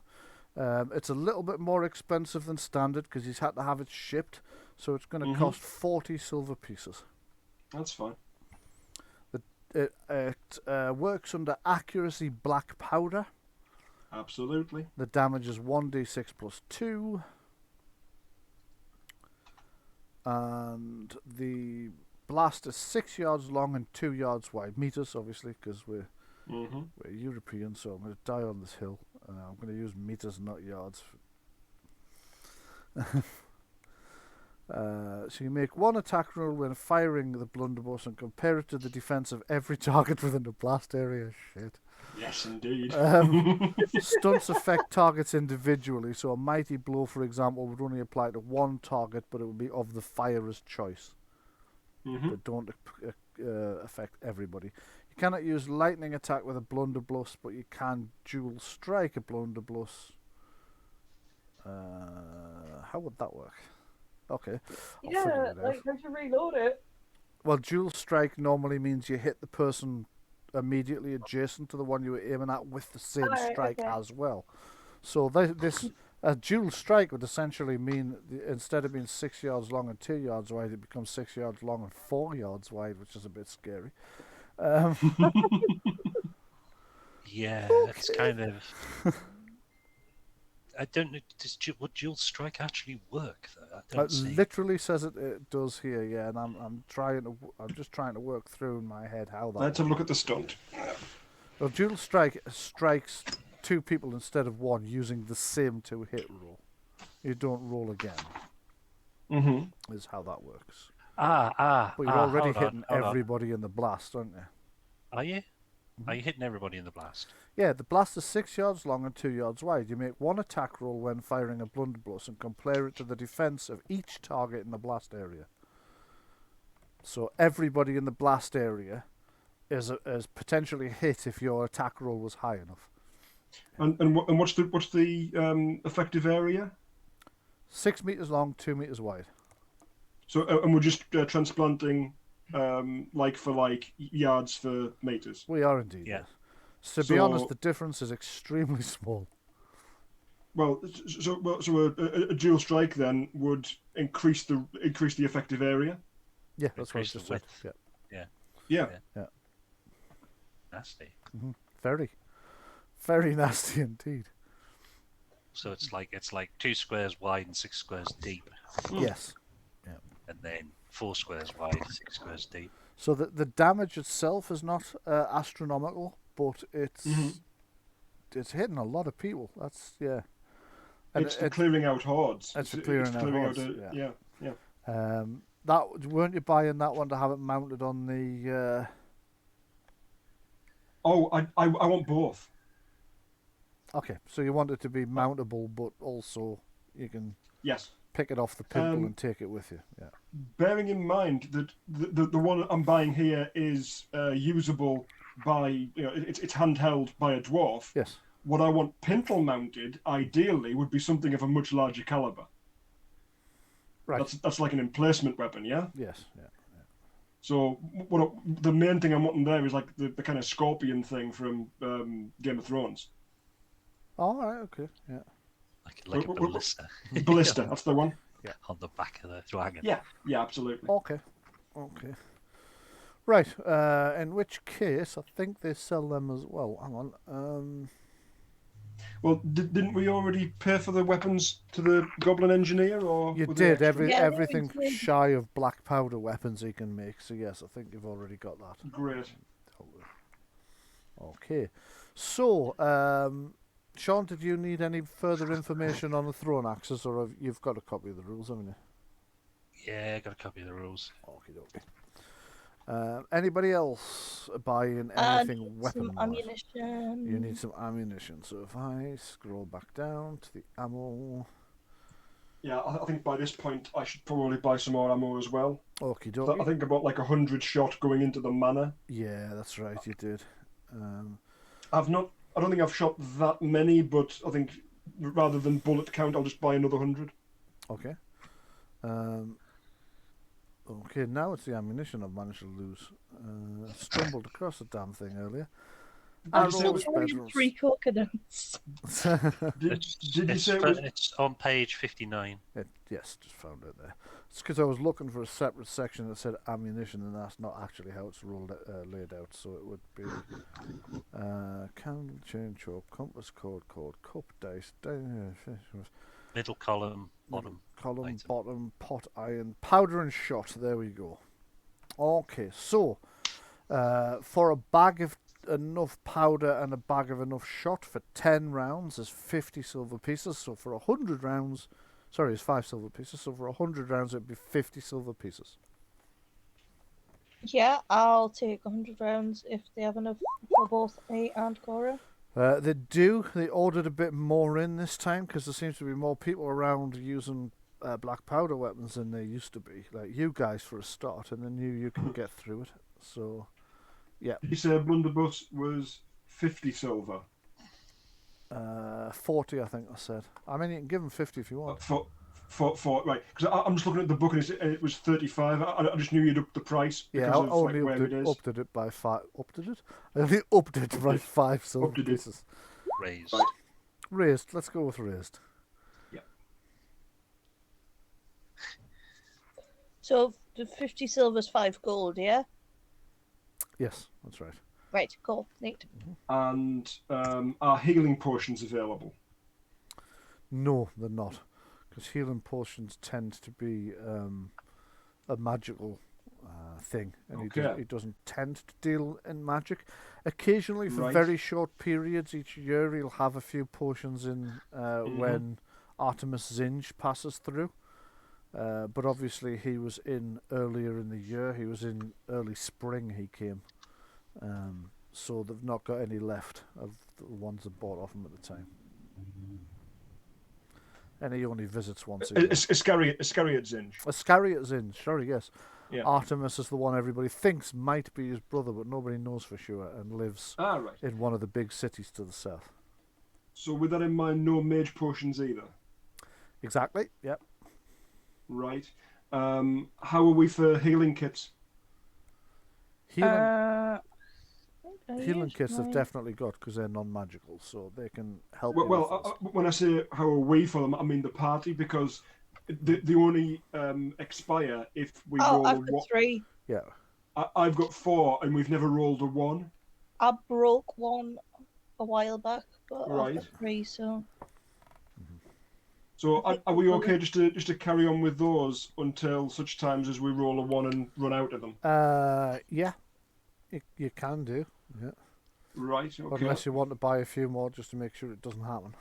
It's a little bit more expensive than standard, because he's had to have it shipped. So it's going to Mhm. cost 40 silver pieces. That's fine. It works under accuracy black powder. Absolutely. The damage is 1d6 plus 2. And the blast is 6 yards long and 2 yards wide. Meters, obviously, because we're European, so I'm going to die on this hill. I'm going to use meters, not yards. So you make one attack roll when firing the blunderbuss and compare it to the defense of every target within the blast area. Shit. Yes, indeed. Stunts affect targets individually, so a mighty blow, for example, would only apply to one target, but it would be of the firer's choice. They don't affect everybody. You cannot use lightning attack with a blunderbuss, but you can dual strike a blunderbuss. How would that work? Okay. I'll figure it out. how to reload it. Well, dual strike normally means you hit the person immediately adjacent to the one you were aiming at with the same Alright, strike okay. as well. So this A dual strike would essentially mean instead of being 6 yards long and 2 yards wide, it becomes 6 yards long and 4 yards wide, which is a bit scary. Yeah, Okay. it's kind of. I don't know. Would dual strike actually work? Though? I don't It see. literally says it does here, yeah, and I'm just trying to work through in my head how that. Let's have a look at the stunt. Well, dual strike strikes 2 people instead of 1 using the same 2 hit roll. You don't roll again. Mm-hmm. Is how that works. But But you're already hold on, hitting hold on. everybody in the blast, aren't you? Are you? Are you hitting everybody in the blast? Yeah, the blast is 6 yards long and 2 yards wide. You make 1 attack roll when firing a blunderbuss and compare it to the defense of each target in the blast area. So everybody in the blast area is potentially hit if your attack roll was high enough. And what's the effective area? 6 meters long, 2 meters wide. So and we're just transplanting like for like yards for meters. We are indeed. Yeah. Yes. So to be honest, So- the difference is extremely small. Well, so a dual strike then would increase the effective area. Yeah, that's what I Increase the just said. width. Yeah. Yeah. Nasty. Very, very nasty indeed. So it's like 2 squares wide and 6 squares deep, Yes. and then 4 squares wide, 6 squares deep. So the damage itself is not astronomical, but it's hitting a lot of people. That's And It's clearing out hordes. It's clearing out hordes, Yeah. that weren't you buying that one to have it mounted on the? Oh, I want both. Okay, so you want it to be mountable, but also you can Yes. pick it off the pimple Um, and take it with you. Yeah. Bearing in mind that the one I'm buying here is usable by it's handheld by a dwarf. Yes. What I want pintle mounted, ideally, would be something of a much larger caliber. Right. That's like an emplacement weapon, yeah. Yes. Yeah. So the main thing I'm wanting there is like the kind of scorpion thing from Game of Thrones. All right. Okay. Yeah. Like a ballista Ballista, that's the one. on the back of the dragon. Yeah, absolutely. Okay. Right. In which case, I think they sell them as well. Hang on. Well, didn't we already pay for the weapons to the goblin engineer, or You were they did extra? Yeah, everything we did. shy of black powder weapons he can make. So yes, I think you've already got that. Great. Okay. So, Sean, did you need any further information on the thrown axes, or you've got a copy of the rules, haven't you? Yeah, I got a copy of the rules. Okay. Anybody else buying I anything need weapon? some ammunition. You need some ammunition. So if I scroll back down to the ammo. Yeah, I think by this point I should probably buy some more ammo as well. Okie I dokie. think about like 100 shot going into the manor. Yeah, that's right. You did. I don't think I've shot that many, but I think rather than bullet count, I'll just buy another 100. Okay. Okay, now it's the ammunition I've managed to lose. Stumbled across the damn thing earlier. I Arrows, just said it was bedrolls. 3 coconuts. Did you say it was? It's on page 59. Yes, just found it there. It's because I was looking for a separate section that said ammunition, and that's not actually how it's laid out. So it would be candle, chain, choke, compass, cord, cup, dice, Middle column, bottom. column, item. bottom, pot, iron, powder, and shot. There we go. Okay, so for a bag of enough powder and a bag of enough shot for 10 rounds is 50 silver pieces. So for 100 rounds, sorry, it's 5 silver pieces. So for 100 rounds, it'd be 50 silver pieces. Yeah, I'll take 100 rounds if they have enough for both me and Cora. They do. They ordered a bit more in this time because there seems to be more people around using black powder weapons than there used to be. Like you guys for a start, and then you can get through it. So, yeah. Did you say blunderbuss was 50 silver? 40, I think I said. I mean, you can give them 50 if you want. For right, because I'm just looking at the book and it was 35. I just knew you'd up the price because Yeah, I of only like, where it is. upped it by 5. Upped it? I only upped it by 5 silver Upped it. pieces. Raised. Right. Raised. Let's go with raised. So the 50 silver's 5 gold, yeah? Yes, that's right. Right, cool. Neat. And are healing potions available? No, they're not, because healing potions tend to be a magical thing, and Okay. he doesn't tend to deal in magic. Occasionally, for Right. very short periods each year, he'll have a few potions in when Artemis Zinj passes through. But obviously, he was in earlier in the year. He was in early spring. He came, so they've not got any left of the ones that bought off him at the time. And he only visits once a year. Iscariot Zinj. Iscariot Zinj, sorry, yes. Yeah. Artemis is the one everybody thinks might be his brother, but nobody knows for sure, and lives Right. in one of the big cities to the south. So with that in mind, no mage potions either. Exactly, yep. Right. How are we for healing kits? Healing kits they've definitely got because they're non-magical, so they can help you with Well, when I say how are we for them, I mean the party, because they only expire if we roll I've a got one. 3. Yeah. I've got 4, and we've never rolled a 1. I broke one a while back, but Right. I've got 3, so... So I think are we we'll okay just to carry on with those until such times as we roll a 1 and run out of them? Yeah. You can do, yeah. Right, okay. Unless you want to buy a few more just to make sure it doesn't happen.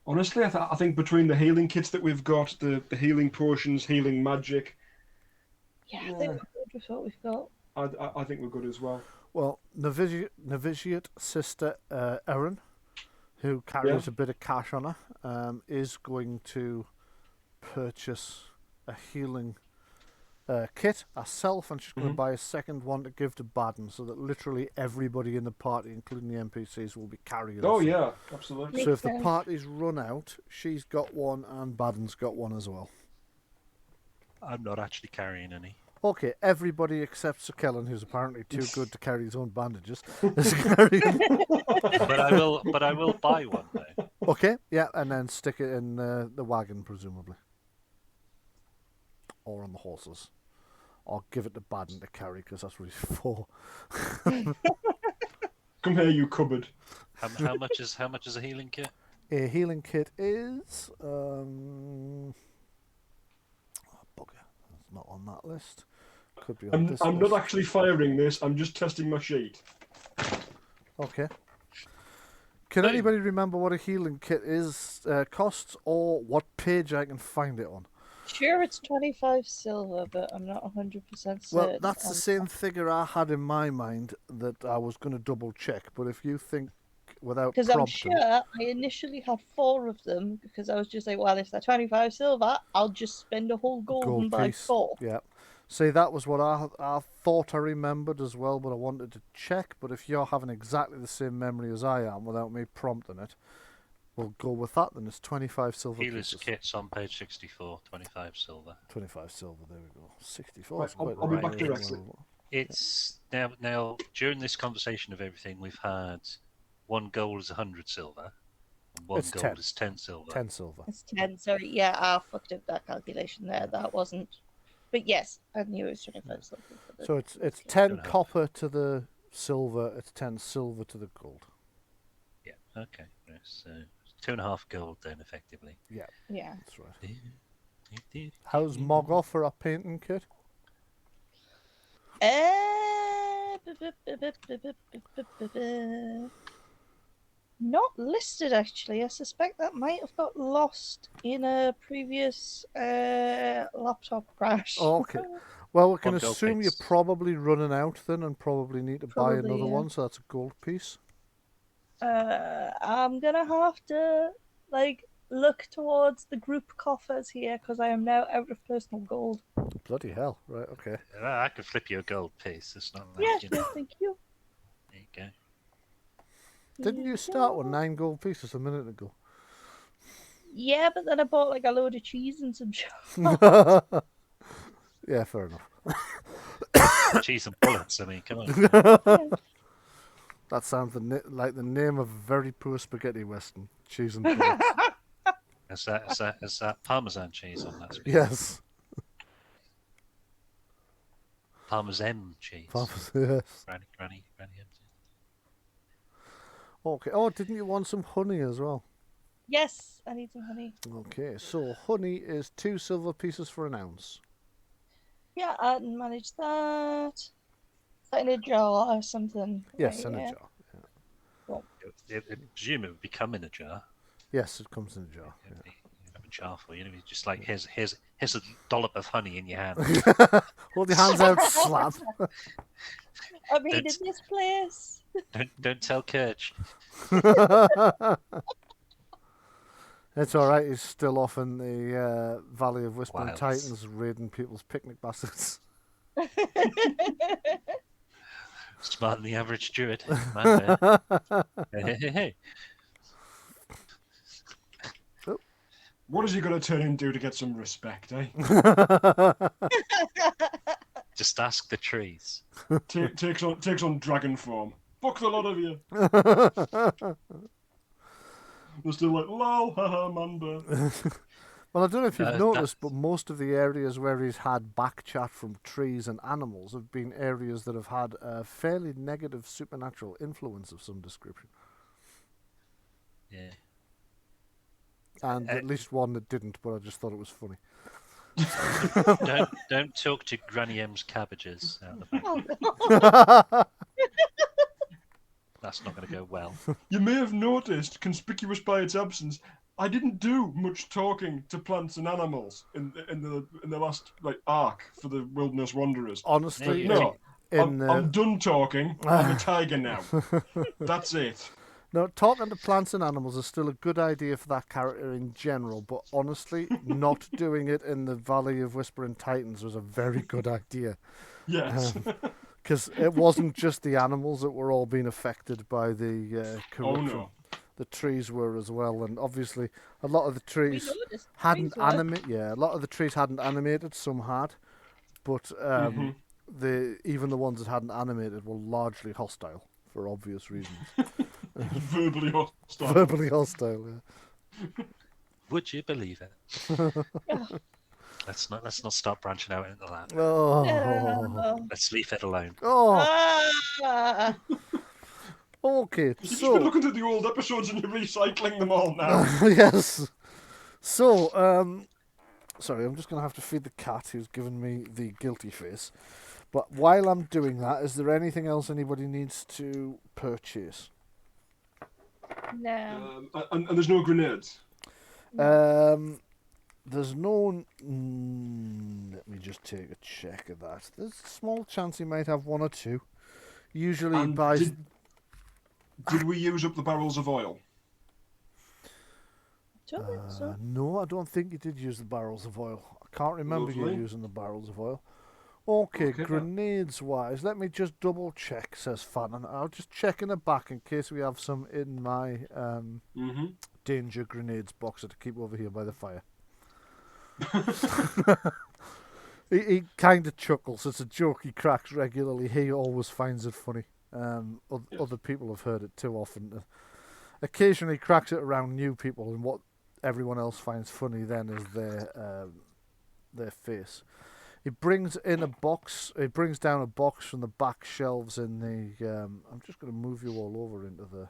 Honestly, I think between the healing kits that we've got, the healing potions, healing magic, Yeah, I think we're good with what we've got. I think we're good as well. Well, novitiate sister Erin, who carries a bit of cash on her, is going to purchase a healing kit herself, and she's going to buy a second one to give to Barden, so that literally everybody in the party, including the NPCs, will be carrying. Oh some. yeah, absolutely. So if the party's run out, she's got one and Barden's got one as well. I'm not actually carrying any. Okay, everybody except Sir Kellen, who's apparently too good to carry his own bandages, is carrying. But I will buy one though. Okay, yeah, and then stick it in the wagon, presumably, or on the horses, or give it to Baden to carry because that's what he's for. Come here, you cupboard. How much is a healing kit? A healing kit is bugger. It's not on that list. Could be on this I'm list. not actually firing this. I'm just testing my sheet. Okay. Can anybody remember what a healing kit is costs, or what page I can find it on? Sure, it's 25 silver, but I'm not 100% certain. Well, that's the same figure I had in my mind that I was going to double check. But if you think without Because I'm prompting, sure I initially had 4 of them, because I was just like, well, if they're 25 silver, I'll just spend a whole gold and buy piece. 4. Yeah. See, that was what I thought I remembered as well, but I wanted to check. But if you're having exactly the same memory as I am without me prompting it, we'll go with that. Then it's 25 silver Healer's pieces. kit's on page 64, 25 silver. 25 silver, there we go. 64. Right, I'll be back directly. It's now during this conversation of everything we've had, 1 gold is 100 silver, and 1 It's gold 10. is 10 silver. 10 silver. It's 10, sorry. Yeah, I fucked up that calculation there. That wasn't... But yes, I knew it was 25 silver. So it's 10 copper to the silver, it's 10 silver to the gold. Yeah, okay. So 2.5 gold then, effectively. Yeah, Yeah. that's right. How's Mog off for a painting kit? Not listed, actually. I suspect that might have got lost in a previous laptop crash. Oh, okay. Well, we can One gold assume you're piece. probably running out then and probably need to buy Probably, another yeah. one, so that's a gold piece. I'm gonna have to look towards the group coffers here because I am now out of personal gold. Bloody hell. Right, okay. I could flip you a gold piece. It's not like, Yes, you know. thank you. There you go. Didn't you start with 9 gold pieces a minute ago? Yeah, but then I bought a load of cheese and some shit. Yeah, fair enough. Cheese and bullets, I mean, come on. That sounds like the name of a very poor spaghetti western. Cheese and bullets. Is that Parmesan cheese on that? Yes. Parmesan cheese. Yes. Granny M cheese. Okay. Oh, didn't you want some honey as well? Yes, I need some honey. Okay, so honey is 2 silver pieces for an ounce. Yeah, I can manage that. Is that in a jar or something? Yes, Right, in a yeah. jar. Yeah. I presume it would be come in a jar. Yes, it comes in a jar. You have a jar for you. It's just like here's a dollop of honey in your hand. Yeah. Hold your hands out, slap. I mean, in Don't- this place. Don't tell Kirch. It's all right. He's still off in the Valley of Whispering Wilds. Titans, raiding people's picnic baskets. Smarter than the average druid. Man, hey. What is he going to turn into to get some respect, eh? Just ask the trees. takes on dragon form. Fuck the lot of you. They're still like, lol, haha, Manda. Well, I don't know if you've Uh, noticed, but most of the areas where he's had back chat from trees and animals have been areas that have had a fairly negative supernatural influence of some description. Yeah. And at least one that didn't, but I just thought it was funny. Don't talk to Granny M's cabbages out the back. That's not going to go well. You may have noticed, conspicuous by its absence, I didn't do much talking to plants and animals in the last arc for the Wilderness Wanderers. Honestly, No, in I'm done talking. I'm a tiger now. That's it. no, talking to plants and animals is still a good idea for that character in general, but honestly, not doing it in the Valley of Whispering Titans was a very good idea. Yes. Because it wasn't just the animals that were all being affected by the corruption. Oh no. The trees were as well, and obviously a lot of the We trees noticed hadn't trees were. animated. Yeah, a lot of the trees hadn't animated. Some had, but even the ones that hadn't animated were largely hostile for obvious reasons. Verbally hostile. Verbally hostile. Yeah. Would you believe it? Let's not start branching out into that. Oh. Let's leave it alone. Oh. Ah! Okay. You've just So been looking at the old episodes and you're recycling them all now. yes. So sorry, I'm just gonna have to feed the cat who's given me the guilty face. But while I'm doing that, is there anything else anybody needs to purchase? No. And there's no grenades. There's no. Let me just take a check of that. There's a small chance he might have one or two. Usually he And buys. did we use up the barrels of oil? Don't think so. No, I don't think you did use the barrels of oil. I can't remember you Lovely. using the barrels of oil. Okay, Okay. grenades wise, let me just double check, says Fannon. I'll just check in the back in case we have some in my Mm-hmm. danger grenades boxer to keep over here by the fire. He kind of chuckles. It's a joke he cracks regularly. He always finds it funny. Other people have heard it too often. Occasionally cracks it around new people, and what everyone else finds funny then is their face. He brings in a box. He brings down a box from the back shelves in the. I'm just going to move you all over into the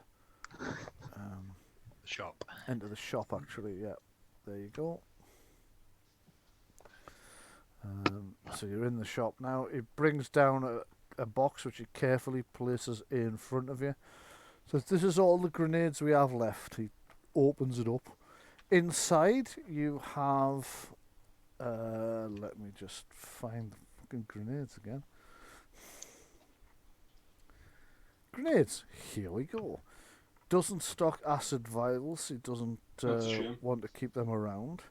Shop. Actually, yeah. There you go. So you're in the shop now. He brings down a box which he carefully places in front of you. So this is all the grenades we have left. He opens it up. Inside you have. Let me just find the fucking grenades again. Grenades. Here we go. Doesn't stock acid vials. He doesn't That's a shame. want to keep them around.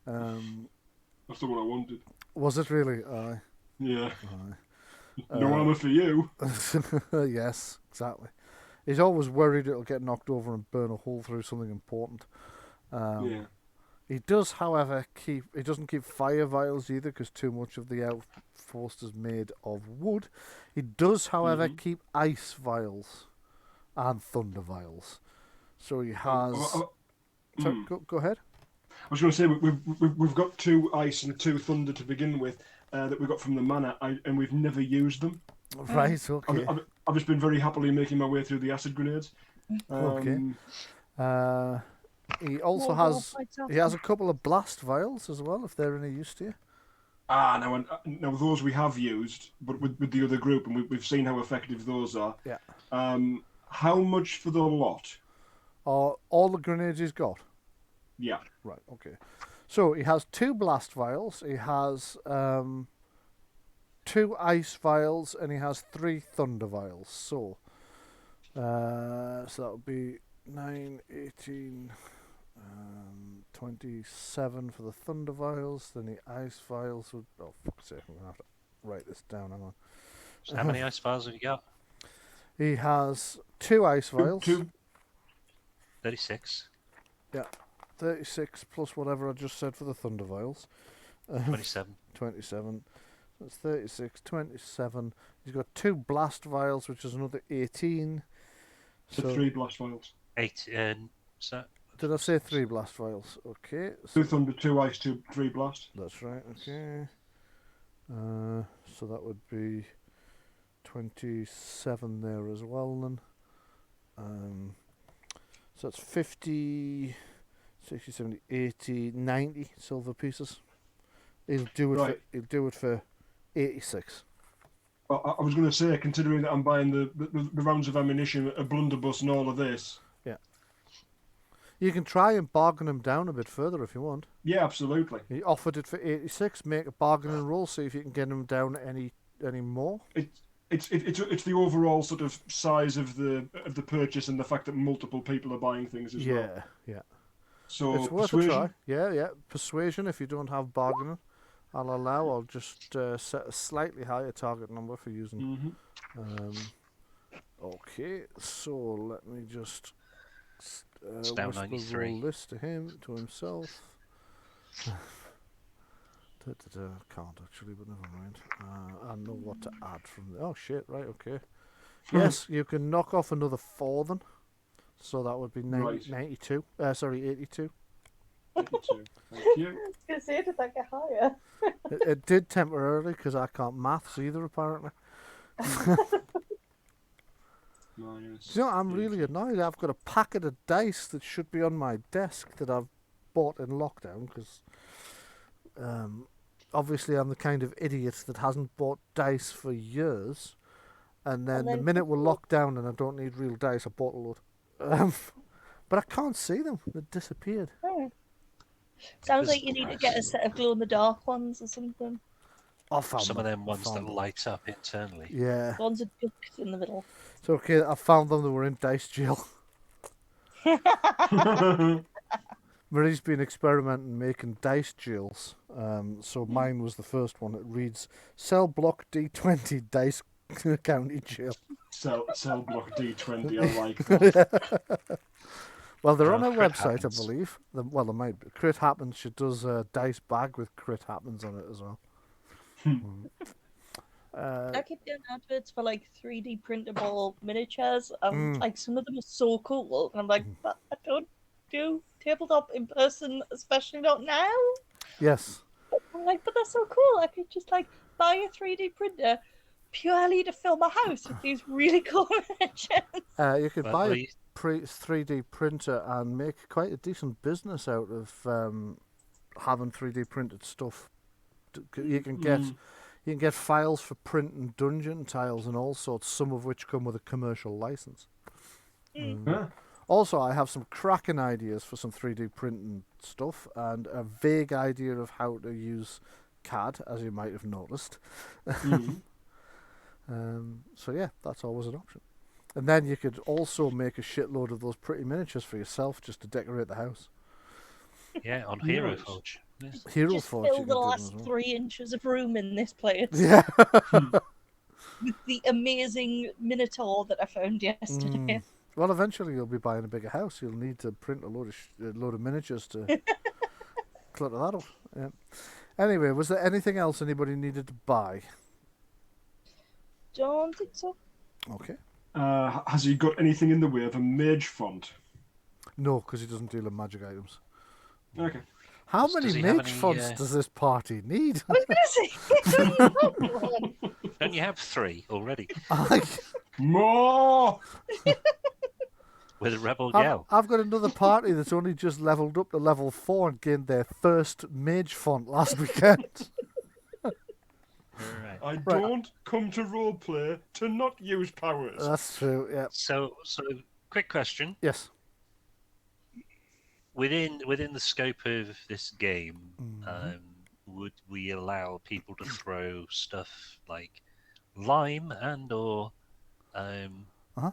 That's the one I wanted. Was it really? Aye. Yeah. Aye. No armour for you. Yes, exactly. He's always worried it'll get knocked over and burn a hole through something important. Yeah. He does, however, he doesn't keep fire vials either because too much of the outpost is made of wood. He does, however, keep ice vials and thunder vials. So he has. Sorry, go ahead. was going to say we've got 2 ice and 2 thunder to begin with that we got from the manor, and we've never used them. Right, okay. I've just been very happily making my way through the acid grenades. Okay. He also More has fights he has after. a couple of blast vials as well, if they're any use to you. Now those we have used, but with the other group, and we've seen how effective those are. Yeah. How much for the lot? All the grenades he's got. Yeah. Right, okay. So he has 2 blast vials, he has 2 ice vials, and he has 3 thunder vials. So that would be 9, 18, 27 for the thunder vials. Then the ice vials would. Oh, fuck's sake, I'm going to have to write this down. Hang on. So how many ice vials have you got? He has 2 ice vials. 36. 36 plus whatever I just said for the thunder vials. 27. 27. That's 36, 27. He's got 2 blast vials, which is another 18. So 3 blast vials. 8. So Did I say 3 blast vials? Okay. 2 thunder, 2 ice, 3 blast. That's right, okay. So that would be 27 there as well then. So that's 50, 60, 70, 80, 90 silver pieces. He'll do it for 86. Well, I was going to say, considering that I'm buying the rounds of ammunition, a blunderbuss, and all of this. Yeah. You can try and bargain him down a bit further if you want. Yeah, absolutely. He offered it for 86. Make a bargaining roll, see if you can get him down any more. It's the overall sort of size of the purchase and the fact that multiple people are buying things as well. Yeah. So It's worth a try. Yeah. Persuasion, if you don't have bargaining, I'll just set a slightly higher target number for using. Okay, so let me just It's down whisper 93. roll this to himself. Can't actually, but never mind. I know what to add from there. Oh shit! Right, okay. Yes, you can knock off another 4 then. So that would be 92. Sorry, 82. 82. Thank you. I was going to say, did that get higher? It did temporarily because I can't maths either apparently. Minus You know, I'm really annoyed. I've got a packet of dice that should be on my desk that I've bought in lockdown because obviously I'm the kind of idiot that hasn't bought dice for years. And then the minute we're locked down and I don't need real dice, I bought a load. But I can't see them. They disappeared. Oh. Sounds like you need to get a set of glow-in-the-dark ones or something. I found Some of them ones that Found them. light up internally. Yeah. The ones with ducks in the middle. It's okay. I found them. They were in dice jail. Marie's been experimenting making dice jails. So mine was the first one. It reads cell block D20 dice county jail. Cell block D20. I like that. Well, they're on her Crit website, happens. I believe. Well, they might be. Crit Happens. She does a dice bag with Crit Happens on it as well. I keep doing adverts for like 3D printable miniatures, and like some of them are so cool. And I'm like, but I don't do tabletop in person, especially not now. Yes. I'm like, but they're so cool. I could just like buy a 3D printer purely to fill my house with these really cool miniatures. You could But buy a we- 3D printer and make quite a decent business out of having 3D printed stuff. You can get files for printing dungeon tiles and all sorts, some of which come with a commercial license. Also, I have some cracking ideas for some 3D printing stuff and a vague idea of how to use CAD, as you might have noticed. So yeah, that's always an option. And then you could also make a shitload of those pretty miniatures for yourself just to decorate the house. Yeah, on Hero Nice. Forge. Yes. Hero Just Forge. you fill can the do them last as well. 3 inches of room in this place Yeah. with the amazing Minotaur that I found yesterday. Well, eventually you'll be buying a bigger house. You'll need to print a load of miniatures to clutter that up. Yeah. Anyway, was there anything else anybody needed to buy? Don't think so. Okay. Has he got anything in the way of a mage font? No, because he doesn't deal in magic items. Okay. How Does many he have mage any, fonts does this party need? I was gonna say, you got one. Don't you have 3 already I- More! with a rebel gal? I've got another party that's only just leveled up to level 4 and gained their first mage font last weekend. Right. I don't come to roleplay to not use powers. That's true, yeah. So quick question. Yes. Within the scope of this game, Mhm. would we allow people to throw stuff like lime and or Uh-huh.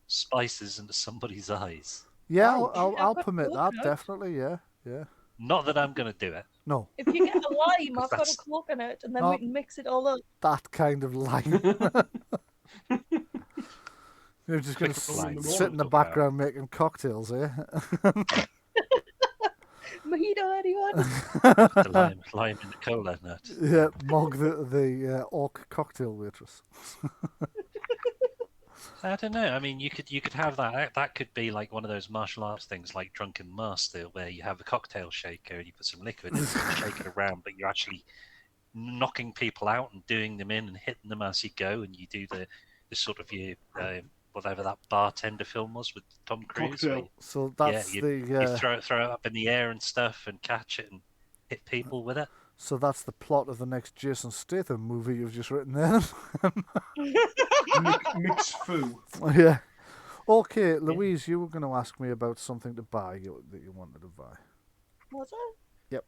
spices into somebody's eyes? Yeah, Ouch. I'll got permit that, coconut. definitely, yeah. Not that I'm going to do it. No, If you get a lime, I've got a That's- coconut, and then No. we can mix it all up. that kind of line. You're just going to Quick line. sit in the background making cocktails, eh? Mojito, anyone? The lime in the cola nut. Yeah, Mog the orc cocktail waitress. I don't know. I mean, you could have that. That could be like one of those martial arts things, like Drunken Master, where you have a cocktail shaker and you put some liquid in and you shake it around, but you're actually knocking people out and doing them in and hitting them as you go, and you do the sort of whatever that bartender film was with Tom Cruise. where Cocktail. So that's you the throw it up in the air and stuff and catch it and hit people with it. so that's the plot of the next Jason Statham movie you've just written there. Mix foo. Yeah. Okay, Louise, you were going to ask me about something to buy that you wanted to buy. Was it? Yep.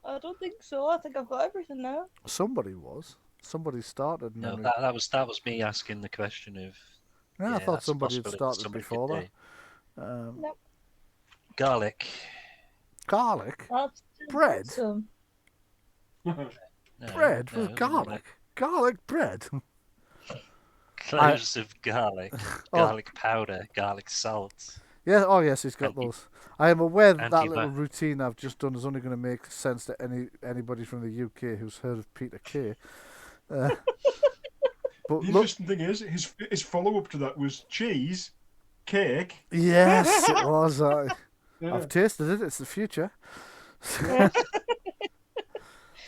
I don't think so. I think I've got everything now. Somebody was. Somebody started. And No, then that was me asking the question of. I thought that's a somebody had possibility started somebody before could that. do. Garlic. Garlic? That's Bread? awesome. No, Bread no, with garlic? Garlic bread? Cloves of garlic, Oh. garlic powder, garlic salt. Yeah, oh yes, he's got Anti- those. I am aware that anti- little routine I've just done is only going to make sense to anybody from the UK who's heard of Peter Kay. But The look, interesting thing is, his follow up to that was cheese, cake. yes, it was. Yeah. I've tasted it. It's the future.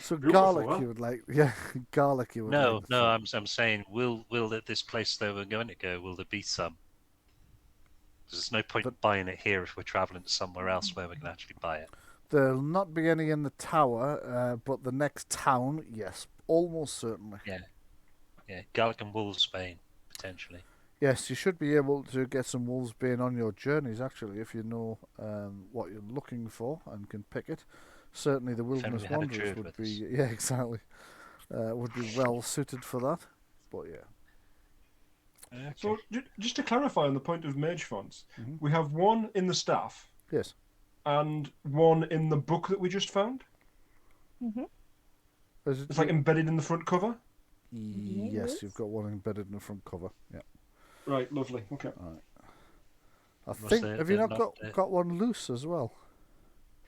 So Beautiful, garlic, huh? you would like? Yeah, garlic, you would. No, like no, I'm saying, will at this place that we're going to go, will there be some? There's no point in buying it here if we're travelling to somewhere else where we can actually buy it. There'll not be any in the tower, but the next town, yes, almost certainly. Yeah, garlic and wolfsbane potentially. Yes, you should be able to get some wolfsbane on your journeys, actually, if you know what you're looking for and can pick it. Certainly the Wilderness we had a Wanderers druid would with be, us. yeah, exactly, would be well suited for that. But yeah, So just to clarify on the point of mage fonts, Mhm. we have one in the staff yes. and one in the book that we just found. Is it It's like embedded in the front cover. yes, Yes. you've got one embedded in the front cover. Yeah, Right, lovely. Okay. I Was think. there- Have you there not not, got one loose as well?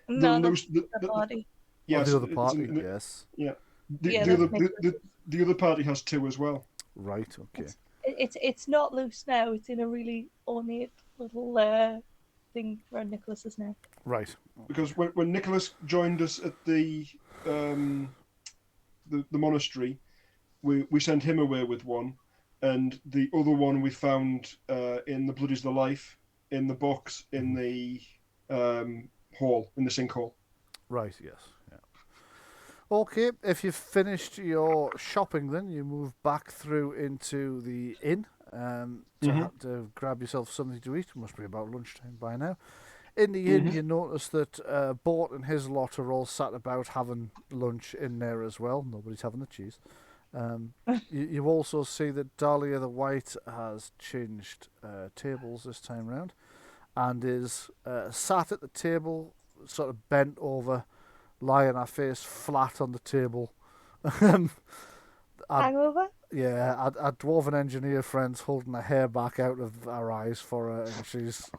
No, loose- that's the body. yes, the other it's party, in the- yes. Yeah. Yeah, The that's other the other party has two as well. Right. Okay. It's not loose now. It's in a really ornate little thing around Nicholas's neck. Right. Because when Nicholas joined us at the monastery, we sent him away with one, and the other one we found in the Blood is the Life, in the box, in the hall, in the sinkhole. Right. Yes. Yeah. Okay. If you've finished your shopping, then you move back through into the inn to grab yourself something to eat. It must be about lunchtime by now. In the inn, you notice that Bort and his lot are all sat about having lunch in there as well. Nobody's having the cheese. You also see that Dahlia the White has changed tables this time round and is sat at the table, sort of bent over, lying her face flat on the table. Hangover? Yeah, our dwarven engineer friend's holding her hair back out of her eyes for her, and she's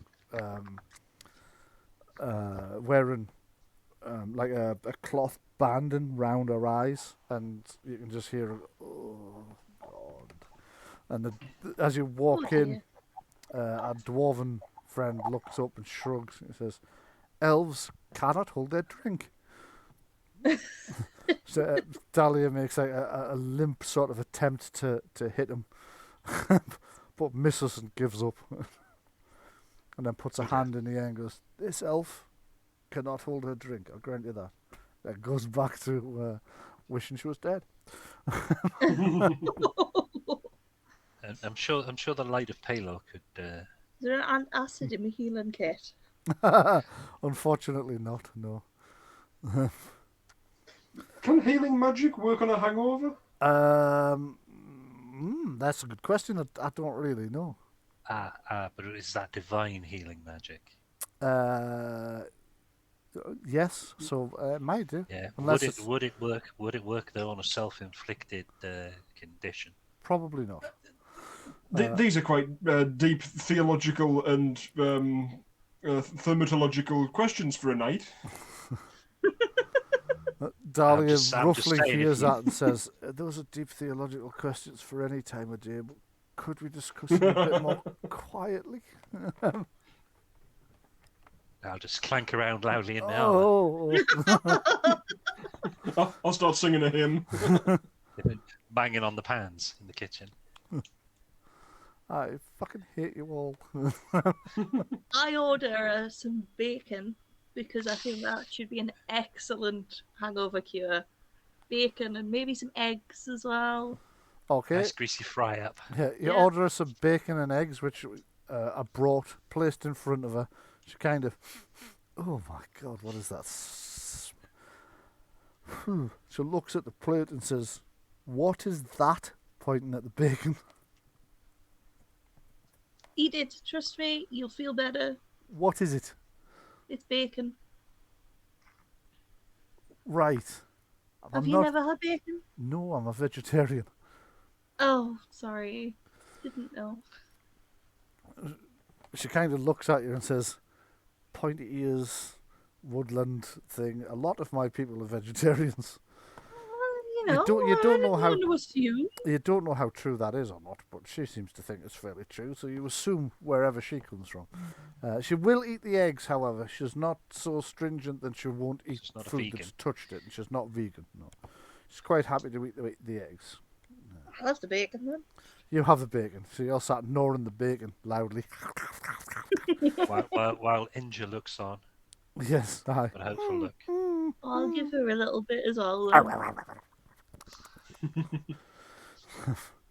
wearing like a cloth banding round her eyes, and you can just hear, oh God. And as you walk in, our dwarven friend looks up and shrugs. He says, "Elves cannot hold their drink. So Dahlia makes like a limp sort of attempt to hit him, but misses and gives up. And then puts a hand in the air and goes, "This elf cannot hold her drink. I'll grant you that." Then goes back to wishing she was dead. And I'm sure the light of Palo could. Is there an acid in my healing kit? Unfortunately not, no. Can healing magic work on a hangover? That's a good question. I don't really know. But is that divine healing magic? Yes, so it might do. Yeah. Unless Would it work? Would it work though on a self-inflicted condition? Probably not. These are quite deep theological and thermatological questions for a night. Dahlia I'm just roughly saying, hears if you- that and says, "Those are deep theological questions for any time of day, but could we discuss them a bit more quietly?" I'll just clank around loudly in the hour. Oh. I'll start singing a hymn. Banging on the pans in the kitchen. I fucking hate you all. I order some bacon because I think that should be an excellent hangover cure. Bacon and maybe some eggs as well. Okay. Nice greasy fry up. Yeah, you Yeah. order her some bacon and eggs, which are brought, placed in front of her. She kind of, oh my God, what is that? She looks at the plate and says, "What is that?" Pointing at the bacon. Eat it. Trust me, you'll feel better. What is it? It's bacon. Right. Have you never had bacon? No, I'm a vegetarian. Oh, sorry. Didn't know. She kind of looks at you and says, "Pointy ears, woodland thing. A lot of my people are vegetarians." Well, You don't know I how- didn't want to assume. You don't know how true that is or not, but she seems to think it's fairly true, so you assume wherever she comes from. She will eat the eggs, however. She's not so stringent that she won't eat She's not a food vegan. that's touched it, and she's not vegan, no. She's quite happy to eat the eggs. I'll have the bacon then. You have the bacon, so you're sat gnawing the bacon loudly. while Inja looks on Yes, aye. with a hopeful look. I'll give her a little bit as well. Then.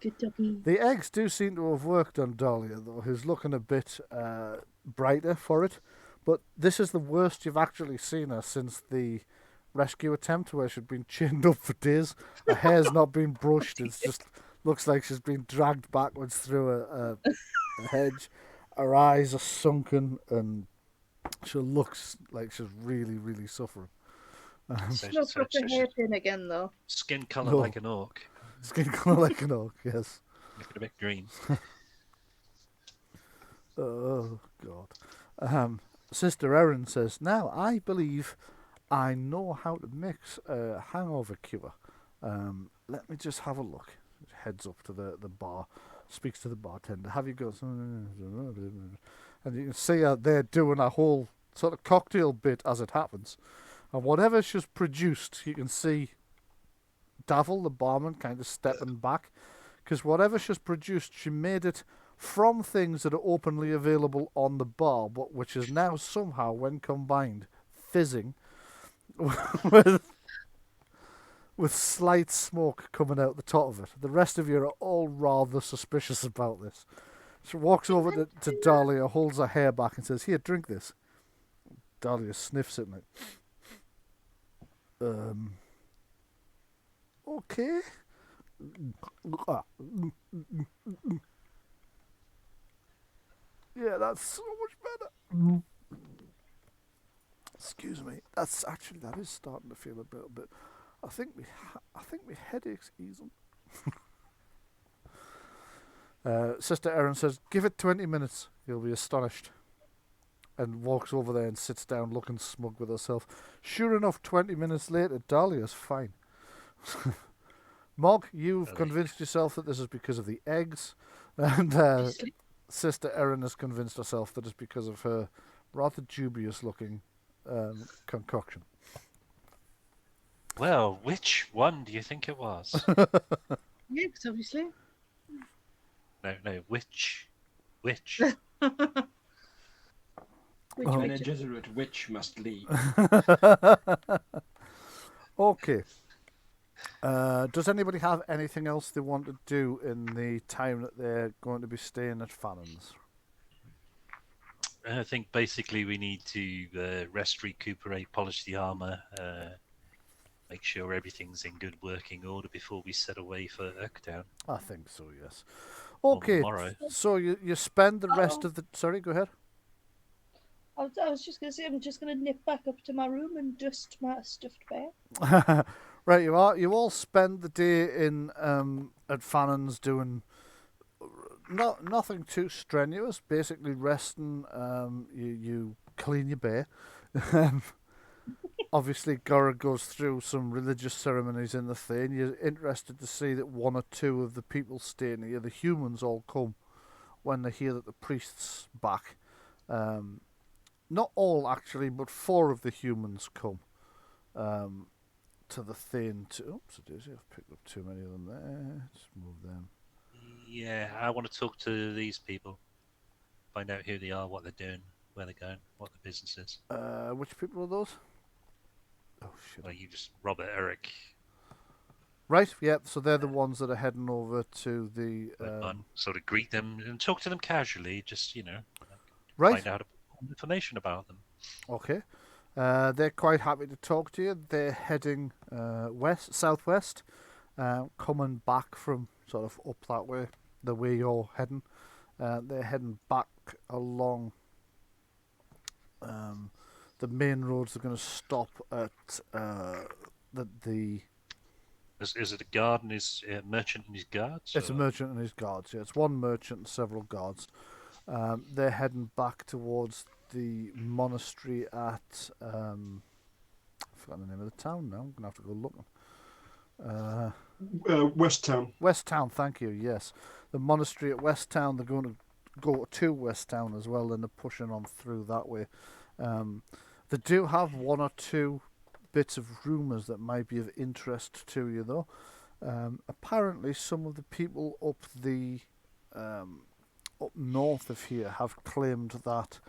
Good doggy. The eggs do seem to have worked on Dahlia, though, who's looking a bit brighter for it. But this is the worst you've actually seen her since the rescue attempt, where she'd been chained up for days. Her hair's not been brushed. It's just looks like she's been dragged backwards through a hedge. Her eyes are sunken, and she looks like she's really, really suffering. So, No so, proper hairpin again though. skin colour No. like an orc, Skin colour like an orc, yes. looking a bit green. Oh, God. Sister Erin says, "Now, I believe I know how to mix a hangover cure. Let me just have a look." Heads up to the bar, speaks to the bartender. "Have you got some?" And you can see her there doing a whole sort of cocktail bit as it happens. And whatever she's produced, you can see Davil, the barman, kind of stepping back. Because whatever she's produced, she made it from things that are openly available on the bar, but which is now somehow, when combined, fizzing with slight smoke coming out the top of it. The rest of you are all rather suspicious about this. She walks over to Dahlia, holds her hair back and says, "Here, drink this." Dahlia sniffs it, like, okay. Yeah, that's so much better. Excuse me. That is starting to feel a little bit. I think my headache's easing. Sister Erin says, "Give it 20 minutes. You'll be astonished." And walks over there and sits down looking smug with herself. Sure enough, 20 minutes later, Dahlia's fine. Mog, you've convinced yourself that this is because of the eggs. And Sister Erin has convinced herself that it's because of her rather dubious looking concoction. Well, which one do you think it was? Yeah, 'cause obviously. No, which? Which? Which Oh. Bene Richard? Gesserit witch must leave. Okay. Does anybody have anything else they want to do in the time that they're going to be staying at Fannon's? I think basically we need to rest, recuperate, polish the armor, make sure everything's in good working order before we set away for Oaktown I think so, yes. on Okay, the morrow. so you spend the rest of the... Sorry, go ahead. I was just going to say, I'm just going to nip back up to my room and dust my stuffed bear. Right, you are. You all spend the day in at Fannon's doing nothing too strenuous. Basically, resting. You clean your bear. Obviously, Gora goes through some religious ceremonies in the thing. You're interested to see that one or two of the people staying here, the humans, all come when they hear that the priest's back. Not all actually, but 4 of the humans come. To the thing. Oops, I've picked up too many of them there. Just move them. Yeah, I want to talk to these people, find out who they are, what they're doing, where they're going, what the business is. Which people are those? Oh shit. Well, you just Robert, Eric. Right, yeah. So they're the ones that are heading over to the. Sort of greet them and talk to them casually, just Right. find out information about them. Okay. They're quite happy to talk to you. They're heading southwest, coming back from sort of up that way, the way you're heading. They're heading back along. The main roads are going to stop at the. Is it a guard and his merchant and his guards? It's a merchant and his guards. Yeah, it's one merchant and several guards. They're heading back towards the monastery at I've forgotten the name of the town now. I'm gonna have to go looking. West Town. West Town, thank you. Yes, the monastery at West Town. They're going to go to West Town as well, and they're pushing on through that way. They do have one or two bits of rumours that might be of interest to you, though. Apparently, some of the people up north of here have claimed that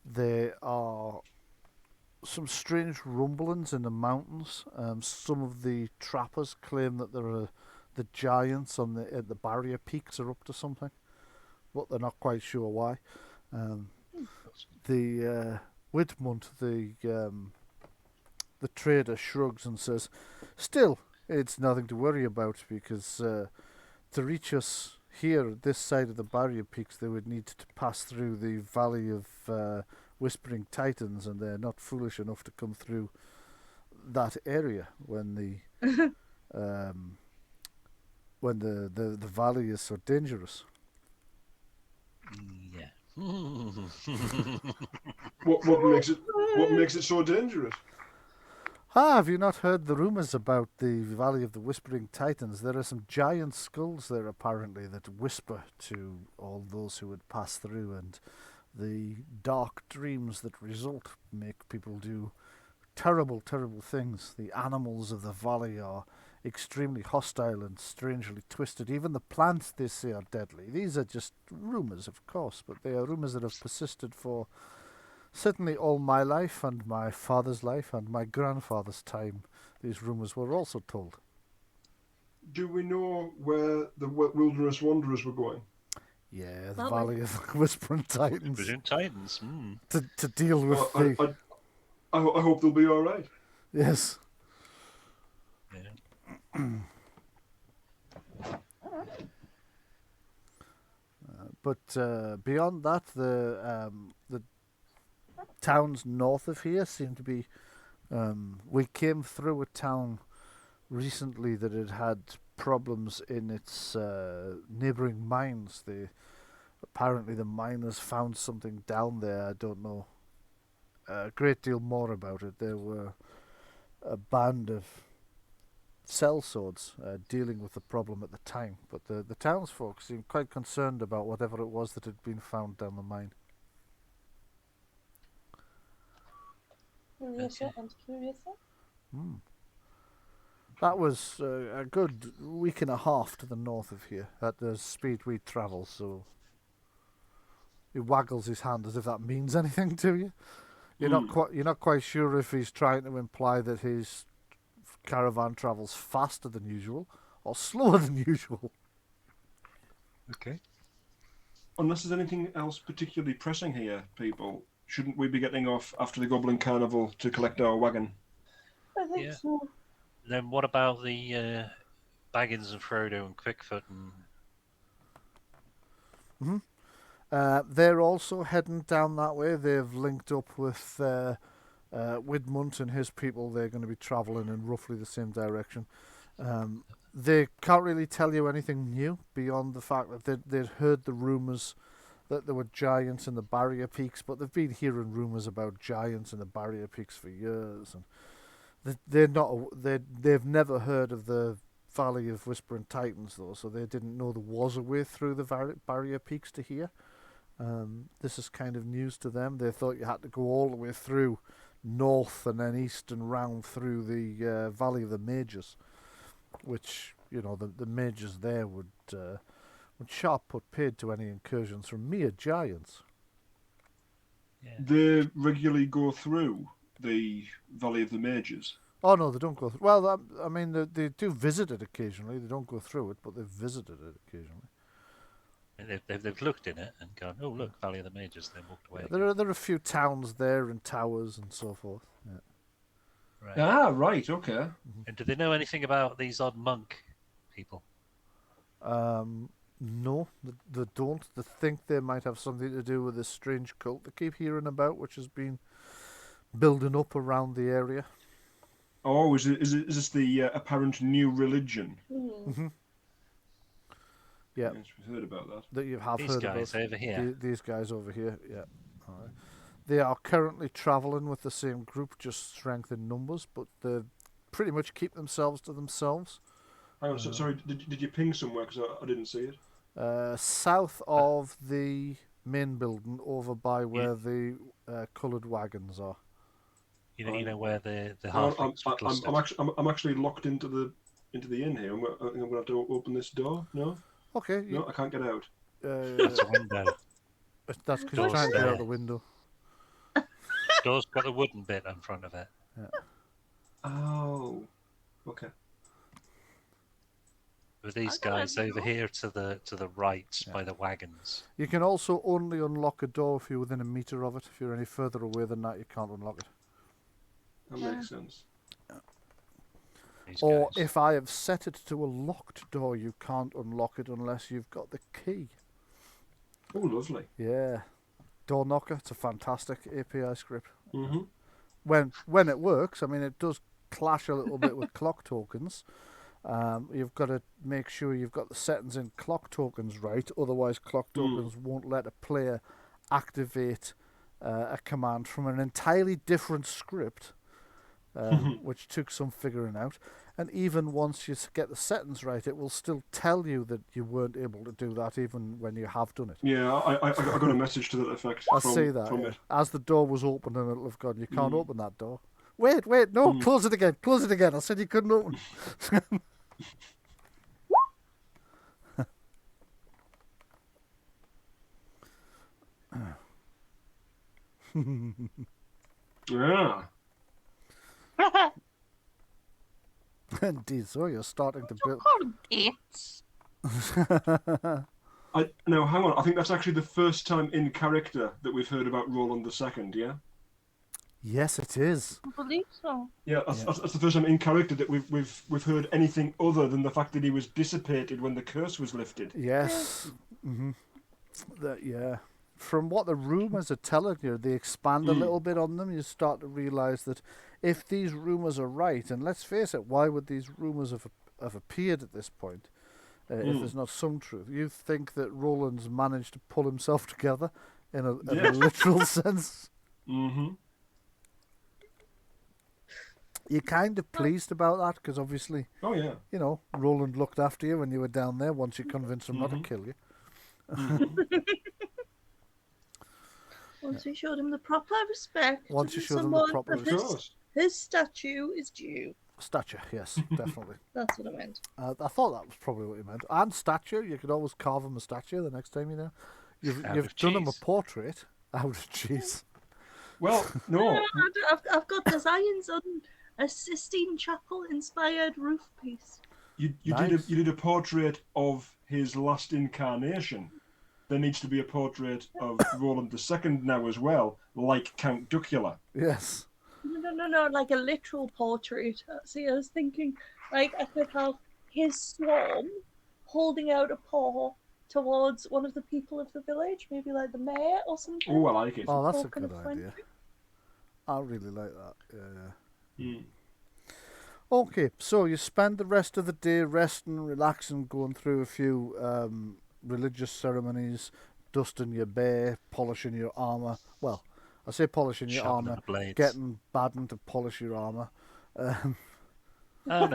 there are some strange rumblings in the mountains. Some of the trappers claim that there are the giants on the barrier peaks are up to something, but they're not quite sure why. The Whitmont, the trader, shrugs and says, "Still, it's nothing to worry about because to reach us here, this side of the barrier peaks, they would need to pass through the valley of Whispering Titans, and they're not foolish enough to come through that area when the the valley is so dangerous." Yeah. What makes it so dangerous? Have you not heard the rumours about the Valley of the Whispering Titans? There are some giant skulls there, apparently, that whisper to all those who would pass through, and the dark dreams that result make people do terrible, terrible things. The animals of the valley are extremely hostile and strangely twisted. Even the plants they say are deadly. These are just rumours, of course, but they are rumours that have persisted for certainly all my life and my father's life and my grandfather's time. These rumours were also told. Do we know where the wilderness wanderers were going? Yeah, the Valley of the Whispering Titans. Whispering Titans. To deal with the... I hope they'll be all right. Yes. Yeah. But beyond that, the towns north of here seem to be... we came through a town recently that had had problems in its neighbouring mines. Apparently the miners found something down there. I don't know a great deal more about it. There were a band of sellswords dealing with the problem at the time, but the townsfolk seemed quite concerned about whatever it was that had been found down the mine. Curiouser Okay. and curiouser. That was a good week and a half to the north of here at the speed we travel. So he waggles his hand as if that means anything to you. You're not quite sure if he's trying to imply that his caravan travels faster than usual or slower than usual. Okay. Unless there's anything else particularly pressing here, people, shouldn't we be getting off after the Goblin Carnival to collect our wagon? I think Yeah. so. Then what about the Baggins and Frodo and Quickfoot and They're also heading down that way. They've linked up with Widmunt and his people. They're going to be travelling in roughly the same direction. They can't really tell you anything new beyond the fact that they'd heard the rumours that there were giants in the barrier peaks, but they've been hearing rumours about giants in the barrier peaks for years, and they've never heard of the Valley of Whispering Titans though, so they didn't know there was a way through the barrier peaks to here. This is kind of news to them. They thought you had to go all the way through north and then east and round through the Valley of the Mages, which, you know, the mages there would sharp put paid to any incursions from mere giants. yeah. They regularly go through the Valley of the Mages. Oh no, they don't go through. Well, I mean, they do visit it occasionally. They don't go through it, but they've visited it occasionally. And they've looked in it and gone, oh look, Valley of the Mages, and then walked away. There are a few towns there and towers and so forth. Yeah. Right. Ah, right, okay. And do they know anything about these odd monk people? No, they don't. They think they might have something to do with this strange cult they keep hearing about, which has been building up around the area. Oh, is this the apparent new religion? Mm-hmm. Yeah, Yes, we've heard about that. that you have These heard guys about. over here. These guys over here, yeah. All right. They are currently travelling with the same group, just strength in numbers, but they pretty much keep themselves to themselves. Hang on, sorry, did you ping somewhere? Because I didn't see it. South of the main building, over by where the coloured wagons are. You know where the I'm, halflings were clustered. I'm actually locked into the inn here. I think I'm going to have to open this door. No? Okay. No, I can't get out. That's a window. That's because you're trying to get out the window. Door's got a wooden bit in front of it. Yeah. Oh. Okay. With these I don't guys know. over here to the right by the wagons. You can also only unlock a door if you're within a metre of it. If you're any further away than that, you can't unlock it. That Yeah. makes sense. These Or guys. if I have set it to a locked door, you can't unlock it unless you've got the key. Oh, lovely. Yeah. Door knocker, it's a fantastic API script. Mm-hmm. When it works, I mean, it does clash a little bit with clock tokens. You've got to make sure you've got the settings in clock tokens right, otherwise clock tokens won't let a player activate a command from an entirely different script, which took some figuring out. And even once you get the settings right, it will still tell you that you weren't able to do that even when you have done it. Yeah, I got a message to that effect. I from, see that. from Yeah. it. As the door was open, and it'll have gone, you can't open that door. Wait, no, close it again. I said you couldn't open. Yeah. Indeed, so you're starting to build. Oh, dates. No, hang on. I think that's actually the first time in character that we've heard about Roland II. Yeah. Yes, it is. I believe so. Yeah, that's the first time in character that we've heard anything other than the fact that he was dissipated when the curse was lifted. Yes. Yeah. From what the rumours are telling you, they expand a little bit on them. You start to realise that if these rumours are right, and let's face it, why would these rumours have appeared at this point if there's not some truth? You think that Roland's managed to pull himself together in a literal sense. Mm-hmm. You're kind of pleased about that because obviously, Oh yeah. you know, Roland looked after you when you were down there once you convinced him not to kill you. Once we showed him the proper respect, Once you that showed him the someone proper of Of course. his statue is due. Stature, yes, definitely. That's what I meant. I thought that was probably what you meant. And statue, you could always carve him a statue the next time you know. Out You've of done him a cheese. portrait out of cheese. Well, no. I've got designs on a Sistine Chapel inspired roof piece. You Nice. did a portrait of his last incarnation. There needs to be a portrait of Roland II now as well, like Count Ducula. Yes. No, like a literal portrait. See, I was thinking, like, I could have his swarm holding out a paw towards one of the people of the village, maybe like the mayor or something. Oh, I like it. Oh, that's a Token good of idea. friendship. I really like that. Yeah. Mm. Okay, so you spend the rest of the day resting, relaxing, going through a few religious ceremonies, dusting your bear, polishing your armour. Well, I say polishing your Sharpening armour, the blades. getting Baden to polish your armour. Oh no!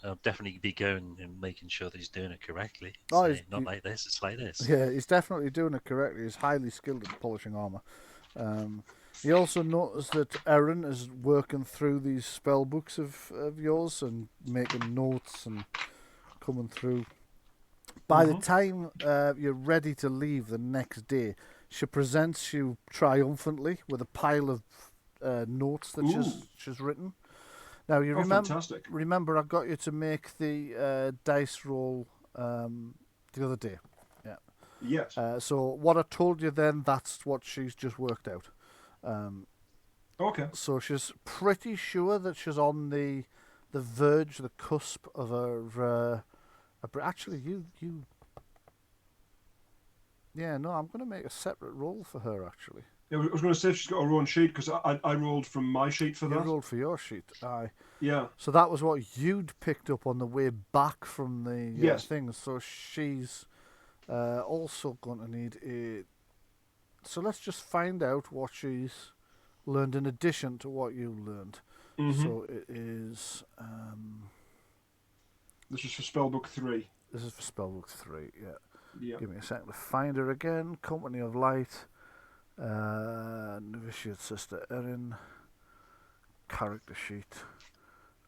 I'll definitely be going and making sure that he's doing it correctly. Oh, So, he's- not like this. It's like this. Yeah, he's definitely doing it correctly. He's highly skilled at polishing armour. You also notice that Erin is working through these spell books of yours and making notes and coming through. By the time you're ready to leave the next day, she presents you triumphantly with a pile of notes that she's written. Now you Fantastic. remember I got you to make the dice roll the other day. Yeah. Yes. So what I told you then, that's what she's just worked out. Okay. So she's pretty sure that she's on the verge, the cusp of actually, you. Yeah, no, I'm going to make a separate roll for her, actually. Yeah, I was going to say if she's got her own sheet, because I rolled from my sheet for You that. rolled for your sheet, aye. Yeah. So that was what you'd picked up on the way back from the Yes. thing. So she's also going to need a... So let's just find out what she's learned in addition to what you learned. Mm-hmm. So it is... This is for Spellbook 3. This is for Spellbook 3, yeah. Yeah. Give me a second to find her again. Company of Light. Novitiate Sister Erin. Character sheet.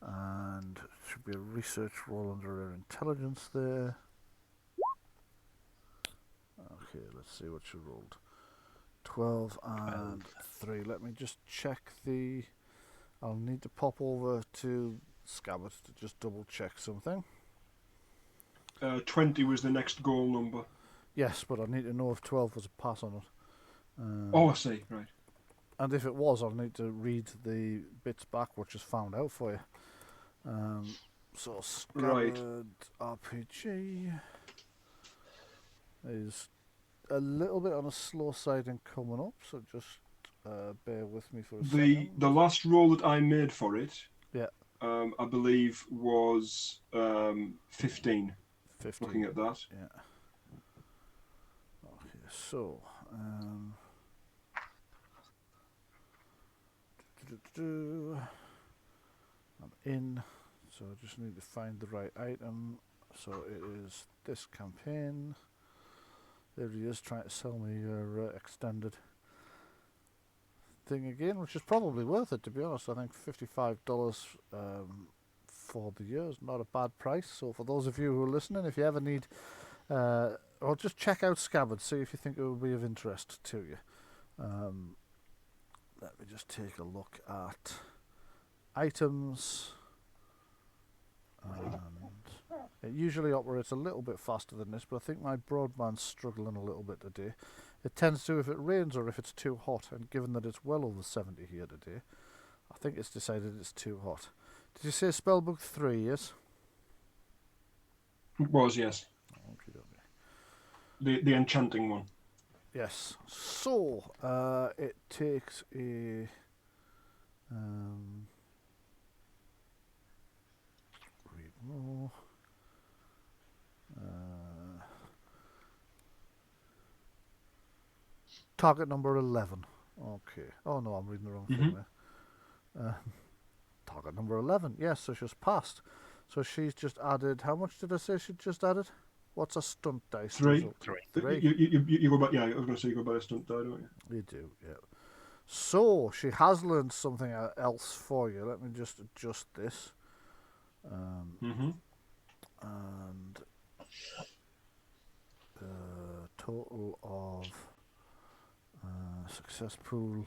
And should be a research roll under her intelligence there. Okay, let's see what she rolled. 12 and 3. Let me just check the... I'll need to pop over to Scabbard to just double check something. 20 was the next goal number. Yes, but I need to know if 12 was a pass or not. Oh, I see. Right. And if it was, I'll need to read the bits back, which is found out for you. So, Right. Scabbard RPG is a little bit on a slow side in coming up, so just bear with me for a second. The last roll that I made for it, Yeah. I believe was 15. 15. Looking at that. Yeah. Okay, so... I'm in, so I just need to find the right item. So it is this campaign. There he is trying to sell me your extended thing again, which is probably worth it, to be honest. I think $55 for the year is not a bad price. So for those of you who are listening, if you ever need, or just check out Scabbard, see if you think it will be of interest to you. Let me just take a look at items. And it usually operates a little bit faster than this, but I think my broadband's struggling a little bit today. It tends to if it rains or if it's too hot, and given that it's well over 70 here today, I think it's decided it's too hot. Did you say Spellbook 3, yes? It was, yes. Okay, okay. The enchanting one. Yes. So, it takes a... read more. Target number 11. Okay. Oh no, I'm reading the wrong thing there. Target number 11. Yes, so she's passed. So she's just added... How much did I say she'd just added? What's a stunt dice 3. result? 3. 3. You go by, yeah, I was going to say you go by a stunt die, don't you? You do, yeah. So, she has learned something else for you. Let me just adjust this. Mm-hmm. And total of success pool,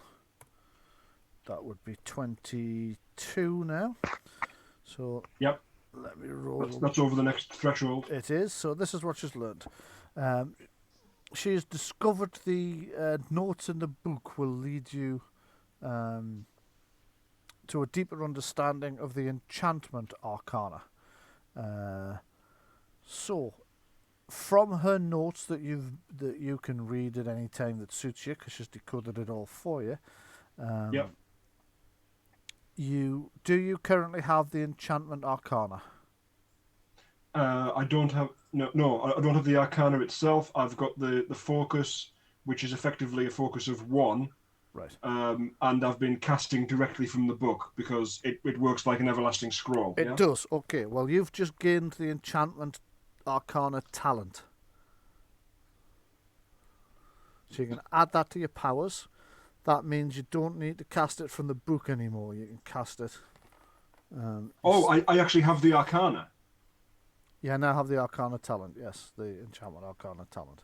that would be 22 now. So, Yep. let me roll. That's over the next threshold. It is. So, this is what she's learned. She has discovered the notes in the book will lead you to a deeper understanding of the enchantment arcana. So, from her notes that you can read at any time that suits you, because she's decoded it all for you. Yep. Do you currently have the enchantment arcana? I don't have I don't have the arcana itself. I've got the focus, which is effectively a focus of 1. Right. And I've been casting directly from the book because it works like an everlasting scroll. It does. Okay. Well, you've just gained the enchantment arcana talent. So you can add that to your powers. That means you don't need to cast it from the book anymore. You can cast it. I actually have the arcana. You now have the arcana talent. Yes, the enchantment arcana talent.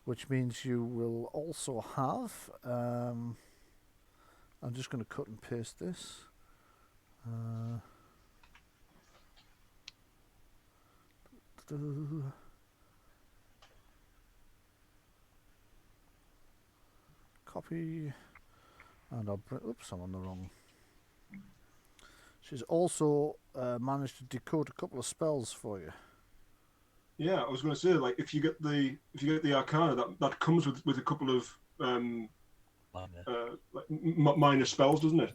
Which means you will also have... I'm just going to cut and paste this. Copy. And I'll bring... Oops, I'm on the wrong... She's also managed to decode a couple of spells for you. Yeah, I was going to say, like, if you get the arcana, that comes with a couple of minor spells, doesn't it?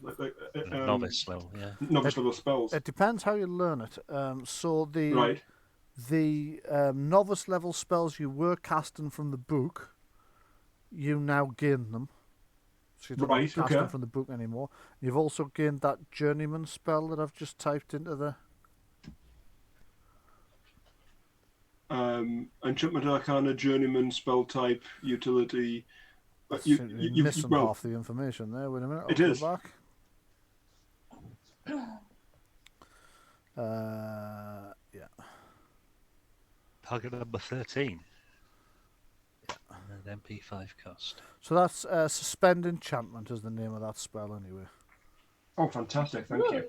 Novice level, yeah. Novice level spells. It depends how you learn it. So Right. the novice level spells you were casting from the book, you now gain them. So you don't have to cast them from the book anymore. You've also gained that journeyman spell that I've just typed into the... Enchantment arcana, journeyman, spell type, utility. You're missing half the information there. Wait a minute. I'll go back. Yeah. Target number 13. And an MP5 cost. So that's Suspend Enchantment is the name of that spell anyway. Oh, fantastic. Thank you.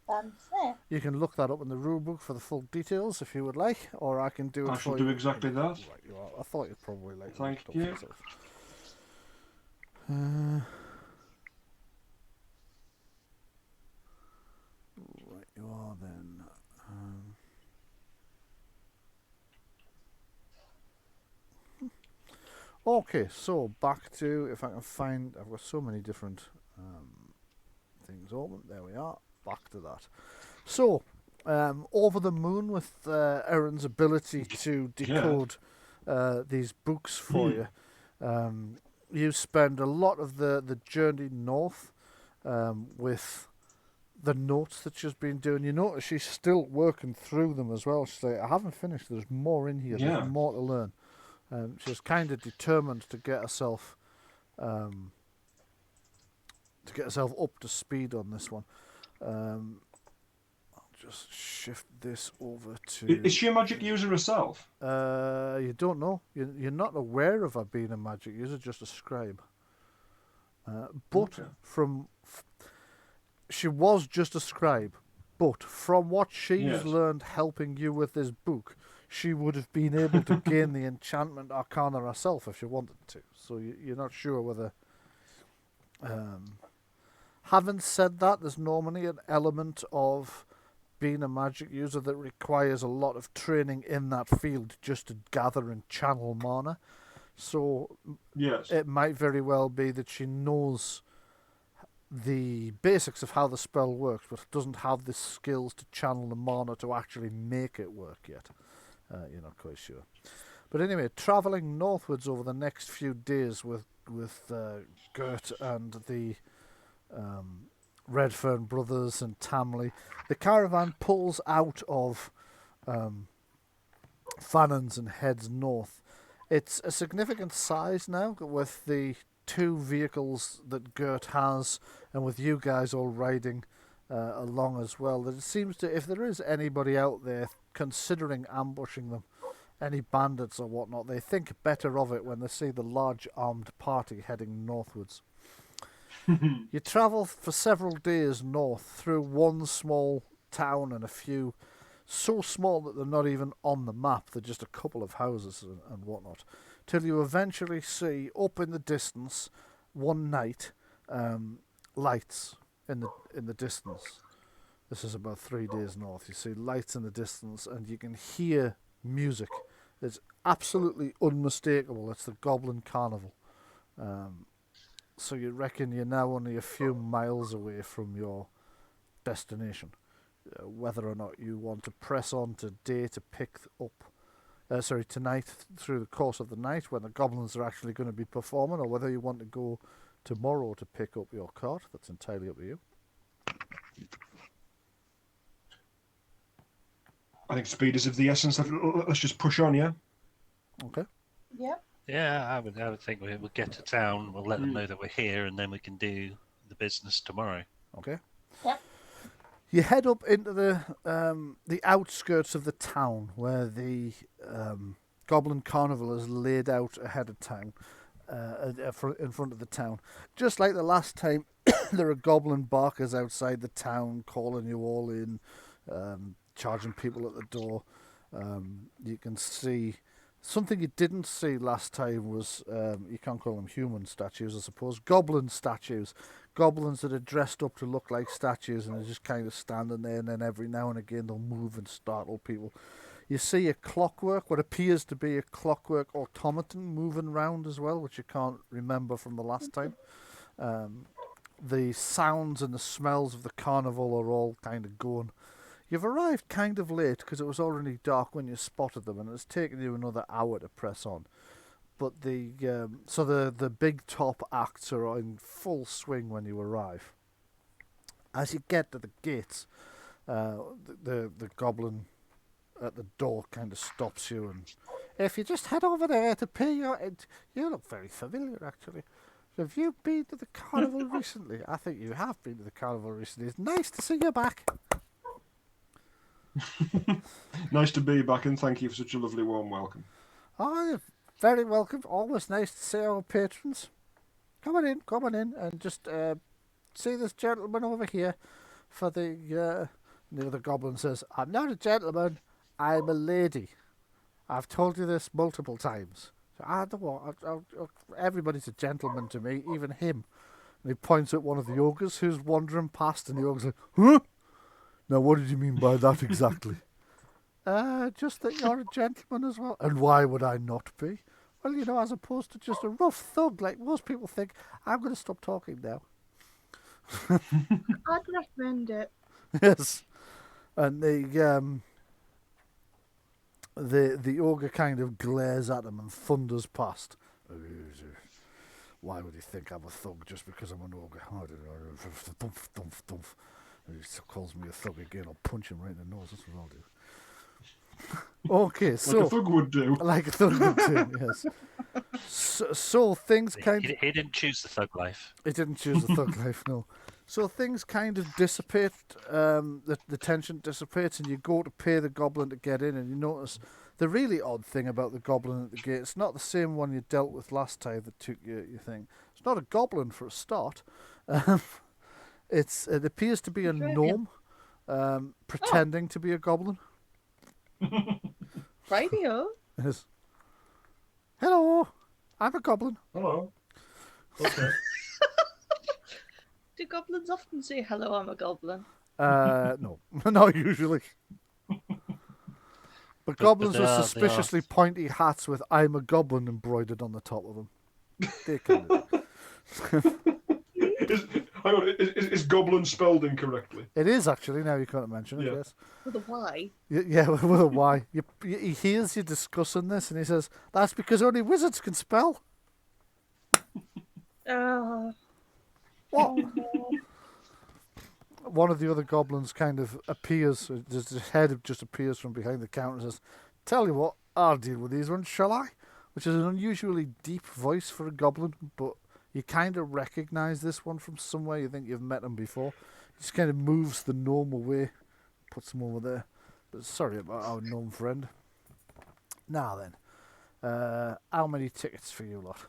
Fancy. You can look that up in the rulebook for the full details if you would like, or I can do it I for shall you. do exactly that. Right, you are. I thought you'd probably like Thank it. you. Right, you are then. Okay, so back to, if I can find, I've got so many different things open. There we are. Back to that. So, over the moon with Erin's ability to decode these books for you, you spend a lot of the journey north with the notes that she's been doing. You notice she's still working through them as well. She's like, I haven't finished. There's more in here. There's more to learn. She's kind of determined to get herself up to speed on this one. I'll just shift this over to... Is she a magic user herself? You don't know. You're not aware of her being a magic user, just a scribe. But she was just a scribe. But from what she's learned helping you with this book, she would have been able to gain the enchantment arcana herself if she wanted to. So you're not sure whether... Having said that, there's normally an element of being a magic user that requires a lot of training in that field just to gather and channel mana. So it might very well be that she knows the basics of how the spell works, but doesn't have the skills to channel the mana to actually make it work yet. You're not quite sure. But anyway, travelling northwards over the next few days with Gert and the Redfern brothers and Tamley, the caravan pulls out of Fannon's and heads north. It's a significant size now with the 2 vehicles that Gert has, and with you guys all riding along as well. That it seems to, if there is anybody out there considering ambushing them, any bandits or whatnot, they think better of it when they see the large armed party heading northwards. You travel for several days north through one small town and a few so small that they're not even on the map. They're just a couple of houses and whatnot, till you eventually see up in the distance one night lights in the distance. This is about 3 days north. You see lights in the distance and you can hear music. It's absolutely unmistakable. It's the Goblin Carnival. So you reckon you're now only a few miles away from your destination. Whether or not you want to press on today to pick up, tonight through the course of the night when the goblins are actually going to be performing, or whether you want to go tomorrow to pick up your cart, that's entirely up to you. I think speed is of the essence. Let's just push on, yeah? Okay. Yeah. Yeah, I would think we'll get to town, we'll let them know that we're here, and then we can do the business tomorrow. Okay. Yep. You head up into the outskirts of the town where the Goblin Carnival is laid out ahead of time, in front of the town. Just like the last time, there are goblin barkers outside the town calling you all in, charging people at the door. You can see something you didn't see last time was, you can't call them human statues, I suppose, goblin statues. Goblins that are dressed up to look like statues and are just kind of standing there, and then every now and again they'll move and startle people. You see a clockwork, what appears to be a clockwork automaton moving round as well, which you can't remember from the last time. The sounds and the smells of the carnival are all kind of going. You've arrived kind of late because it was already dark when you spotted them, and it's taken you another hour to press on. But the big top acts are in full swing when you arrive. As you get to the gates, the goblin at the door kind of stops you, and if you just head over there to pay your... You look very familiar, actually. Have you been to the carnival recently? I think you have been to the carnival recently. It's nice to see you back. Nice to be back, and thank you for such a lovely warm welcome. Oh, you're very welcome. Always nice to see our patrons. Come on in, and just see this gentleman over here for the other goblin says, I'm not a gentleman, I'm a lady. I've told you this multiple times. So I don't know, everybody's a gentleman to me, even him. And he points at one of the ogres who's wandering past, and the ogre's like, huh? Now, what did you mean by that exactly? Just that you're a gentleman as well. And why would I not be? Well, you know, as opposed to just a rough thug like most people think. I'm going to stop talking now. I'd recommend it. Yes. And the ogre kind of glares at him and thunders past. Why would he think I'm a thug just because I'm an ogre? He calls me a thug again. I'll punch him right in the nose. That's what I'll do. Okay, so like a thug would do. Like a thug would do, yes. So things kind of... He didn't choose the thug life. He didn't choose the thug life, no. So things kind of dissipate. The tension dissipates, and you go to pay the goblin to get in, and you notice the really odd thing about the goblin at the gate. It's not the same one you dealt with last time that took you thing. It's not a goblin for a start. It appears to be a gnome pretending to be a goblin. Radio. Yes. Hello, I'm a goblin. Hello. Okay. Do goblins often say, hello, I'm a goblin? No, not usually. But goblins with suspiciously pointy hats with "I'm a goblin" embroidered on the top of them. They kind of... Is goblin spelled incorrectly? It is actually, now you can't mention it, Yeah. yes. With a Y. Yeah, with a Y. He hears you discussing this and he says, that's because only wizards can spell. What? One of the other goblins kind of appears, his head just appears from behind the counter and says, Tell you what, I'll deal with these ones, shall I? Which is an unusually deep voice for a goblin, but you kind of recognise this one from somewhere. You think you've met him before. He just kind of moves the normal way, puts him over there. But sorry about our gnome friend. Now then, how many tickets for you lot?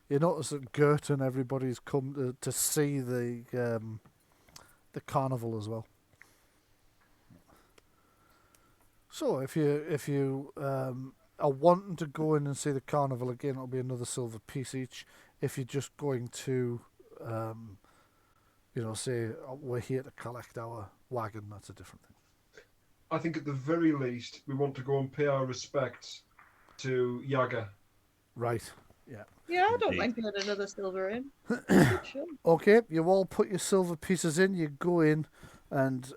You notice that Gert and everybody's come to see the carnival as well. So if you are wanting to go in and see the carnival again, it'll be another silver piece each. If you're just going to, say we're here to collect our wagon, that's a different thing. I think at the very least we want to go and pay our respects to Yaga. Right. Yeah. Yeah, I don't mind putting another silver in. Sure. Okay, you all put your silver pieces in. You go in, and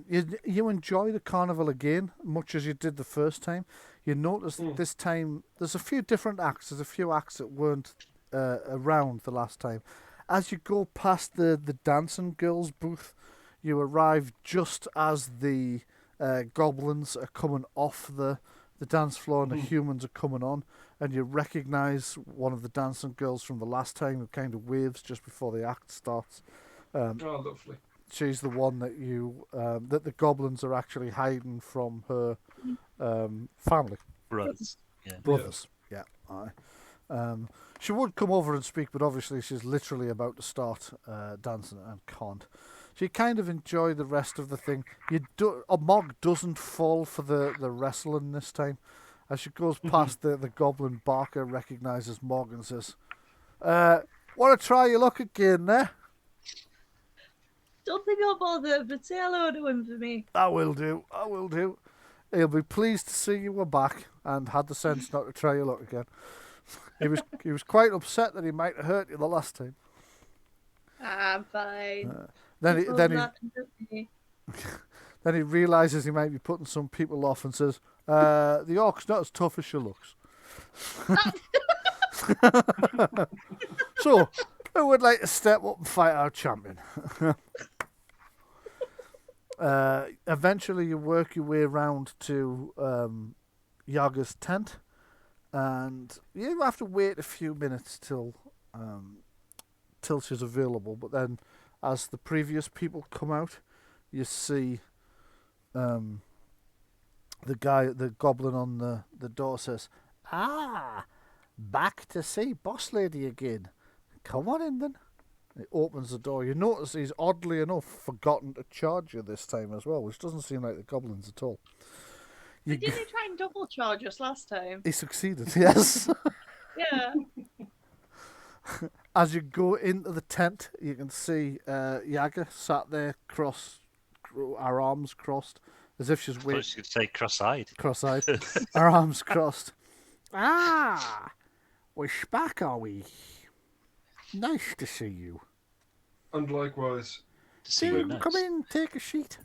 you enjoy the carnival again, much as you did the first time. You notice that this time there's a few different acts. There's a few acts that weren't around the last time. As you go past the dancing girls booth, you arrive just as the goblins are coming off the dance floor and the humans are coming on, and you recognise one of the dancing girls from the last time who kind of waves just before the act starts. Oh, lovely. She's the one that that the goblins are actually hiding from her family. Brothers. Yeah. Brothers. Yeah. Aye. She would come over and speak, but obviously she's literally about to start dancing and can't. So you kind of enjoy the rest of the thing. Mog doesn't fall for the wrestling this time. As she goes past the goblin, Barker recognises Mog and says, "Want to try your luck again there?" Don't think I'll bother, but say hello to him for me. I will do. He'll be pleased to see you were back and had the sense not to try your luck again. He was quite upset that he might have hurt you the last time. I'm fine. Then he realises he might be putting some people off and says, "The orc's not as tough as she looks." So, who would like to step up and fight our champion? Eventually, you work your way around to Yaga's tent, and you have to wait a few minutes till she's available. But then, as the previous people come out, you see the goblin on the door says, "Ah, back to see boss lady again. Come on in then." He opens the door. You notice he's oddly enough forgotten to charge you this time as well, which doesn't seem like the goblins at all. Didn't he try and double charge us last time? He succeeded, yes. Yeah. As you go into the tent, you can see Yaga sat there, her arms crossed, as if she's waiting. I thought you could say cross-eyed. Cross-eyed, her arms crossed. "Ah, we're back, are we? Nice to see you. And likewise. Come in, take a sheet.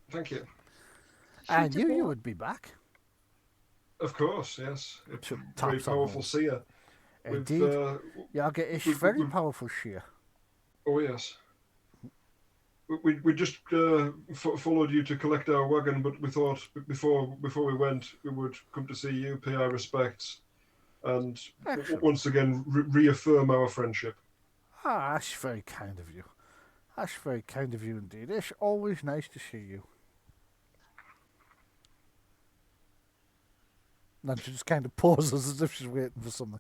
Thank you. I knew you would be back." Of course, yes. It's a Taps very on powerful her. seer. Indeed. Yaga is very powerful sheer. Oh, yes. We just followed you to collect our wagon, but we thought before we went, we would come to see you, pay our respects, and once again reaffirm our friendship. Ah, that's very kind of you. That's very kind of you indeed. It's always nice to see you. Then she just kind of pauses as if she's waiting for something.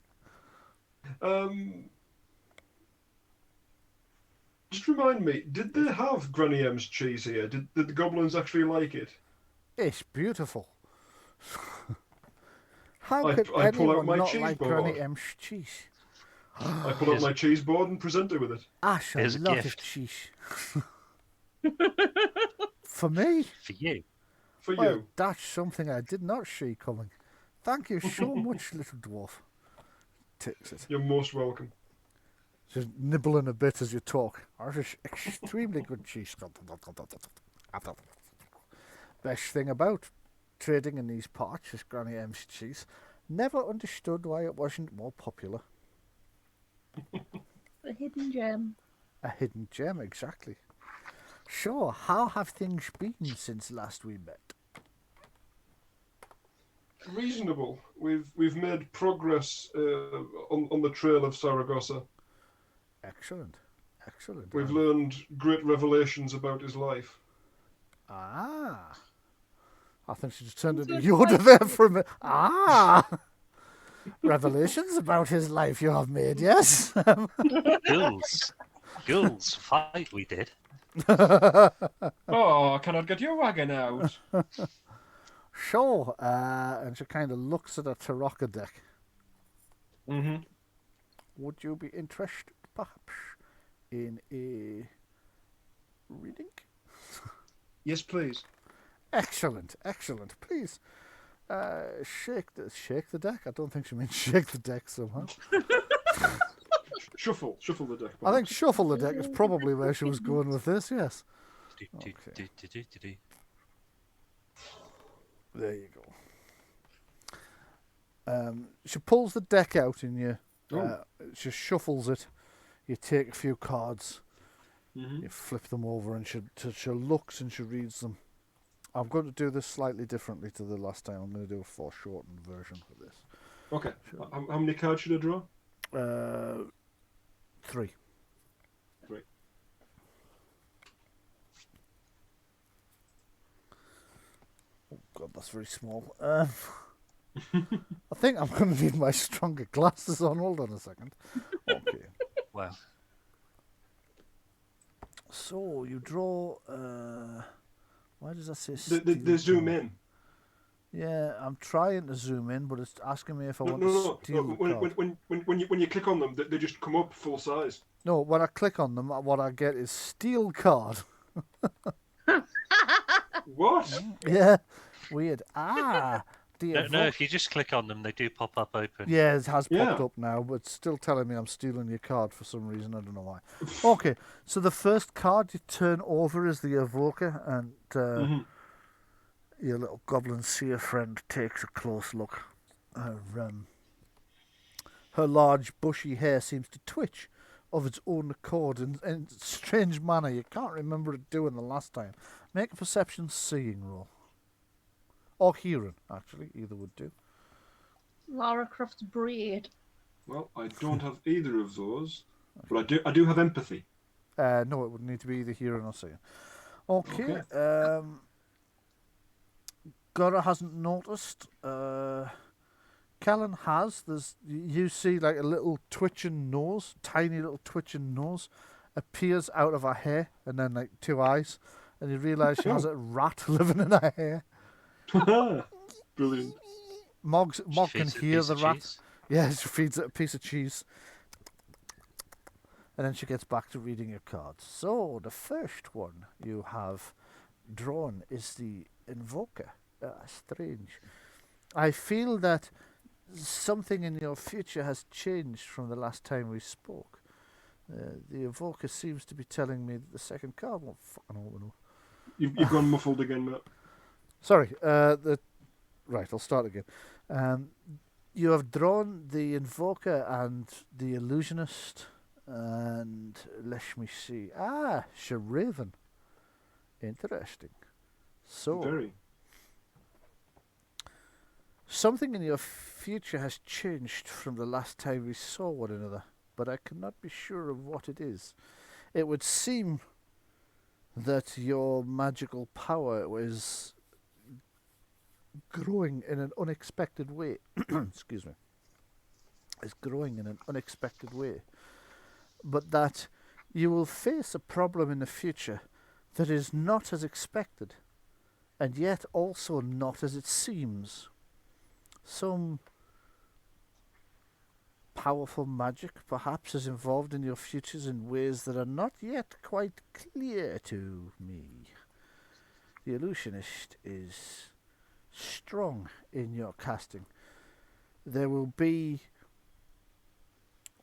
Just remind me, did they have Granny M's cheese here? Did the goblins actually like it? It's beautiful. How I could pull out anyone my not cheese like board. Granny M's cheese? I pull out my cheese board and present her with it. Ash, a Here's a lot of gift. cheese. For me? For you. For Well, you. that's something I did not see coming. Thank you so much, little dwarf. Takes it. You're most welcome. Just nibbling a bit as you talk. This is extremely good cheese. Best thing about trading in these parts is Granny M's cheese. Never understood why it wasn't more popular. A hidden gem. A hidden gem, exactly. So, how have things been since last we met? reasonable. We've made progress on the trail of Saragossa. Excellent. Excellent. We've learned great revelations about his life. Ah. I think she just turned into Good Yoda point. there for a minute. Ah. Revelations about his life you have made, yes? Ghouls fight we did. Oh, I cannot get your wagon out. Sure. And she kind of looks at a Taraka deck. Mm-hmm. Would you be interested, perhaps, in a reading? Yes, please. Excellent, excellent. Please, shake the deck. I don't think she means shake the deck somehow. Shuffle the deck. I think perhaps. shuffle the deck is probably where she was going with this. Yes. There you go. She pulls the deck out and she shuffles it. You take a few cards, you flip them over, and she looks and she reads them. I'm going to do this slightly differently to the last time. I'm going to do a foreshortened version of this. Okay. How many cards should I draw? 3. 3. Oh God, that's very small. I think I'm going to need my stronger glasses on. Hold on a second. Okay. Wow. So you draw. Why does that say? The zoom in. Yeah, I'm trying to zoom in, but it's asking me if I want to No. steal the card. When you click on them, they just come up full size. No, when I click on them, what I get is steal card. What? Yeah, weird. No, if you just click on them, they do pop up open. Yeah, it has popped Yeah. up now, but it's still telling me I'm stealing your card for some reason. I don't know why. Okay, so the first card you turn over is the Evoker, and your little goblin seer friend takes a close look. Her large bushy hair seems to twitch of its own accord in a strange manner you can't remember it doing the last time. Make a perception seeing roll. Or hearing, actually. Either would do. Lara Croft's braid. Well, I don't have either of those, but I do have empathy. No, it would need to be either hearing or seeing. Okay. Gora hasn't noticed. Callan has. You see like a little twitching nose, tiny little twitching nose, appears out of her hair, and then like 2 eyes, and you realise she has a rat living in her hair. Brilliant. Mog can hear the rat. Cheese. Yeah, she feeds it a piece of cheese. And then she gets back to reading your cards. So, the first one you have drawn is the Invoker. Strange. I feel that something in your future has changed from the last time we spoke. The Evoker seems to be telling me that the second card won't fucking open up. You've gone muffled again, Matt. Sorry, right, I'll start again. You have drawn the Invoker and the Illusionist, and let me see. Sharaven. Interesting. So, Very. something in your future has changed from the last time we saw one another, but I cannot be sure of what it is. It would seem that your magical power was growing in an unexpected way. Excuse me. Is growing in an unexpected way. But that you will face a problem in the future that is not as expected, and yet also not as it seems. Some powerful magic perhaps is involved in your futures in ways that are not yet quite clear to me. The Illusionist is strong in your casting. There will be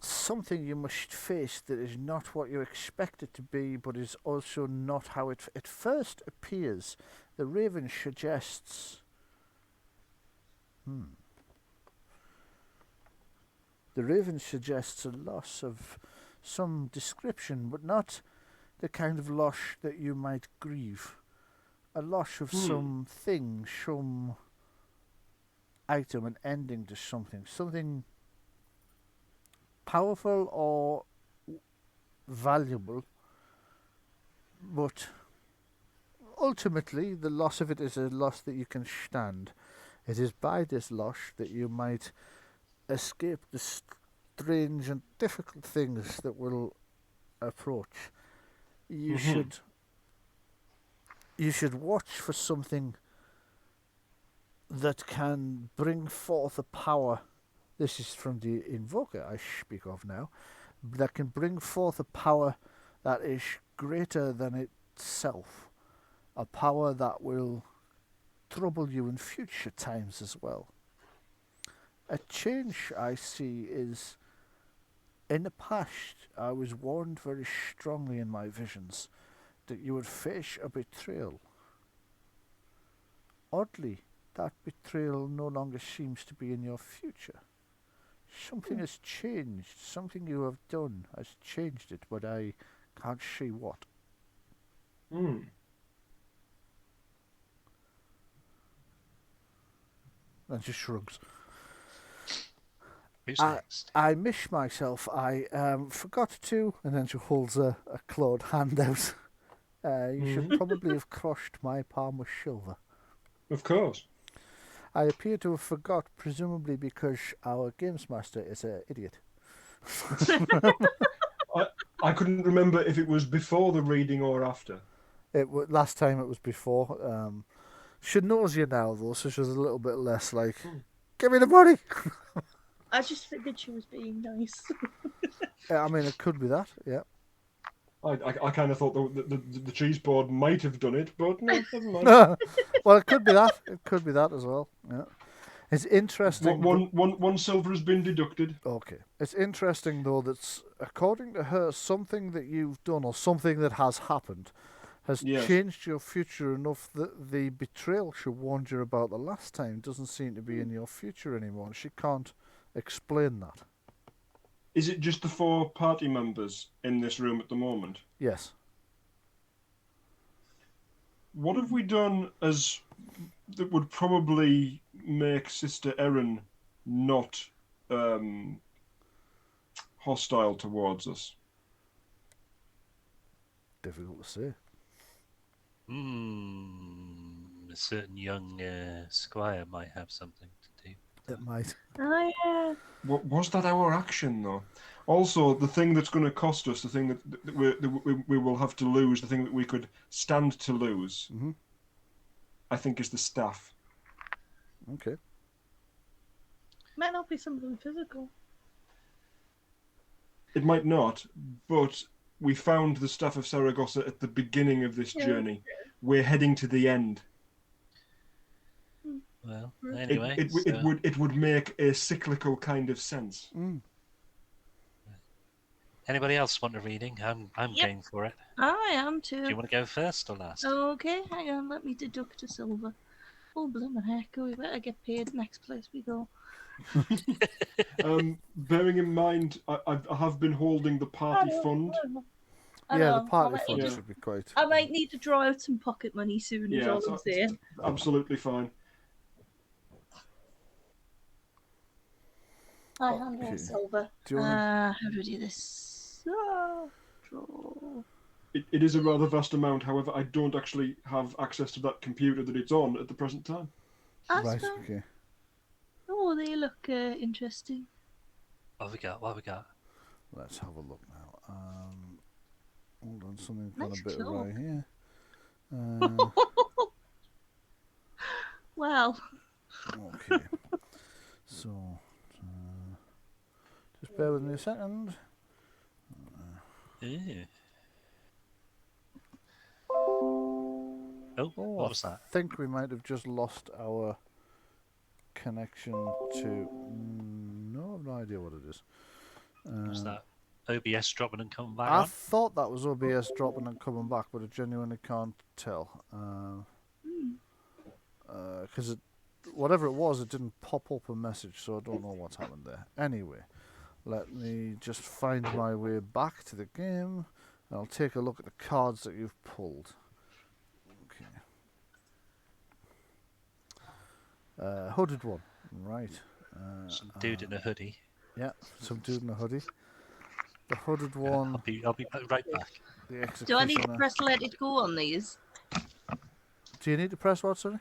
something you must face that is not what you expect it to be, but is also not how it at first appears. The Raven suggests... The Raven suggests a loss of some description, but not the kind of loss that you might grieve. A loss of some thing, some item, an ending to something powerful or valuable, but ultimately the loss of it is a loss that you can stand. It is by this loss that you might escape the strange and difficult things that will approach. You should watch for something that can bring forth a power. This is from the invoker I speak of now. That can bring forth a power that is greater than itself. A power that will trouble you in future times as well. A change I see is, in the past, I was warned very strongly in my visions that you would face a betrayal. Oddly, that betrayal no longer seems to be in your future. Something has changed. Something you have done has changed it, but I can't see what. Hmm. And just shrugs. Who's next? I miss myself. I forgot to, and then she holds a clawed hand out. You should probably have crushed my palm with silver. Of course. I appear to have forgot, presumably because our games master is an idiot. I couldn't remember if it was before the reading or after. Last time it was before. She knows you now, though, so she's a little bit less like, give me the money! I just figured she was being nice. I mean, it could be that, yeah. I kind of thought the cheese board might have done it, but no, never mind. Well, it could be that. It could be that as well, yeah. It's interesting. One silver has been deducted. Okay. It's interesting, though, that according to her, something that you've done or something that has happened has changed your future enough that the betrayal she warned you about the last time doesn't seem to be in your future anymore. She can't explain that. Is it just the 4 party members in this room at the moment? Yes. What have we done as that would probably make Sister Erin not hostile towards us? Difficult to say. A certain young squire might have something to do. It might. Oh, yeah. Was that our action, though? Also, the thing that's going to cost us, the thing that we will have to lose, the thing that we could stand to lose, I think is the staff. Okay. Might not be something physical. It might not, but we found the staff of Saragosa at the beginning of this journey. We're heading to the end. Well, anyway, it would make a cyclical kind of sense. Anybody else want a reading? I'm game for it. I am too. Do you want to go first or last? Okay, hang on, let me deduct a silver. Oh, blooming heck, we better get paid next place we go. Bearing in mind, I have been holding the party fund. The party fund should be quite. I might need to draw out some pocket money soon, is all I'm saying. Absolutely fine. I handle silver. How do I do this? Draw. It is a rather vast amount, however, I don't actually have access to that computer that it's on at the present time. Right, okay. Oh, they look interesting. What have we got? Let's have a look now. Hold on, something got Nice a bit claw. awry here. Well. Okay. So, just bear with me a second. What was that? I think we might have just lost our connection to. No, I've no idea what it is. Was that OBS dropping and coming back I on? thought that was OBS dropping and coming back, but I genuinely can't tell. Because whatever it was, it didn't pop up a message, so I don't know what's happened there. Anyway, let me just find my way back to the game, and I'll take a look at the cards that you've pulled. Okay. Hooded one. Right. Some dude in a hoodie. Yeah, some dude in a hoodie. The hooded Yeah, one, I'll be right back. the Do I need to executioner. press let it go on these? Do you need to press what, sorry?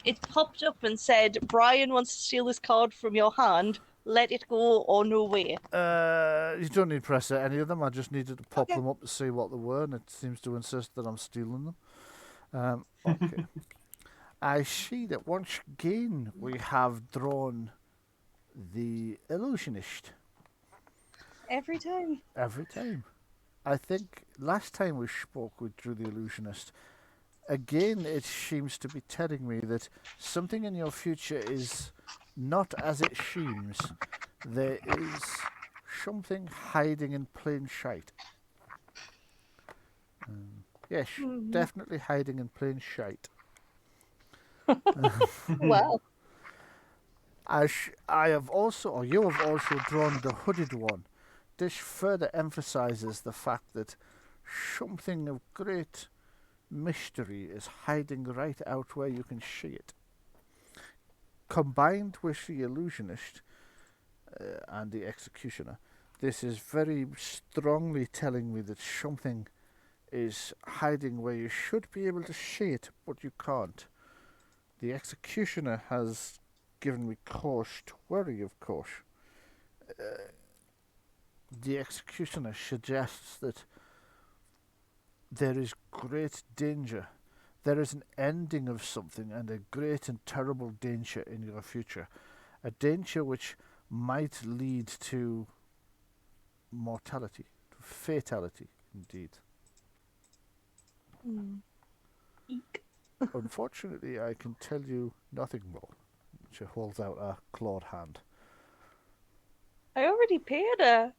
It popped up and said, Bryan wants to steal this card from your hand. Let it go or no way. You don't need to press any of them. I just needed to pop Okay. them up to see what they were, and it seems to insist that I'm stealing them. Okay. I see that once again we have drawn the illusionist. Every time. Every time. I think last time we spoke we drew the illusionist. Again, it seems to be telling me that something in your future is not as it seems. There is something hiding in plain sight. Yes, definitely hiding in plain sight. Well, As I have also, or you have also drawn the hooded one. This further emphasizes the fact that something of great mystery is hiding right out where you can see it. Combined with the illusionist and the executioner, this is very strongly telling me that something is hiding where you should be able to see it, but you can't. The executioner has given me cause to worry, of course. The executioner suggests that there is great danger. There is an ending of something and a great and terrible danger in your future. A danger which might lead to mortality, to fatality, indeed. eek. Unfortunately, I can tell you nothing more. She holds out a clawed hand. I already paid her.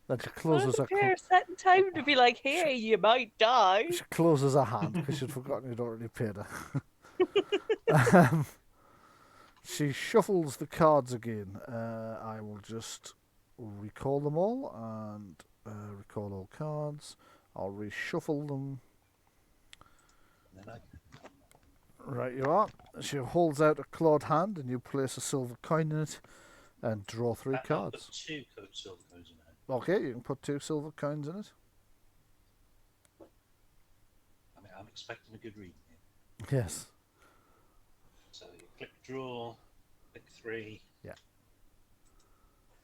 Then she I closes only her, pay her a certain time to be like, hey, you might die. she closes her hand because she'd forgotten you'd already paid her. She shuffles the cards again. I will just recall them all and recall all cards. I'll reshuffle them. And then Right, you are. She holds out a clawed hand and you place a silver coin in it and draw three I'll cards. put two silver coins in it. Okay, you can put 2 silver coins in it. I mean, I'm expecting a good reading here. Yes. So you click draw, click 3. Yeah.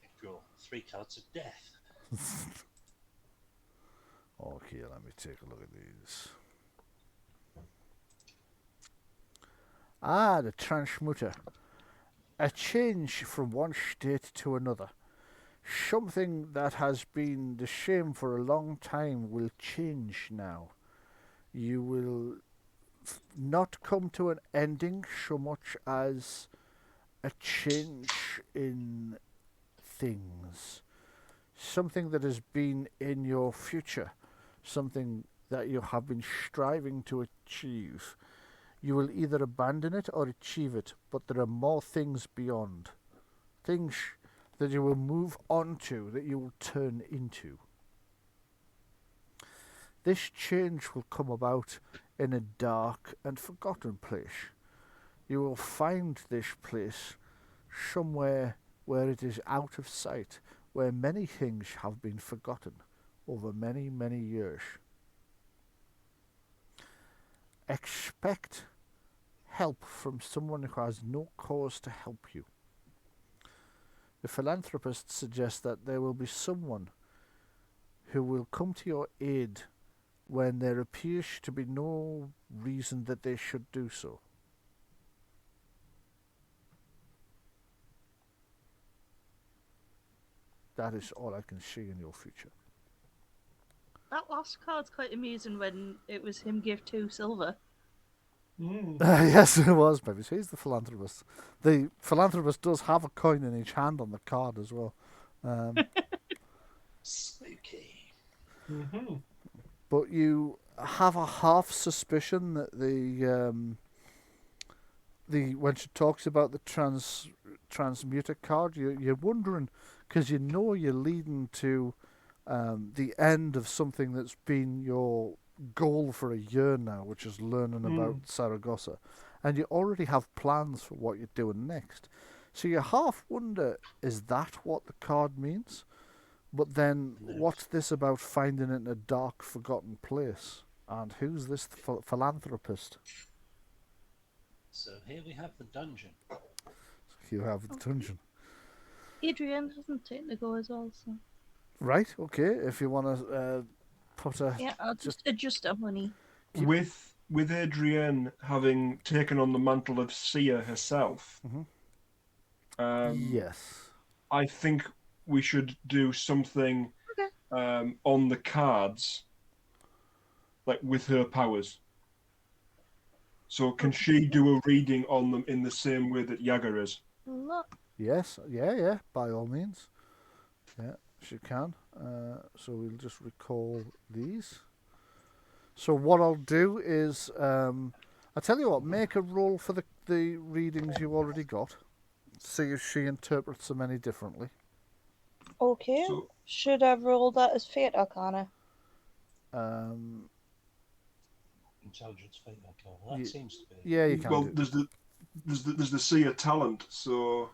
Click draw 3 cards of death. Okay, let me take a look at these. Ah, the transmuter. A change from one state to another. Something that has been the same for a long time will change now. You will not come to an ending so much as a change in things. Something that has been in your future. Something that you have been striving to achieve. You will either abandon it or achieve it, but there are more things beyond. Things that you will move on to, that you will turn into. This change will come about in a dark and forgotten place. You will find this place somewhere where it is out of sight, where many things have been forgotten over many, many years. Expect help from someone who has no cause to help you. The philanthropist suggests that there will be someone who will come to your aid when there appears to be no reason that they should do so. That is all I can see in your future. That last card's quite amusing when it was him give 2 silver. Yes, it was, baby. So he's the philanthropist. The philanthropist does have a coin in each hand on the card as well. Spooky. But you have a half suspicion that the when she talks about the transmuter card, you're wondering, because you know you're leading to the end of something that's been your goal for a year now, which is learning about Saragosa, and you already have plans for what you're doing next. So you half wonder, is that what the card means? But then, No. what's this about finding it in a dark, forgotten place? And who's this philanthropist? So here we have the dungeon. You have the dungeon. Adrian hasn't taken a go as well, so Right, okay, if you want to put a... yeah, I'll just adjust our money. With Adrienne having taken on the mantle of seer herself, yes. I think we should do something Okay. on the cards, like with her powers. So can she do a reading on them in the same way that Yaga is? Look. Yes, yeah, by all means. Yeah, she can. So we'll just recall these. So what I'll do is, I'll tell you what, make a roll for the readings you already got. See if she interprets them any differently. Okay. So Should I roll that as Fate Arcana? Intelligence fate arcana. That seems to be. Yeah, you can well, do. there's the seer talent. So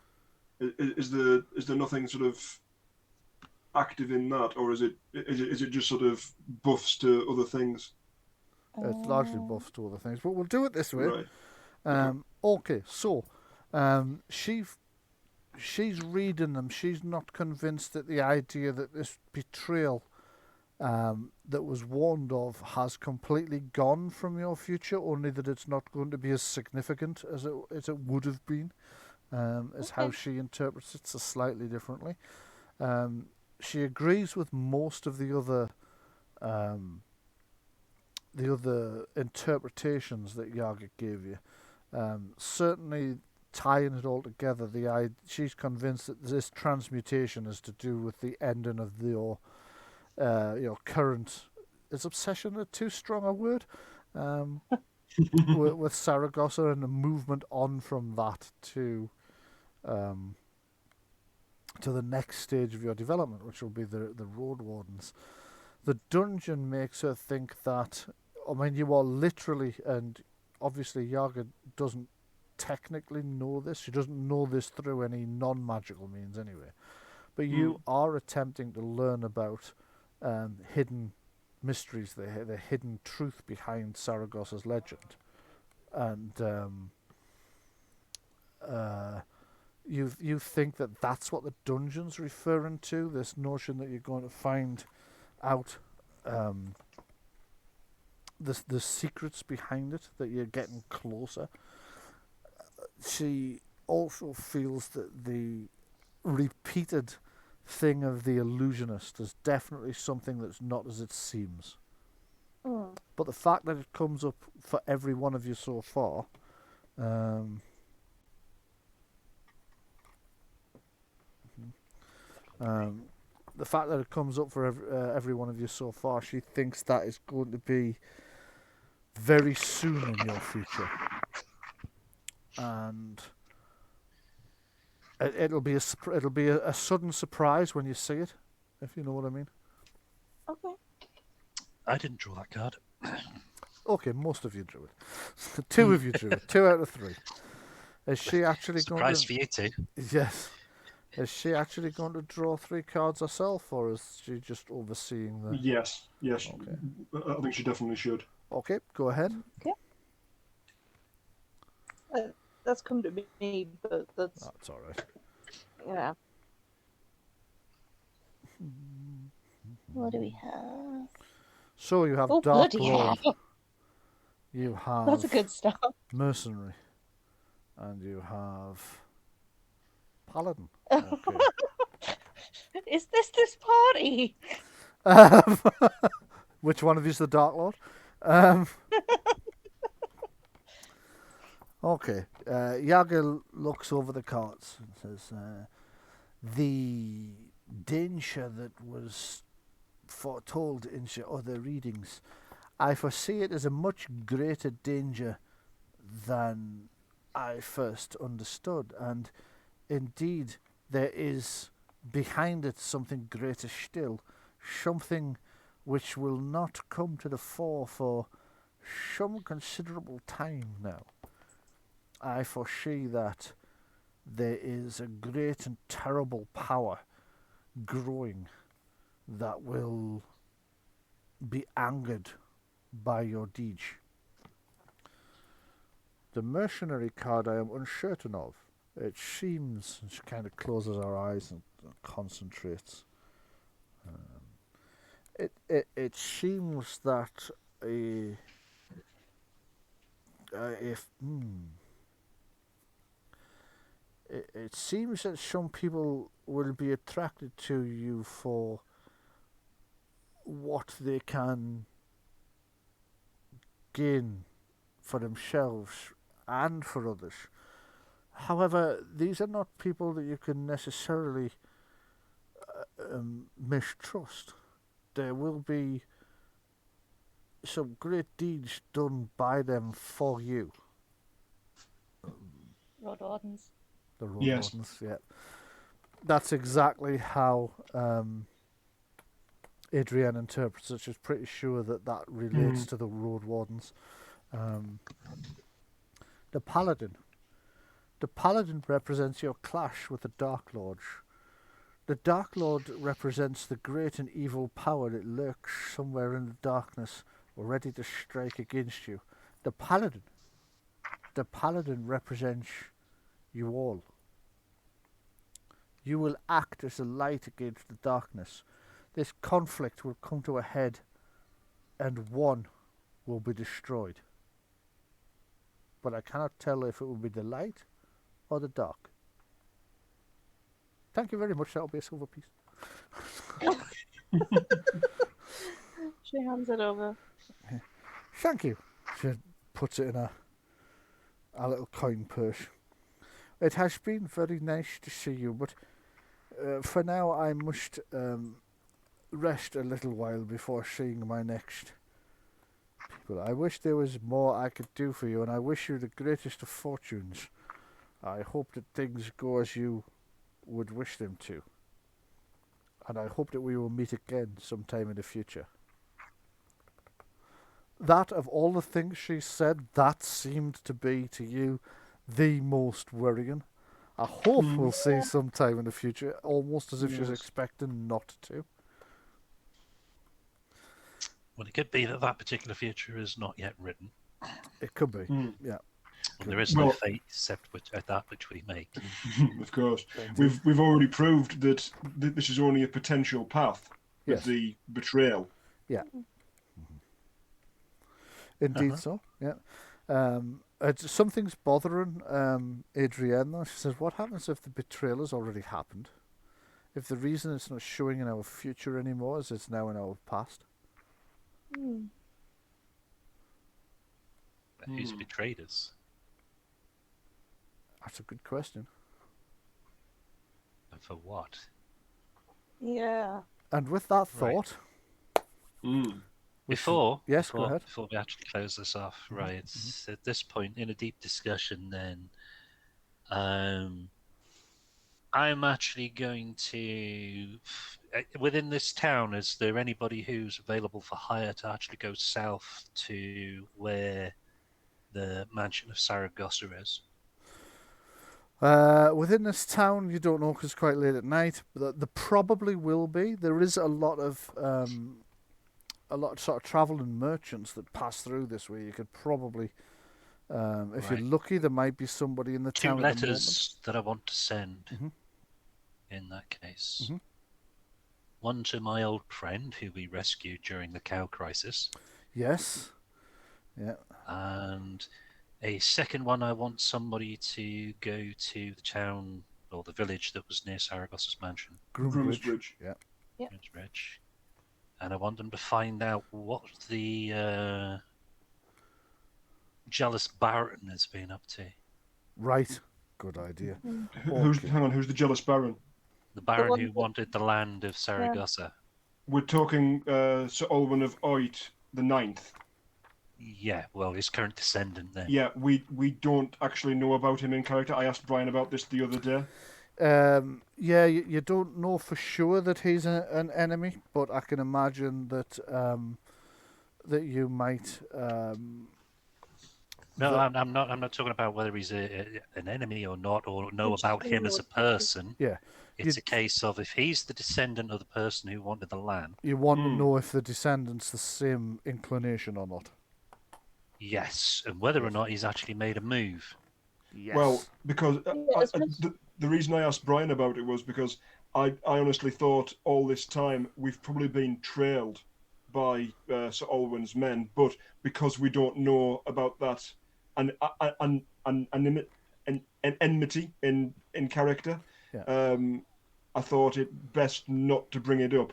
is there nothing sort of active in that, or is it just sort of buffs to other things? It's largely buffs to other things, but we'll do it this way. Right. Okay, so she's reading them. She's not convinced that the idea that this betrayal that was warned of has completely gone from your future, only that it's not going to be as significant as it would have been, is how she interprets it so slightly differently. She agrees with most of the other interpretations that Yaga gave you. Certainly tying it all together, she's convinced that this transmutation is to do with the ending of your current... Is obsession a too strong a word? With Saragosa, and a movement on from that to the next stage of your development, which will be the Road Wardens. The dungeon makes her think that, I mean, you are literally, and obviously Yaga doesn't technically know this. She doesn't know this through any non-magical means anyway. But you are attempting to learn about hidden mysteries, the hidden truth behind Saragosa's legend. And you think that that's what the dungeon's referring to, this notion that you're going to find out the secrets behind it, that you're getting closer. She also feels that the repeated thing of the illusionist is definitely something that's not as it seems. But the fact that it comes up for every one of you so far, the fact that it comes up for every one of you so far, she thinks that is going to be very soon in your future, and it'll be a sudden surprise when you see it, if you know what I mean. Okay. I didn't draw that card. Okay, most of you drew it. Two of you drew it. 2 out of 3. Is she actually Surprise for you two. Yes. Is she actually going to draw 3 cards herself, or is she just overseeing the... Yes. Okay. I think she definitely should. Okay, go ahead. That's come to me, but that's all right. yeah. What do we have? So you have Oh, Dark bloody Lord. hell. You have That's a good start. Mercenary. And you have Paladin. Okay. Is this party? Which one of you is the Dark Lord? Okay. Yaga looks over the cards and says, the danger that was foretold in your other readings, I foresee it as a much greater danger than I first understood, and indeed there is behind it something greater still, something which will not come to the fore for some considerable time now. I foresee that there is a great and terrible power growing that will be angered by your deed. The mercenary card I am uncertain of. It seems, and she kind of closes her eyes and concentrates. It seems that if it seems that some people will be attracted to you for what they can gain for themselves and for others. However, these are not people that you can necessarily mistrust. There will be some great deeds done by them for you. Road Wardens. The road Yes. wardens, yeah. That's exactly how Adrienne interprets it. She's pretty sure that relates to the road wardens. The paladin. The paladin represents your clash with the Dark Lord. The Dark Lord represents the great and evil power that lurks somewhere in the darkness, ready to strike against you. The paladin represents you all. You will act as a light against the darkness. This conflict will come to a head, and one will be destroyed. But I cannot tell if it will be the light or the dark. Thank you very much. That'll be a silver piece. She hands it over. Thank you. She puts it in a little coin purse. It has been very nice to see you, but for now I must rest a little while before seeing my next people. I wish there was more I could do for you, and I wish you the greatest of fortunes. I hope that things go as you would wish them to. And I hope that we will meet again sometime in the future. That, of all the things she said, that seemed to be, to you, the most worrying. I hope we'll see sometime in the future, almost as if she's expecting not to. Well, it could be that particular future is not yet written. It could be, yeah. And there is no fate except that which we make. Of course. We've already proved that this is only a potential path with the betrayal. Yeah. Indeed so, yeah. Something's bothering Adrienne, though. She says, what happens if the betrayal has already happened? If the reason it's not showing in our future anymore is it's now in our past? Who's betrayed us? That's a good question. And for what? Yeah. And with that thought... Before go ahead. Before we actually close this off, right, at this point, in a deep discussion then, I'm actually going to... Within this town, is there anybody who's available for hire to actually go south to where the mansion of Saragosa is? Within this town, you don't know because it's quite late at night, but there probably will be. There is a lot of sort of travelling merchants that pass through this way. You could probably, if you're lucky, there might be somebody in the town at the moment. 2 letters that I want to send in that case. One to my old friend who we rescued during the cow crisis. Yes. Yeah. And a second one, I want somebody to go to the town or the village that was near Saragosa's mansion. Groomsbridge. Yeah. Groomsbridge. And I want them to find out what the jealous Baron has been up to. Right. Good idea. Hang on, who's the jealous Baron? The Baron who wanted the land of Saragosa. We're talking Sir Olwen of Oit the Ninth. Yeah, well, his current descendant then. Yeah, we don't actually know about him in character. I asked Bryan about this the other day. You don't know for sure that he's an enemy, but I can imagine that that you might No, I'm not. I'm not talking about whether he's an enemy or not, or know Which about him as a person. Yeah. It's a case of if he's the descendant of the person who wanted the land. You want to know if the descendant's the same inclination or not. Yes, and whether or not he's actually made a move. Yes. Well, because Yes, the reason I asked Brian about it was because I honestly thought all this time we've probably been trailed by Sir Olwen's men, but because we don't know about that an enmity in character, Yeah. I thought it best not to bring it up.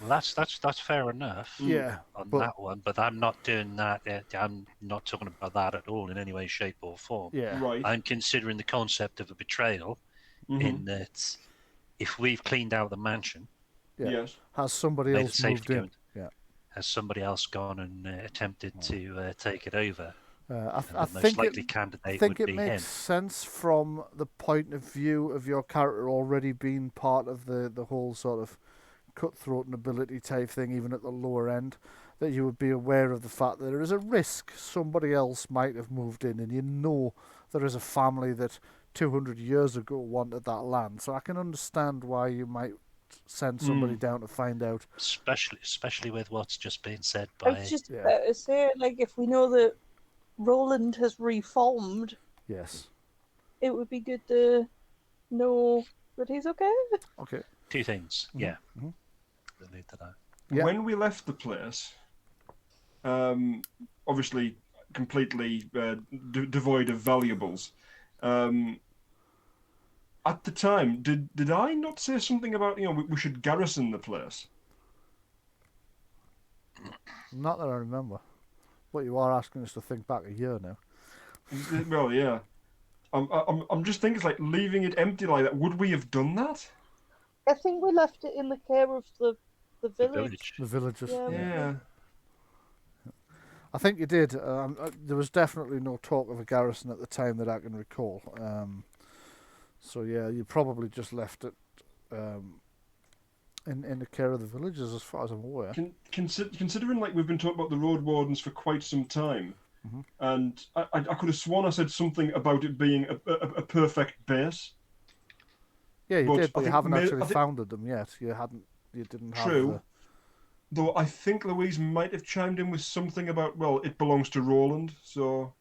Well, that's fair enough. Yeah, on but- that one, but I'm not doing that. I'm not talking about that at all in any way, shape, or form. Yeah. Right. I'm considering the concept of a betrayal Mhm. in that if we've cleaned out the mansion, Yeah. Yes. Has somebody made it else safe moved to go in? in, Yeah. has somebody else gone and attempted to take it over? I And the most think likely it. candidate think would it be makes him. sense from the point of view of your character already being part of the whole sort of cutthroat and ability type thing, even at the lower end, that you would be aware of the fact that there is a risk somebody else might have moved in, and you know there is a family that 200 years ago wanted that land. So I can understand why you might send somebody down to find out. Especially with what's just been said I by. was just Yeah. about to say, like, if we know that Roland has reformed, Yes. it would be good to know that he's okay. Okay. Two things, Mhm, yeah. mhm. Relate to that. Yeah. When we left the place, obviously completely devoid of valuables. At the time, did I not say something about we should garrison the place? Not that I remember. But you are asking us to think back a year now. Well, yeah. I'm just thinking, it's like leaving it empty like that. Would we have done that? I think we left it in the care of the The village. The villagers. Yeah. Yeah. I think you did. There was definitely no talk of a garrison at the time that I can recall. So yeah, you probably just left it in the care of the villagers, as far as I'm aware. Considering like we've been talking about the road wardens for quite some time, and I could have sworn I said something about it being a perfect base. Yeah, you But did, but I you think haven't I actually think- founded them yet. You hadn't. You didn't have. True. Though I think Louise might have chimed in with something about, well, it belongs to Roland, so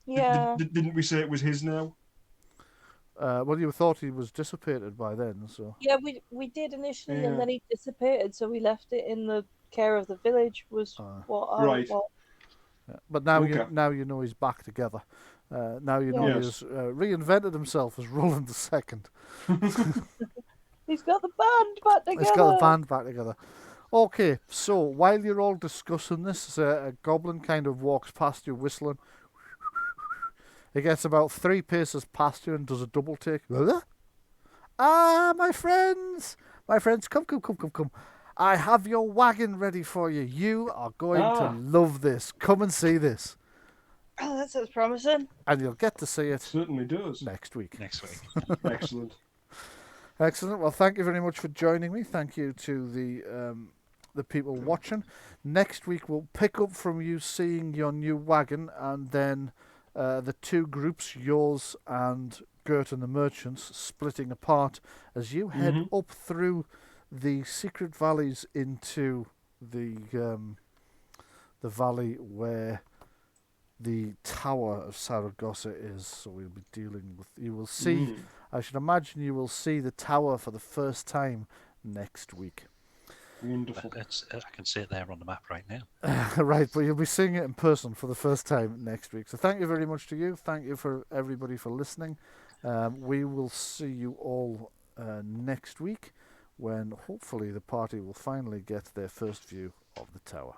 Yeah. didn't we say it was his now? Well, you thought he was dissipated by then, so. Yeah, we did initially, Yeah. and then he dissipated, so we left it in the care of the village. Was what I Right. Yeah. But now Okay. you know he's back together. Now you know Yes. he's reinvented himself as Roland II. He's got the band back together. He's got the band back together. Okay, so while you're all discussing this, a goblin kind of walks past you whistling. He gets about 3 paces past you and does a double take. Ah, my friends, come. I have your wagon ready for you. You are going to love this. Come and see this. Oh, that sounds promising. And you'll get to see it Certainly does. next week. Next week. Excellent. Excellent. Well, thank you very much for joining me. Thank you to the people watching. Next week we'll pick up from you seeing your new wagon, and then the two groups, yours and Gert and the merchants, splitting apart as you head up through the secret valleys into the valley where the Tower of Saragosa is. So we'll be dealing with. You will see. I should imagine you will see the tower for the first time next week. Wonderful. I can see it there on the map right now. Right, but you'll be seeing it in person for the first time next week. So thank you very much to you. Thank you for everybody for listening. We will see you all next week when hopefully the party will finally get their first view of the tower.